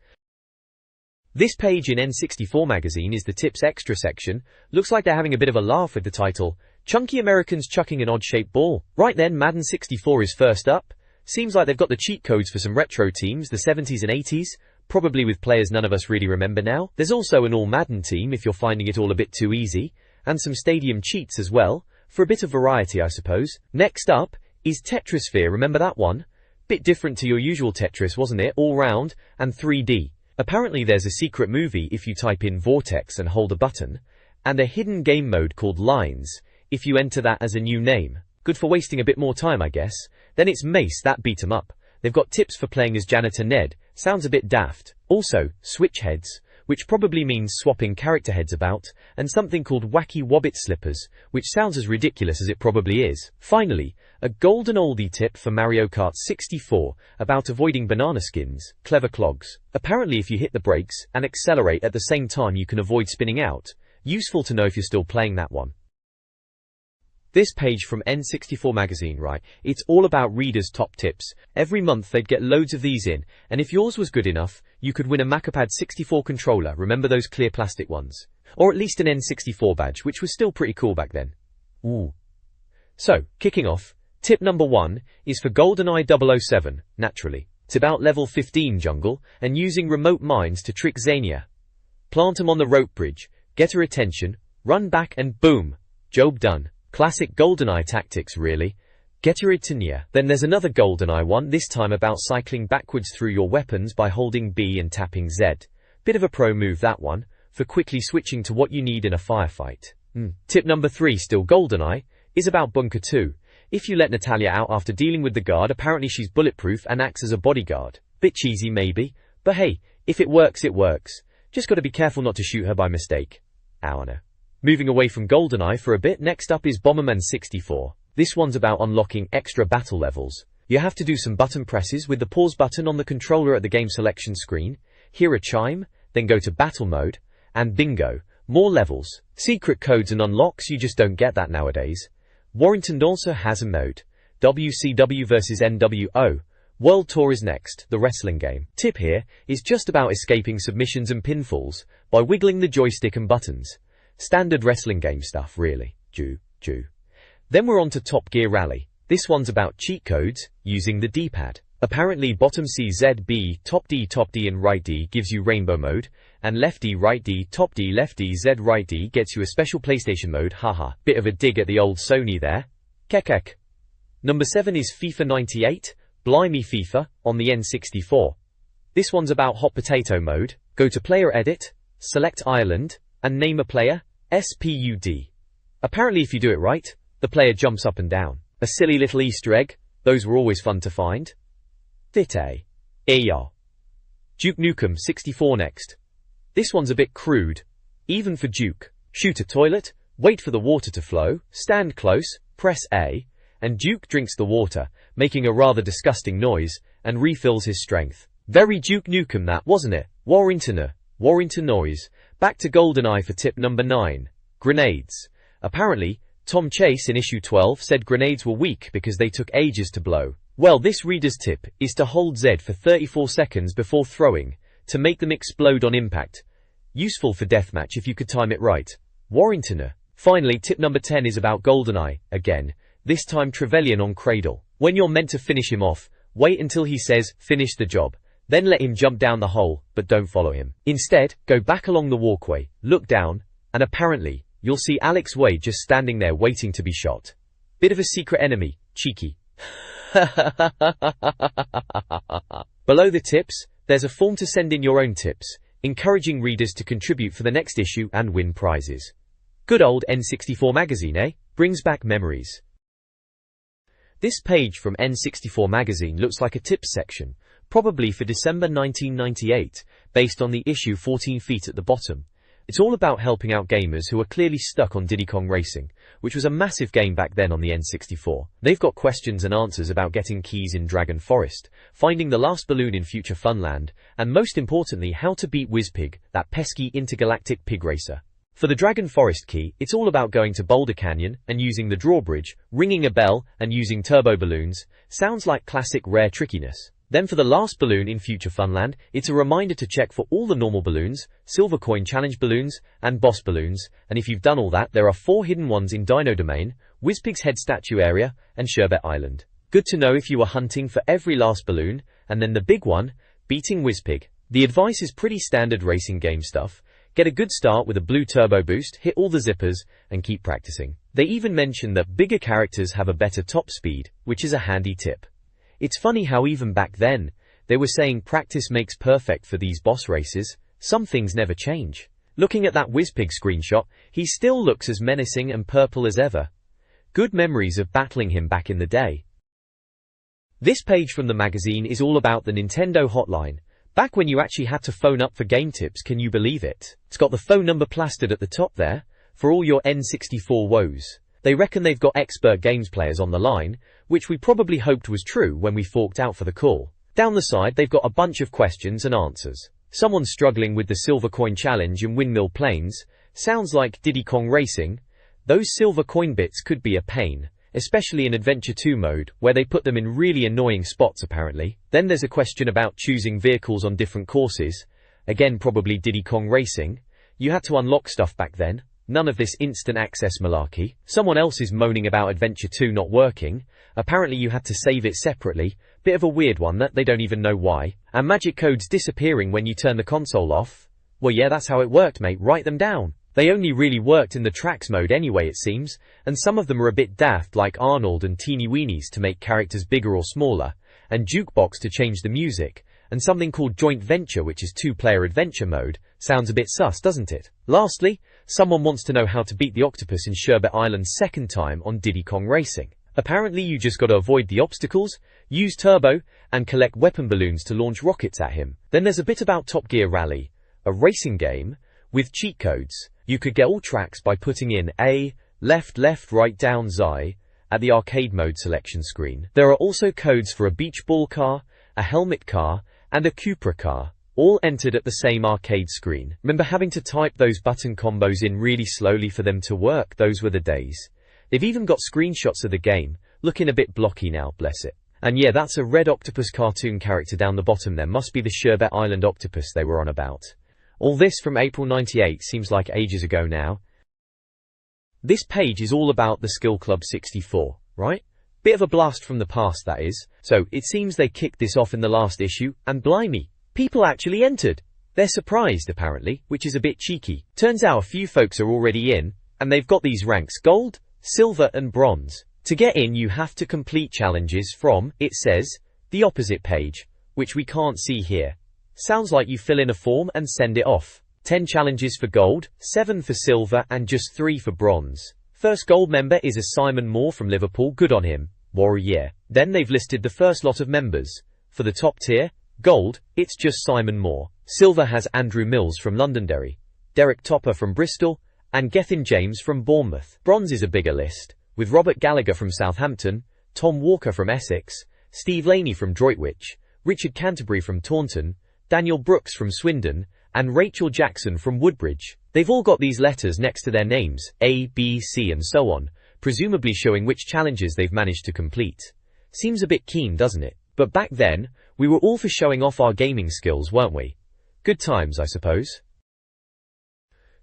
This page in N64 Magazine is the Tips Extra section. Looks like they're having a bit of a laugh with the title, Chunky Americans Chucking an Odd-Shaped Ball. Right then, Madden 64 is first up. Seems like they've got the cheat codes for some retro teams, the 70s and 80s, probably with players none of us really remember now. There's also an all-Madden team if you're finding it all a bit too easy, and some stadium cheats as well, for a bit of variety I suppose. Next up is Tetrisphere, remember that one? Bit different to your usual Tetris, wasn't it? All round, and 3D. Apparently there's a secret movie if you type in Vortex and hold a button, and a hidden game mode called Lines, if you enter that as a new name. Good for wasting a bit more time I guess. Then it's Mace, that beat 'em up. They've got tips for playing as Janitor Ned, sounds a bit daft. Also, Switch Heads, which probably means swapping character heads about, and something called Wacky Wobbit Slippers, which sounds as ridiculous as it probably is. Finally, a golden oldie tip for Mario Kart 64 about avoiding banana skins, clever clogs. Apparently if you hit the brakes and accelerate at the same time you can avoid spinning out. Useful to know if you're still playing that one. This page from N64 Magazine, right, it's all about readers' top tips. Every month they'd get loads of these in, and if yours was good enough, you could win a Macapad 64 controller, remember those clear plastic ones? Or at least an N64 badge, which was still pretty cool back then. Ooh. So, kicking off, tip number 1 is for GoldenEye 007, naturally. It's about level 15 jungle, and using remote mines to trick Xenia. Plant 'em on the rope bridge, get her attention, run back and boom! Job done. Classic GoldenEye tactics really. Get her Itinia. Then there's another GoldenEye one, this time about cycling backwards through your weapons by holding B and tapping Z. Bit of a pro move that one, for quickly switching to what you need in a firefight. Tip number 3, still GoldenEye, is about Bunker 2. If you let Natalia out after dealing with the guard, apparently she's bulletproof and acts as a bodyguard. Bit cheesy maybe, but hey, if it works, it works. Just gotta be careful not to shoot her by mistake. Ow, no. Moving away from GoldenEye for a bit, next up is Bomberman 64. This one's about unlocking extra battle levels. You have to do some button presses with the pause button on the controller at the game selection screen, hear a chime, then go to battle mode, and bingo, more levels. Secret codes and unlocks, you just don't get that nowadays. Warrington also has a mode. WCW vs NWO. World Tour is next, the wrestling game. Tip here is just about escaping submissions and pinfalls by wiggling the joystick and buttons. Standard wrestling game stuff, really. Jew. Then we're on to Top Gear Rally. This one's about cheat codes, using the D-pad. Apparently bottom C Z B, top D and right D gives you rainbow mode, and left D right D, top D left D Z right D gets you a special PlayStation mode, haha. Bit of a dig at the old Sony there. Kekek. Number 7 is FIFA 98, blimey FIFA, on the N64. This one's about hot potato mode. Go to player edit, select Ireland, and name a player, SPUD. Apparently if you do it right, the player jumps up and down. A silly little Easter egg, those were always fun to find. Vite. Eya. Duke Nukem 64 next. This one's a bit crude. Even for Duke. Shoot a toilet, wait for the water to flow, stand close, press A, and Duke drinks the water, making a rather disgusting noise, and refills his strength. Very Duke Nukem that, wasn't it? Warrington noise. Back to GoldenEye for tip number 9. Grenades. Apparently, Tom Chase in issue 12 said grenades were weak because they took ages to blow. Well, this reader's tip is to hold Z for 34 seconds before throwing, to make them explode on impact. Useful for deathmatch if you could time it right. Warrington. Finally, tip number 10 is about GoldenEye, again, this time Trevelyan on Cradle. When you're meant to finish him off, wait until he says, finish the job. Then let him jump down the hole, but don't follow him. Instead, go back along the walkway, look down, and apparently, you'll see Alex Wade just standing there waiting to be shot. Bit of a secret enemy, cheeky. Below the tips, there's a form to send in your own tips, encouraging readers to contribute for the next issue and win prizes. Good old N64 Magazine, eh? Brings back memories. This page from N64 Magazine looks like a tips section, probably for December 1998, based on the issue 14 feet at the bottom. It's all about helping out gamers who are clearly stuck on Diddy Kong Racing, which was a massive game back then on the N64. They've got questions and answers about getting keys in Dragon Forest, finding the last balloon in Future Funland, and most importantly how to beat Whizpig, that pesky intergalactic pig racer. For the Dragon Forest key, it's all about going to Boulder Canyon and using the drawbridge, ringing a bell and using turbo balloons. Sounds like classic rare trickiness. Then for the last balloon in Future Funland, it's a reminder to check for all the normal balloons, silver coin challenge balloons, and boss balloons, and if you've done all that, there are 4 hidden ones in Dino Domain, Whizpig's head statue area, and Sherbet Island. Good to know if you are hunting for every last balloon, and then the big one, beating Whizpig. The advice is pretty standard racing game stuff. Get a good start with a blue turbo boost, hit all the zippers, and keep practicing. They even mention that bigger characters have a better top speed, which is a handy tip. It's funny how even back then, they were saying practice makes perfect for these boss races. Some things never change. Looking at that Whizpig screenshot, he still looks as menacing and purple as ever. Good memories of battling him back in the day. This page from the magazine is all about the Nintendo hotline. Back when you actually had to phone up for game tips, can you believe it? It's got the phone number plastered at the top there, for all your N64 woes. They reckon they've got expert games players on the line, which we probably hoped was true when we forked out for the call. Down the side they've got a bunch of questions and answers. Someone struggling with the silver coin challenge and windmill planes. Sounds like Diddy Kong Racing. Those silver coin bits could be a pain, especially in Adventure 2 mode, where they put them in really annoying spots apparently. Then there's a question about choosing vehicles on different courses. Again, probably Diddy Kong Racing. You had to unlock stuff back then. None of this instant access malarkey. Someone else is moaning about Adventure 2 not working. Apparently you had to save it separately. Bit of a weird one that they don't even know why. And magic codes disappearing when you turn the console off. Well yeah, that's how it worked, mate. Write them down. They only really worked in the tracks mode anyway, it seems. And some of them are a bit daft, like Arnold and Teeny Weenies to make characters bigger or smaller. And Jukebox to change the music. And something called Joint Venture, which is 2-player adventure mode. Sounds a bit sus, doesn't it? Lastly, someone wants to know how to beat the octopus in Sherbet Island second time on Diddy Kong Racing. Apparently you just gotta avoid the obstacles, use turbo, and collect weapon balloons to launch rockets at him. Then there's a bit about Top Gear Rally, a racing game with cheat codes. You could get all tracks by putting in A, left, right, down, Xi, at the arcade mode selection screen. There are also codes for a beach ball car, a helmet car, and a Cupra car, all entered at the same arcade screen. Remember having to type those button combos in really slowly for them to work? Those were the days. They've even got screenshots of the game, looking a bit blocky now, bless it. And yeah, that's a red octopus cartoon character down the bottom there, must be the Sherbet Island octopus they were on about. All this from April 98 seems like ages ago now. This page is all about the Skill Club 64, right? Bit of a blast from the past, that is. So, it seems they kicked this off in the last issue, and blimey, people actually entered. They're surprised, apparently, which is a bit cheeky. Turns out a few folks are already in, and they've got these ranks: gold, silver and bronze. To get in, you have to complete challenges from, it says, the opposite page, which we can't see here. Sounds like you fill in a form and send it off. 10 challenges for gold, 7 for silver and just 3 for bronze. First gold member is a Simon Moore from Liverpool, good on him. Warrior. Then they've listed the first lot of members. For the top tier, gold, it's just Simon Moore. Silver has Andrew Mills from Londonderry, Derek Topper from Bristol, and Gethin James from Bournemouth. Bronze is a bigger list, with Robert Gallagher from Southampton, Tom Walker from Essex, Steve Laney from Droitwich, Richard Canterbury from Taunton, Daniel Brooks from Swindon, and Rachel Jackson from Woodbridge. They've all got these letters next to their names, A, B, C and so on, presumably showing which challenges they've managed to complete. Seems a bit keen, doesn't it? But back then, we were all for showing off our gaming skills, weren't we? Good times, I suppose.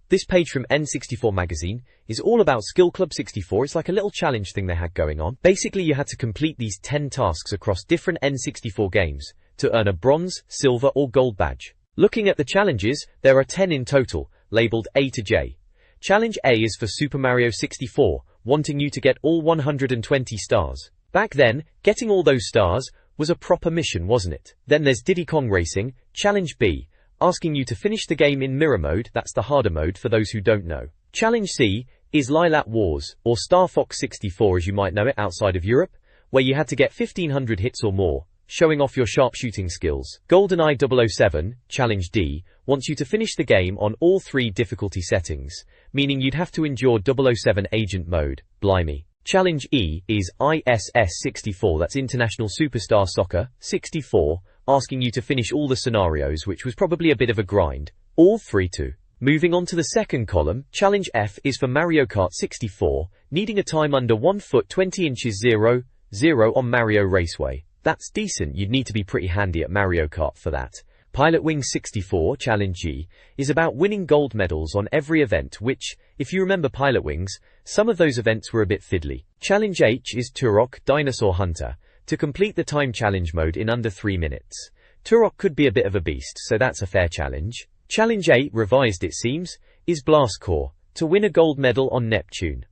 This page from N64 Magazine is all about Skill Club 64. It's like a little challenge thing they had going on. Basically, you had to complete these 10 tasks across different N64 games to earn a bronze, silver or gold badge. Looking at the challenges, there are 10 in total, labeled A to J. Challenge A is for Super Mario 64, wanting you to get all 120 stars. Back then, getting all those stars was a proper mission, wasn't it? Then there's Diddy Kong Racing, Challenge B, asking you to finish the game in mirror mode. That's the harder mode for those who don't know. Challenge C is Lilat Wars, or Star Fox 64 as you might know it outside of Europe, where you had to get 1500 hits or more, showing off your sharpshooting skills. GoldenEye 007, Challenge D, wants you to finish the game on all 3 difficulty settings, meaning you'd have to endure 007 Agent Mode. Blimey. Challenge E is ISS 64, that's International Superstar Soccer 64, asking you to finish all the scenarios, which was probably a bit of a grind. All 3 too. Moving on to the second column, Challenge F is for Mario Kart 64, needing a time under 1 foot 20 inches 0, 0 on Mario Raceway. That's decent, you'd need to be pretty handy at Mario Kart for that. Pilot Wing 64, Challenge G, is about winning gold medals on every event, which, if you remember Pilot Wings, some of those events were a bit fiddly. Challenge H is Turok, Dinosaur Hunter, to complete the time challenge mode in under 3 minutes. Turok could be a bit of a beast, so that's a fair challenge. Challenge 8, revised it seems, is Blast Corps, to win a gold medal on Neptune.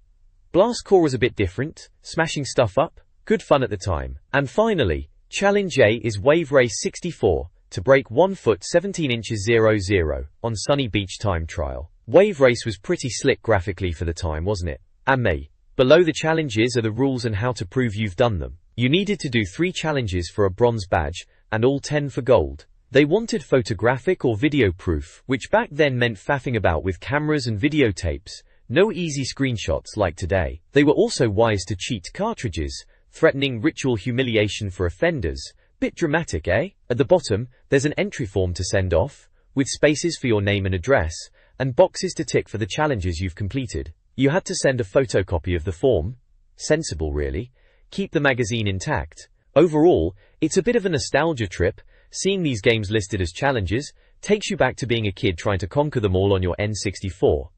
Blast Corps was a bit different, smashing stuff up, good fun at the time. And finally, Challenge A is Wave Race 64, to break 1 foot 17 inches 0, 0 on Sunny Beach time trial. Wave Race was pretty slick graphically for the time, wasn't it? And me. Below the challenges are the rules and how to prove you've done them. You needed to do 3 challenges for a bronze badge, and all 10 for gold. They wanted photographic or video proof, which back then meant faffing about with cameras and videotapes, no easy screenshots like today. They were also wise to cheat cartridges, threatening ritual humiliation for offenders. Bit dramatic, eh? At the bottom, there's an entry form to send off, with spaces for your name and address, and boxes to tick for the challenges you've completed. You had to send a photocopy of the form. Sensible, really. Keep the magazine intact. Overall, it's a bit of a nostalgia trip. Seeing these games listed as challenges takes you back to being a kid trying to conquer them all on your N64.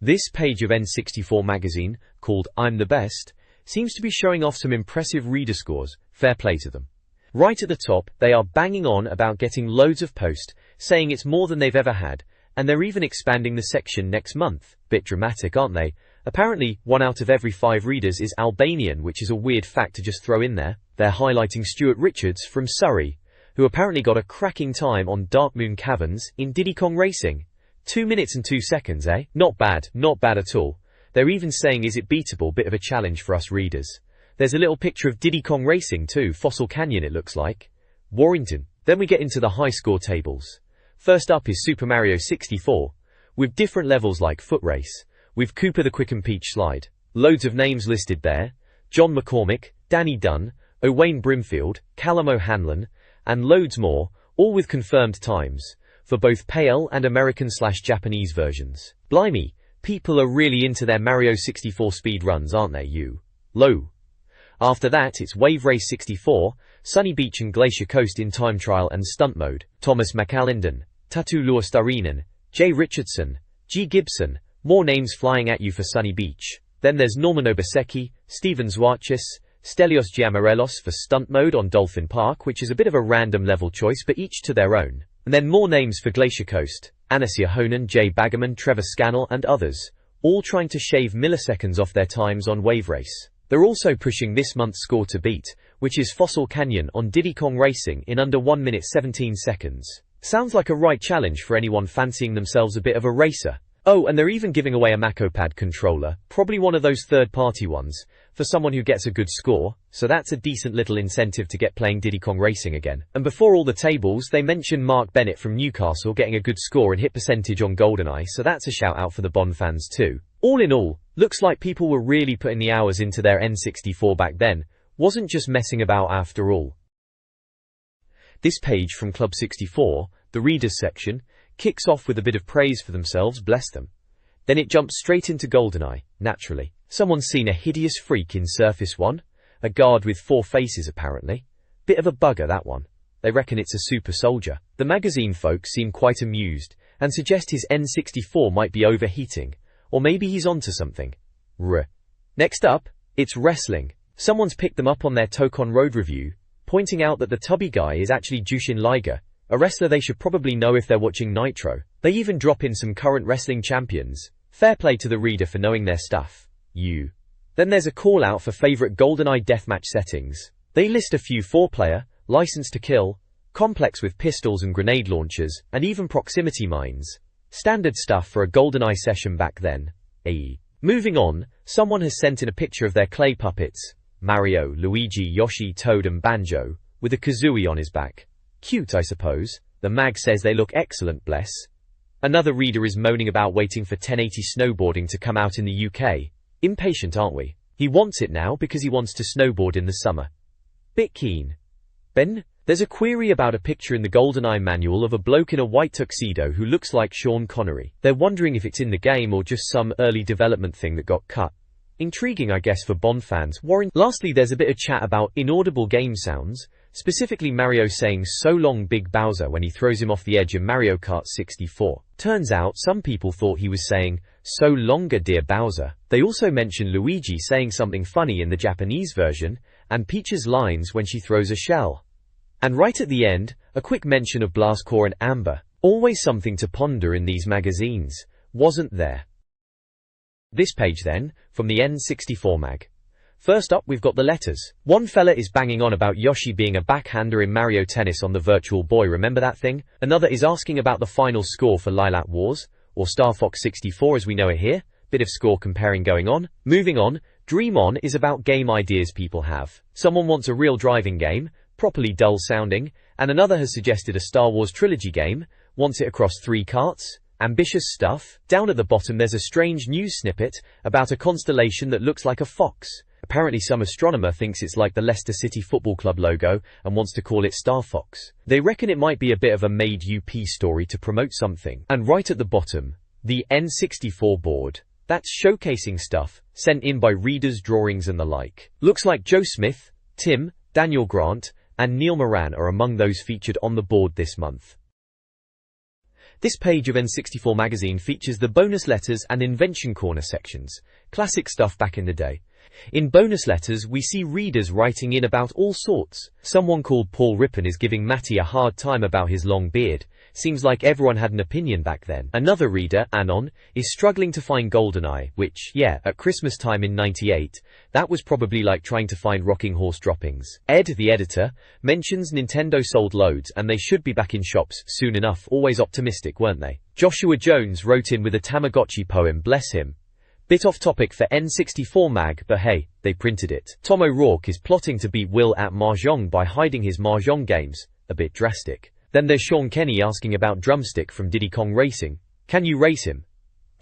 This page of N64 Magazine, called I'm the Best, seems to be showing off some impressive reader scores. Fair play to them. Right at the top, they are banging on about getting loads of posts, saying it's more than they've ever had, and they're even expanding the section next month. Bit dramatic, aren't they? Apparently, 1 out of every 5 readers is Albanian, which is a weird fact to just throw in there. They're highlighting Stuart Richards from Surrey, who apparently got a cracking time on Dark Moon Caverns in Diddy Kong Racing. 2 minutes and 2 seconds, eh? Not bad at all. They're even saying, is it beatable? Bit of a challenge for us readers. There's a little picture of Diddy Kong Racing too, Fossil Canyon it looks like. Warrington. Then we get into the high score tables. First up is Super Mario 64, with different levels like Foot Race, with Cooper the Quick and Peach Slide. Loads of names listed there. John McCormick, Danny Dunn, Owain Brimfield, Callum O'Hanlon, and loads more, all with confirmed times, for both PAL and American/Japanese versions. Blimey, people are really into their Mario 64 speed runs, aren't they, you? Low. After that, it's Wave Race 64, Sunny Beach and Glacier Coast in time trial and stunt mode. Thomas McAlinden, Tatu Luostarinen, Jay Richardson, G. Gibson, more names flying at you for Sunny Beach. Then there's Norman Obaseki, Steven Zwarchis, Stelios Giamarellos for stunt mode on Dolphin Park, which is a bit of a random level choice but each to their own. And then more names for Glacier Coast, Anasia Honan, Jay Baggerman, Trevor Scannell and others, all trying to shave milliseconds off their times on Wave Race. They're also pushing this month's score to beat, which is Fossil Canyon on Diddy Kong Racing in under 1 minute 17 seconds. Sounds like a right challenge for anyone fancying themselves a bit of a racer. Oh, and they're even giving away a Macopad controller, probably one of those third-party ones, for someone who gets a good score, so that's a decent little incentive to get playing Diddy Kong Racing again. And before all the tables, they mention Mark Bennett from Newcastle getting a good score and hit percentage on GoldenEye, so that's a shout out for the Bond fans too. All in all, looks like people were really putting the hours into their N64 back then, wasn't just messing about after all. This page from Club 64, the readers section, kicks off with a bit of praise for themselves, bless them. Then it jumps straight into GoldenEye, naturally. Someone's seen a hideous freak in Surface 1, a guard with 4 faces apparently. Bit of a bugger that one. They reckon it's a super soldier. The magazine folks seem quite amused, and suggest his N64 might be overheating, or maybe he's onto something. Next up, it's wrestling. Someone's picked them up on their Tokon Road review, pointing out that the tubby guy is actually Jushin Liger, a wrestler they should probably know if they're watching Nitro. They even drop in some current wrestling champions. Fair play to the reader for knowing their stuff. Then there's a call out for favourite GoldenEye deathmatch settings. They list a few 4-player, license to kill, complex with pistols and grenade launchers, and even proximity mines. Standard stuff for a GoldenEye session back then. Moving on, someone has sent in a picture of their clay puppets, Mario, Luigi, Yoshi, Toad and Banjo, with a kazooie on his back. Cute, I suppose. The mag says they look excellent, bless. Another reader is moaning about waiting for 1080 snowboarding to come out in the UK. Impatient, aren't we? He wants it now because he wants to snowboard in the summer. Bit keen. Ben, there's a query about a picture in the GoldenEye manual of a bloke in a white tuxedo who looks like Sean Connery. They're wondering if it's in the game or just some early development thing that got cut. Intriguing, I guess, for Bond fans. Lastly, there's a bit of chat about inaudible game sounds, specifically Mario saying "so long Big Bowser" when he throws him off the edge in Mario Kart 64. Turns out some people thought he was saying "so longer dear Bowser." They also mention Luigi saying something funny in the Japanese version, and Peach's lines when she throws a shell. And right at the end, a quick mention of Blastcore and Amber. Always something to ponder in these magazines, wasn't there? This page then, from the N64 mag. First up, we've got the letters. One fella is banging on about Yoshi being a backhander in Mario Tennis on the Virtual Boy, remember that thing? Another is asking about the final score for Lilac Wars, or Star Fox 64 as we know it here. Bit of score comparing going on. Moving on, Dream On is about game ideas people have. Someone wants a real driving game, properly dull sounding, and another has suggested a Star Wars trilogy game, wants it across 3 carts. Ambitious stuff. Down at the bottom there's a strange news snippet about a constellation that looks like a fox. Apparently some astronomer thinks it's like the Leicester City Football Club logo and wants to call it Star Fox. They reckon it might be a bit of a made UP story to promote something. And right at the bottom, the N64 board. That's showcasing stuff, sent in by readers, drawings and the like. Looks like Joe Smith, Tim, Daniel Grant, and Neil Moran are among those featured on the board this month. This page of N64 Magazine features the bonus letters and invention corner sections. Classic stuff back in the day. In bonus letters, we see readers writing in about all sorts. Someone called Paul Rippon is giving Matty a hard time about his long beard. Seems like everyone had an opinion back then. Another reader, Anon, is struggling to find GoldenEye, which, yeah, at Christmas time in '98, that was probably like trying to find rocking horse droppings. Ed, the editor, mentions Nintendo sold loads and they should be back in shops soon enough. Always optimistic, weren't they? Joshua Jones wrote in with a Tamagotchi poem, bless him. Bit off topic for N64 mag, but hey, they printed it. Tom O'Rourke is plotting to beat Will at Mahjong by hiding his Mahjong games. A bit drastic. Then there's Sean Kenny asking about Drumstick from Diddy Kong Racing. Can you race him?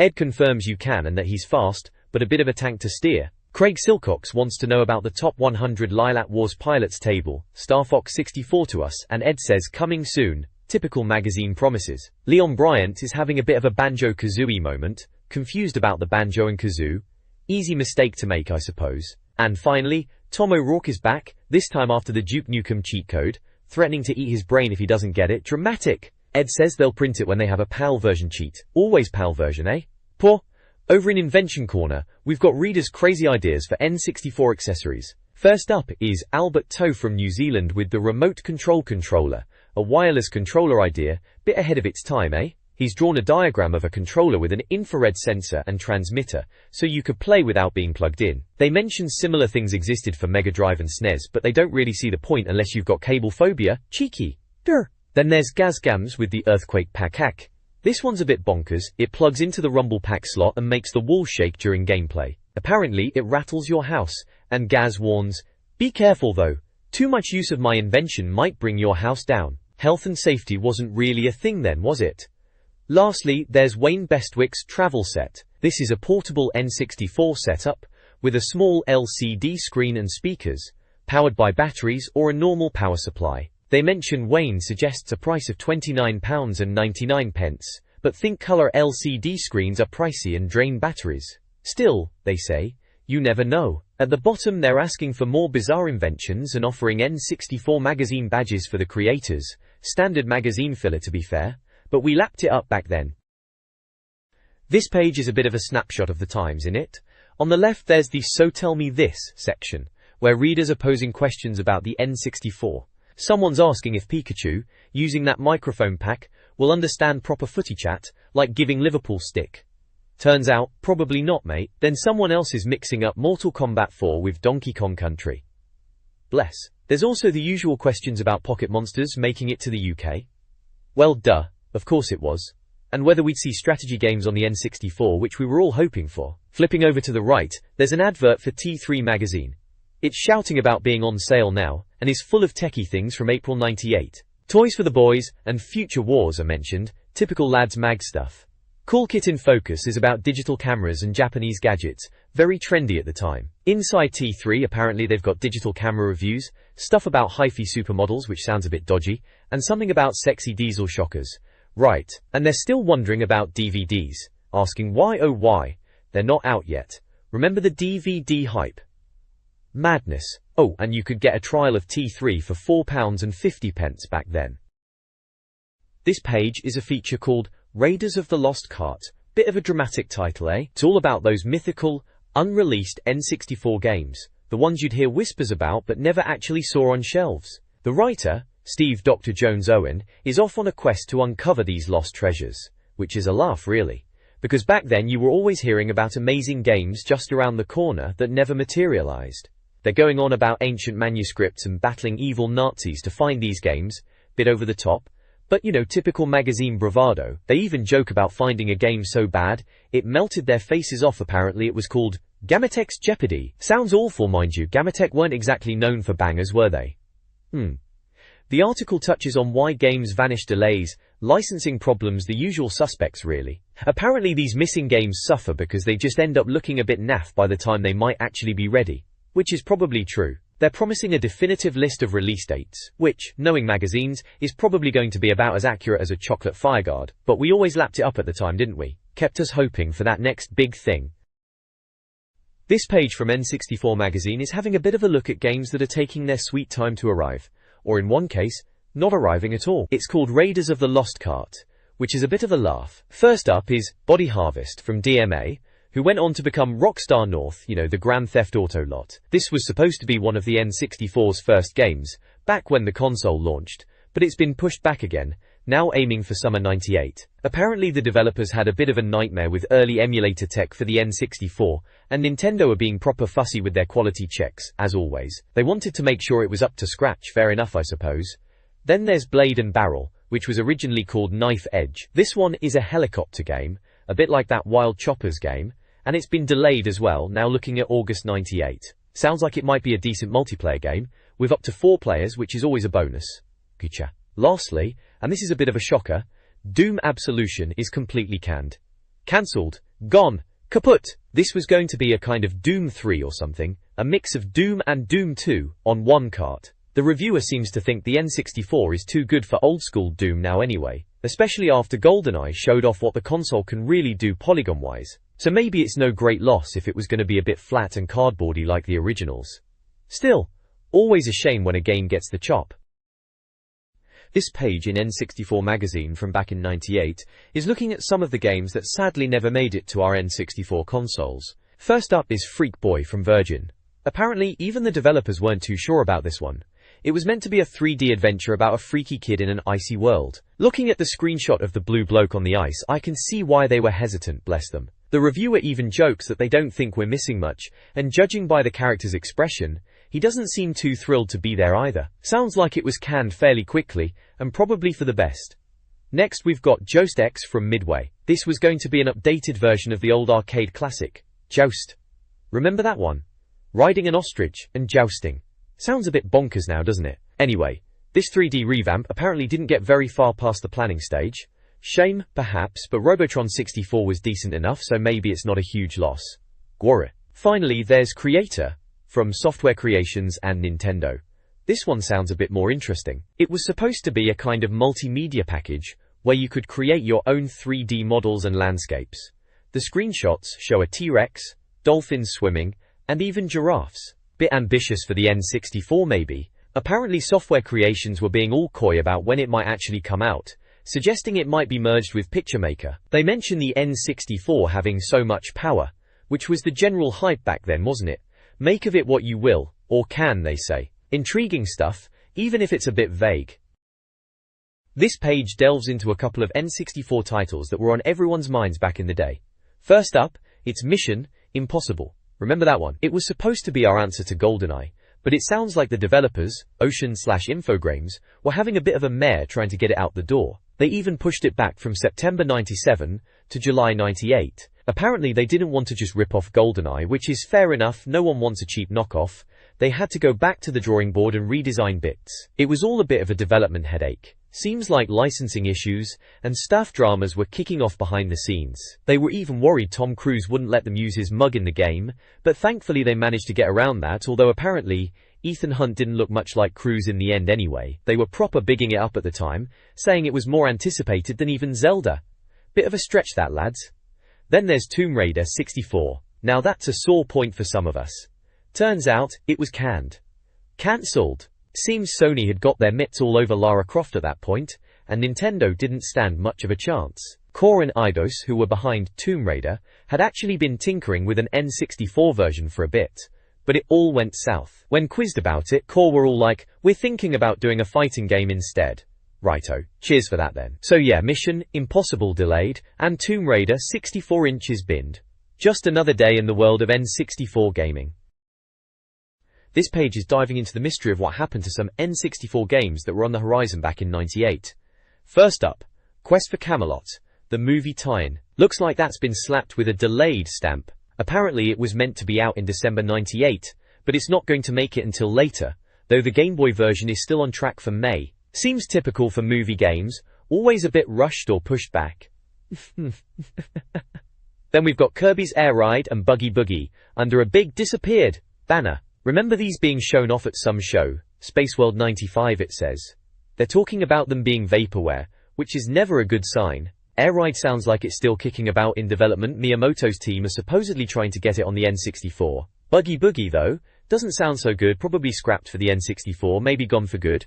Ed confirms you can and that he's fast, but a bit of a tank to steer. Craig Silcox wants to know about the top 100 Lilac Wars pilots table, Star Fox 64 to us, and Ed says coming soon. Typical magazine promises. Leon Bryant is having a bit of a Banjo-Kazooie moment. Confused about the banjo and kazoo? Easy mistake to make, I suppose. And finally, Tom O'Rourke is back, this time after the Duke Nukem cheat code, threatening to eat his brain if he doesn't get it. Dramatic! Ed says they'll print it when they have a PAL version cheat. Always PAL version, eh? Poor Over in Invention Corner, we've got readers' crazy ideas for N64 accessories. First up is Albert Toe from New Zealand with the remote control controller, a wireless controller idea, bit ahead of its time, eh? He's drawn a diagram of a controller with an infrared sensor and transmitter, so you could play without being plugged in. They mention similar things existed for Mega Drive and SNES, but they don't really see the point unless you've got cable phobia. Cheeky. Durr. Then there's Gazgams with the Earthquake Pack. This one's a bit bonkers. It plugs into the Rumble Pack slot and makes the walls shake during gameplay. Apparently, it rattles your house, and Gaz warns, "Be careful though. Too much use of my invention might bring your house down." Health and safety wasn't really a thing then, was it? Lastly, there's Wayne Bestwick's Travel Set. This is a portable N64 setup, with a small LCD screen and speakers, powered by batteries or a normal power supply. They mention Wayne suggests a price of £29.99, but think colour LCD screens are pricey and drain batteries. Still, they say, you never know. At the bottom they're asking for more bizarre inventions and offering N64 Magazine badges for the creators. Standard magazine filler to be fair, but we lapped it up back then. This page is a bit of a snapshot of the times, innit? On the left there's the So Tell Me This section, where readers are posing questions about the N64. Someone's asking if Pikachu, using that microphone pack, will understand proper footy chat, like giving Liverpool stick. Turns out, probably not, mate. Then someone else is mixing up Mortal Kombat 4 with Donkey Kong Country. Bless. There's also the usual questions about Pocket Monsters making it to the UK. Well, duh. Of course it was. And whether we'd see strategy games on the N64, which we were all hoping for. Flipping over to the right, there's an advert for T3 Magazine. It's shouting about being on sale now, and is full of techie things from April '98. Toys for the boys, and future wars are mentioned, typical lads mag stuff. Cool Kit in Focus is about digital cameras and Japanese gadgets, very trendy at the time. Inside T3 apparently they've got digital camera reviews, stuff about hi-fi supermodels which sounds a bit dodgy, and something about sexy diesel shockers. Right, and they're still wondering about DVDs, asking why oh why, they're not out yet. Remember the DVD hype? Madness. Oh, and you could get a trial of T3 for £4.50 back then. This page is a feature called Raiders of the Lost Cart. Bit of a dramatic title, eh? It's all about those mythical, unreleased N64 games, the ones you'd hear whispers about but never actually saw on shelves. The writer, Steve Dr. Jones Owen, is off on a quest to uncover these lost treasures, which is a laugh really, because back then you were always hearing about amazing games just around the corner that never materialized. They're going on about ancient manuscripts and battling evil Nazis to find these games, bit over the top, but you know, typical magazine bravado. They even joke about finding a game so bad, it melted their faces off. Apparently it was called Gamatech's Jeopardy. Sounds awful, mind you. Gamatech weren't exactly known for bangers, were they? The article touches on why games vanish, delays, licensing problems, the usual suspects really. Apparently these missing games suffer because they just end up looking a bit naff by the time they might actually be ready. Which is probably true. They're promising a definitive list of release dates, which, knowing magazines, is probably going to be about as accurate as a chocolate fireguard, but we always lapped it up at the time, didn't we? Kept us hoping for that next big thing. This page from N64 Magazine is having a bit of a look at games that are taking their sweet time to arrive, or in one case, not arriving at all. It's called Raiders of the Lost Cart, which is a bit of a laugh. First up is Body Harvest from DMA, who went on to become Rockstar North, you know, the Grand Theft Auto lot. This was supposed to be one of the N64's first games, back when the console launched, but it's been pushed back again, now aiming for summer '98. Apparently the developers had a bit of a nightmare with early emulator tech for the N64, and Nintendo are being proper fussy with their quality checks, as always. They wanted to make sure it was up to scratch, fair enough I suppose. Then there's Blade and Barrel, which was originally called Knife Edge. This one is a helicopter game, a bit like that Wild Choppers game, and it's been delayed as well, now looking at August '98. Sounds like it might be a decent multiplayer game, with up to 4 players, which is always a bonus. Gotcha. Lastly, and this is a bit of a shocker, Doom Absolution is completely canned. Cancelled. Gone. Kaput. This was going to be a kind of Doom 3 or something, a mix of Doom and Doom 2, on one cart. The reviewer seems to think the N64 is too good for old-school Doom now anyway, especially after GoldenEye showed off what the console can really do polygon-wise. So maybe it's no great loss if it was going to be a bit flat and cardboardy like the originals. Still, always a shame when a game gets the chop. This page in N64 Magazine from back in '98 is looking at some of the games that sadly never made it to our N64 consoles. First up is Freak Boy from Virgin. Apparently, even the developers weren't too sure about this one. It was meant to be a 3D adventure about a freaky kid in an icy world. Looking at the screenshot of the blue bloke on the ice, I can see why they were hesitant, bless them. The reviewer even jokes that they don't think we're missing much, and judging by the character's expression, he doesn't seem too thrilled to be there either. Sounds like it was canned fairly quickly, and probably for the best. Next we've got Joust X from Midway. This was going to be an updated version of the old arcade classic, Joust. Remember that one? Riding an ostrich and jousting. Sounds a bit bonkers now, doesn't it? Anyway, this 3D revamp apparently didn't get very far past the planning stage. Shame, perhaps, but Robotron 64 was decent enough, so maybe it's not a huge loss. Gwara. Finally, there's Creator, from Software Creations and Nintendo. This one sounds a bit more interesting. It was supposed to be a kind of multimedia package, where you could create your own 3D models and landscapes. The screenshots show a T-Rex, dolphins swimming, and even giraffes. Bit ambitious for the N64 maybe. Apparently Software Creations were being all coy about when it might actually come out, suggesting it might be merged with Picturemaker. They mention the N64 having so much power, which was the general hype back then, wasn't it? Make of it what you will, or can, they say. Intriguing stuff, even if it's a bit vague. This page delves into a couple of N64 titles that were on everyone's minds back in the day. First up, it's Mission Impossible. Remember that one? It was supposed to be our answer to GoldenEye, but it sounds like the developers, Ocean/Infogrames, were having a bit of a mare trying to get it out the door. They even pushed it back from September '97 to July '98. Apparently they didn't want to just rip off GoldenEye, which is fair enough, no one wants a cheap knockoff. They had to go back to the drawing board and redesign bits. It was all a bit of a development headache. Seems like licensing issues and staff dramas were kicking off behind the scenes. They were even worried Tom Cruise wouldn't let them use his mug in the game, but thankfully they managed to get around that, although apparently Ethan Hunt didn't look much like Cruise in the end anyway. They were proper bigging it up at the time, saying it was more anticipated than even Zelda. Bit of a stretch that, lads. Then there's Tomb Raider 64. Now that's a sore point for some of us. Turns out, it was canned. Cancelled. Seems Sony had got their mitts all over Lara Croft at that point, and Nintendo didn't stand much of a chance. Core and Eidos, who were behind Tomb Raider, had actually been tinkering with an N64 version for a bit, but it all went south. When quizzed about it, Core were all like, "We're thinking about doing a fighting game instead." Righto. Cheers for that then. So yeah, Mission Impossible delayed, and Tomb Raider 64 inches binned. Just another day in the world of N64 gaming. This page is diving into the mystery of what happened to some N64 games that were on the horizon back in '98. First up, Quest for Camelot, the movie tie-in. Looks like that's been slapped with a delayed stamp. Apparently it was meant to be out in December '98, but it's not going to make it until later, though the Game Boy version is still on track for May. Seems typical for movie games, always a bit rushed or pushed back. Then we've got Kirby's Air Ride and Buggy Boogie, under a big disappeared banner. Remember these being shown off at some show, Space World 95 it says. They're talking about them being vaporware, which is never a good sign. Air Ride sounds like it's still kicking about in development. Miyamoto's team are supposedly trying to get it on the N64. Buggy Boogie though, doesn't sound so good, probably scrapped for the N64, maybe gone for good.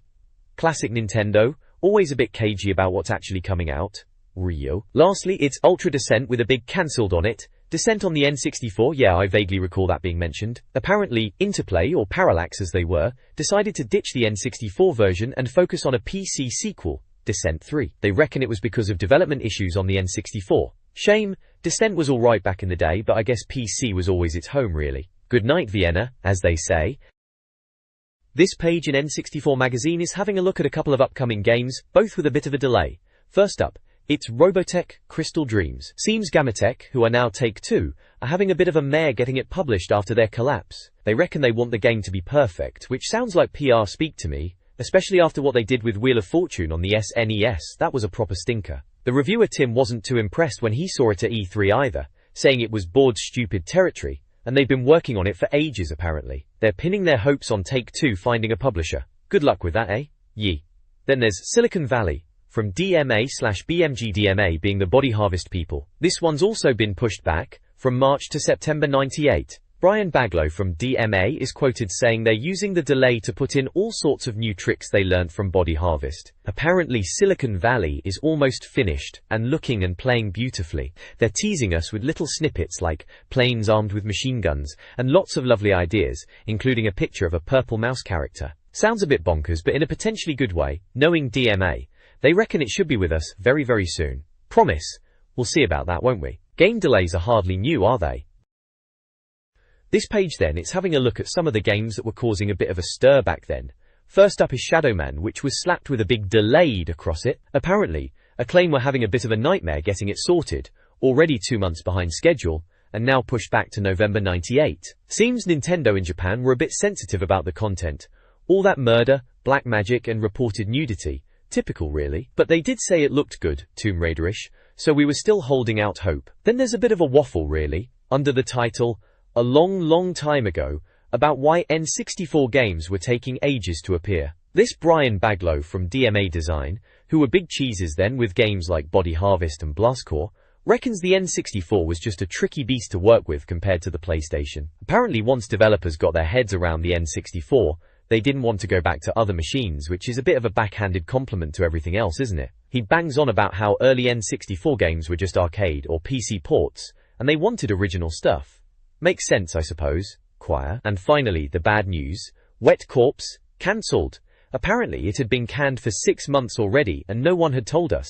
Classic Nintendo, always a bit cagey about what's actually coming out. Rio. Lastly, it's Ultra Descent with a big cancelled on it. Descent on the N64, yeah, I vaguely recall that being mentioned. Apparently, Interplay, or Parallax as they were, decided to ditch the N64 version and focus on a PC sequel, Descent 3. They reckon it was because of development issues on the N64. Shame, Descent was alright back in the day, but I guess PC was always its home really. Good night Vienna, as they say. This page in N64 Magazine is having a look at a couple of upcoming games, both with a bit of a delay. First up, it's Robotech Crystal Dreams. Seems Gamatech, who are now Take-Two, are having a bit of a mare getting it published after their collapse. They reckon they want the game to be perfect, which sounds like PR speak to me, especially after what they did with Wheel of Fortune on the SNES. That was a proper stinker. The reviewer Tim wasn't too impressed when he saw it at E3 either, saying it was bored stupid territory, and they've been working on it for ages apparently. They're pinning their hopes on Take-Two finding a publisher. Good luck with that, eh? Yee. Then there's Silicon Valley, from DMA/BMG DMA being the Body Harvest people. This one's also been pushed back, from March to September '98. Brian Baglow from DMA is quoted saying they're using the delay to put in all sorts of new tricks they learned from Body Harvest. Apparently Silicon Valley is almost finished and looking and playing beautifully. They're teasing us with little snippets like planes armed with machine guns and lots of lovely ideas, including a picture of a purple mouse character. Sounds a bit bonkers, but in a potentially good way. Knowing DMA, they reckon it should be with us very, very soon. Promise. We'll see about that, won't we? Game delays are hardly new, are they? This page then, it's having a look at some of the games that were causing a bit of a stir back then. First up is Shadowman, which was slapped with a big delayed across it. Apparently, Acclaim were having a bit of a nightmare getting it sorted, already 2 months behind schedule, and now pushed back to November 98. Seems Nintendo in Japan were a bit sensitive about the content. All that murder, black magic and reported nudity. Typical really. But they did say it looked good, Tomb Raiderish, so we were still holding out hope. Then there's a bit of a waffle really, under the title, A Long Time Ago, about why N64 games were taking ages to appear. This Brian Baglow from DMA Design, who were big cheeses then with games like Body Harvest and Blastcore, reckons the N64 was just a tricky beast to work with compared to the PlayStation. Apparently once developers got their heads around the N64, they didn't want to go back to other machines, which is a bit of a backhanded compliment to everything else, isn't it? He bangs on about how early N64 games were just arcade or PC ports, and they wanted original stuff. Makes sense, I suppose. Choir. And finally, the bad news. Wet Corpse, cancelled. Apparently it had been canned for 6 months already and no one had told us.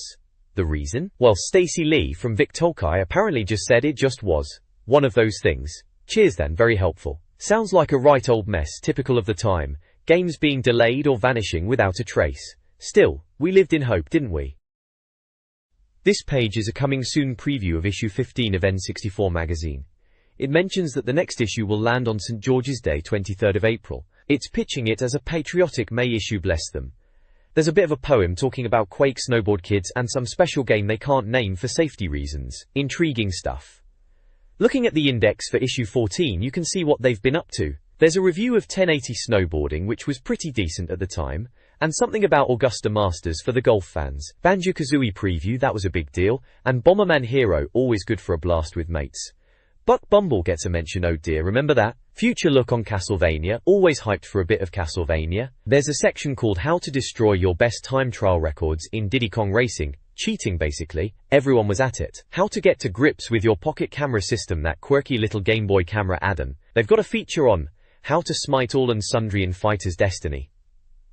The reason? Well, Stacey Lee from Vic Tolkai apparently just said it just was. One of those things. Cheers then, very helpful. Sounds like a right old mess, typical of the time. Games being delayed or vanishing without a trace. Still, we lived in hope, didn't we? This page is a coming soon preview of issue 15 of N64 Magazine. It mentions that the next issue will land on St. George's Day, 23rd of April. It's pitching it as a patriotic May issue, bless them. There's a bit of a poem talking about Quake snowboard kids and some special game they can't name for safety reasons. Intriguing stuff. Looking at the index for issue 14, you can see what they've been up to. There's a review of 1080 snowboarding, which was pretty decent at the time, and something about Augusta Masters for the golf fans. Banjo-Kazooie preview, that was a big deal, and Bomberman Hero, always good for a blast with mates. Buck Bumble gets a mention, oh dear, remember that? Future look on Castlevania, always hyped for a bit of Castlevania. There's a section called How to Destroy Your Best Time Trial Records in Diddy Kong Racing. Cheating basically, everyone was at it. How to get to grips with your pocket camera system, that quirky little Game Boy camera add-on. They've got a feature on How to Smite All and Sundry in Fighter's Destiny.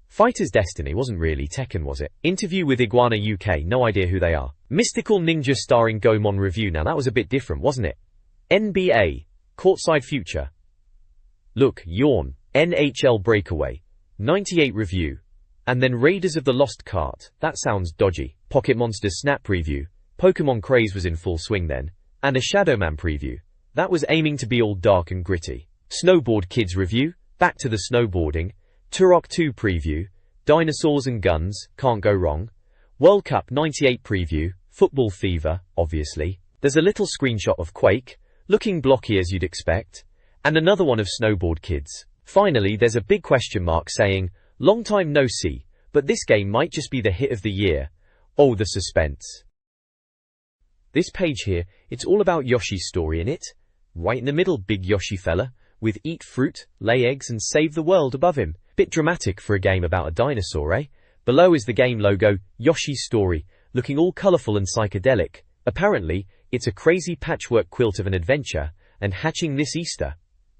Fighter's Destiny wasn't really Tekken, was it? Interview with Iguana UK, no idea who they are. Mystical Ninja starring Goemon review, now that was a bit different, wasn't it? NBA, Courtside Future. Look, yawn. NHL Breakaway, 98 review. And then Raiders of the Lost Cart, that sounds dodgy. Pocket Monsters Snap preview, Pokemon craze was in full swing then. And a Shadowman preview, that was aiming to be all dark and gritty. Snowboard Kids review, back to the snowboarding. Turok 2 preview, Dinosaurs and Guns, can't go wrong. World Cup 98 preview, Football Fever, obviously. There's a little screenshot of Quake, looking blocky as you'd expect, and another one of Snowboard Kids. Finally, there's a big question mark saying, long time no see, but this game might just be the hit of the year. Oh, the suspense. This page here, it's all about Yoshi's story in it. Right in the middle, big Yoshi fella, with eat fruit, lay eggs and save the world above him. Bit dramatic for a game about a dinosaur, eh? Below is the game logo, Yoshi's Story, looking all colourful and psychedelic. Apparently, it's a crazy patchwork quilt of an adventure, and hatching this Easter.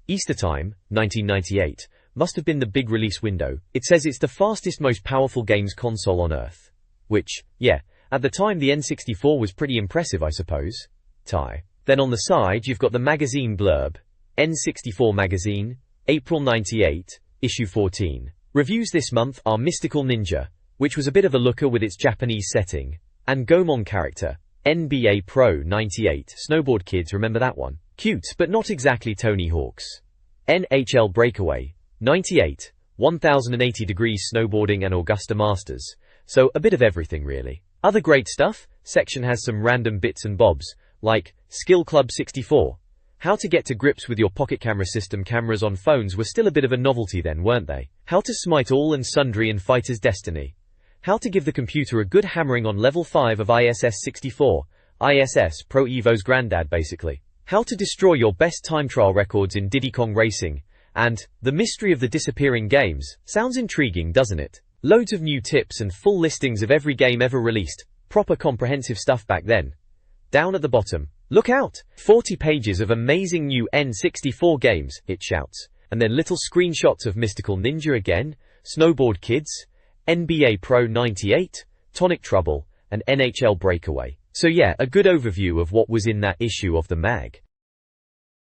Easter time, 1998, must have been the big release window. It says it's the fastest, most powerful games console on Earth. Which, yeah, at the time the N64 was pretty impressive, I suppose. Tie. Then on the side you've got the magazine blurb. N64 Magazine, April 98, issue 14. Reviews this month are Mystical Ninja, which was a bit of a looker with its Japanese setting, and Goemon character. NBA Pro 98, Snowboard Kids, remember that one? Cute, but not exactly Tony Hawk's. NHL Breakaway, 98, 1080 degrees snowboarding and Augusta Masters. So, a bit of everything really. Other great stuff, section has some random bits and bobs, like Skill Club 64. How to get to grips with your pocket camera system. Cameras on phones were still a bit of a novelty then, weren't they? How to smite all and sundry in Fighter's Destiny. How to give the computer a good hammering on level 5 of ISS 64. ISS, Pro Evo's granddad basically. how to destroy your best time trial records in Diddy Kong Racing, and the mystery of the disappearing games. Sounds intriguing, doesn't it? Loads of new tips and full listings of every game ever released. Proper comprehensive stuff back then. Down at the bottom, look out! 40 pages of amazing new N64 games, it shouts. And then little screenshots of Mystical Ninja again, Snowboard Kids, NBA Pro 98, Tonic Trouble, and NHL Breakaway. So yeah, a good overview of what was in that issue of the mag.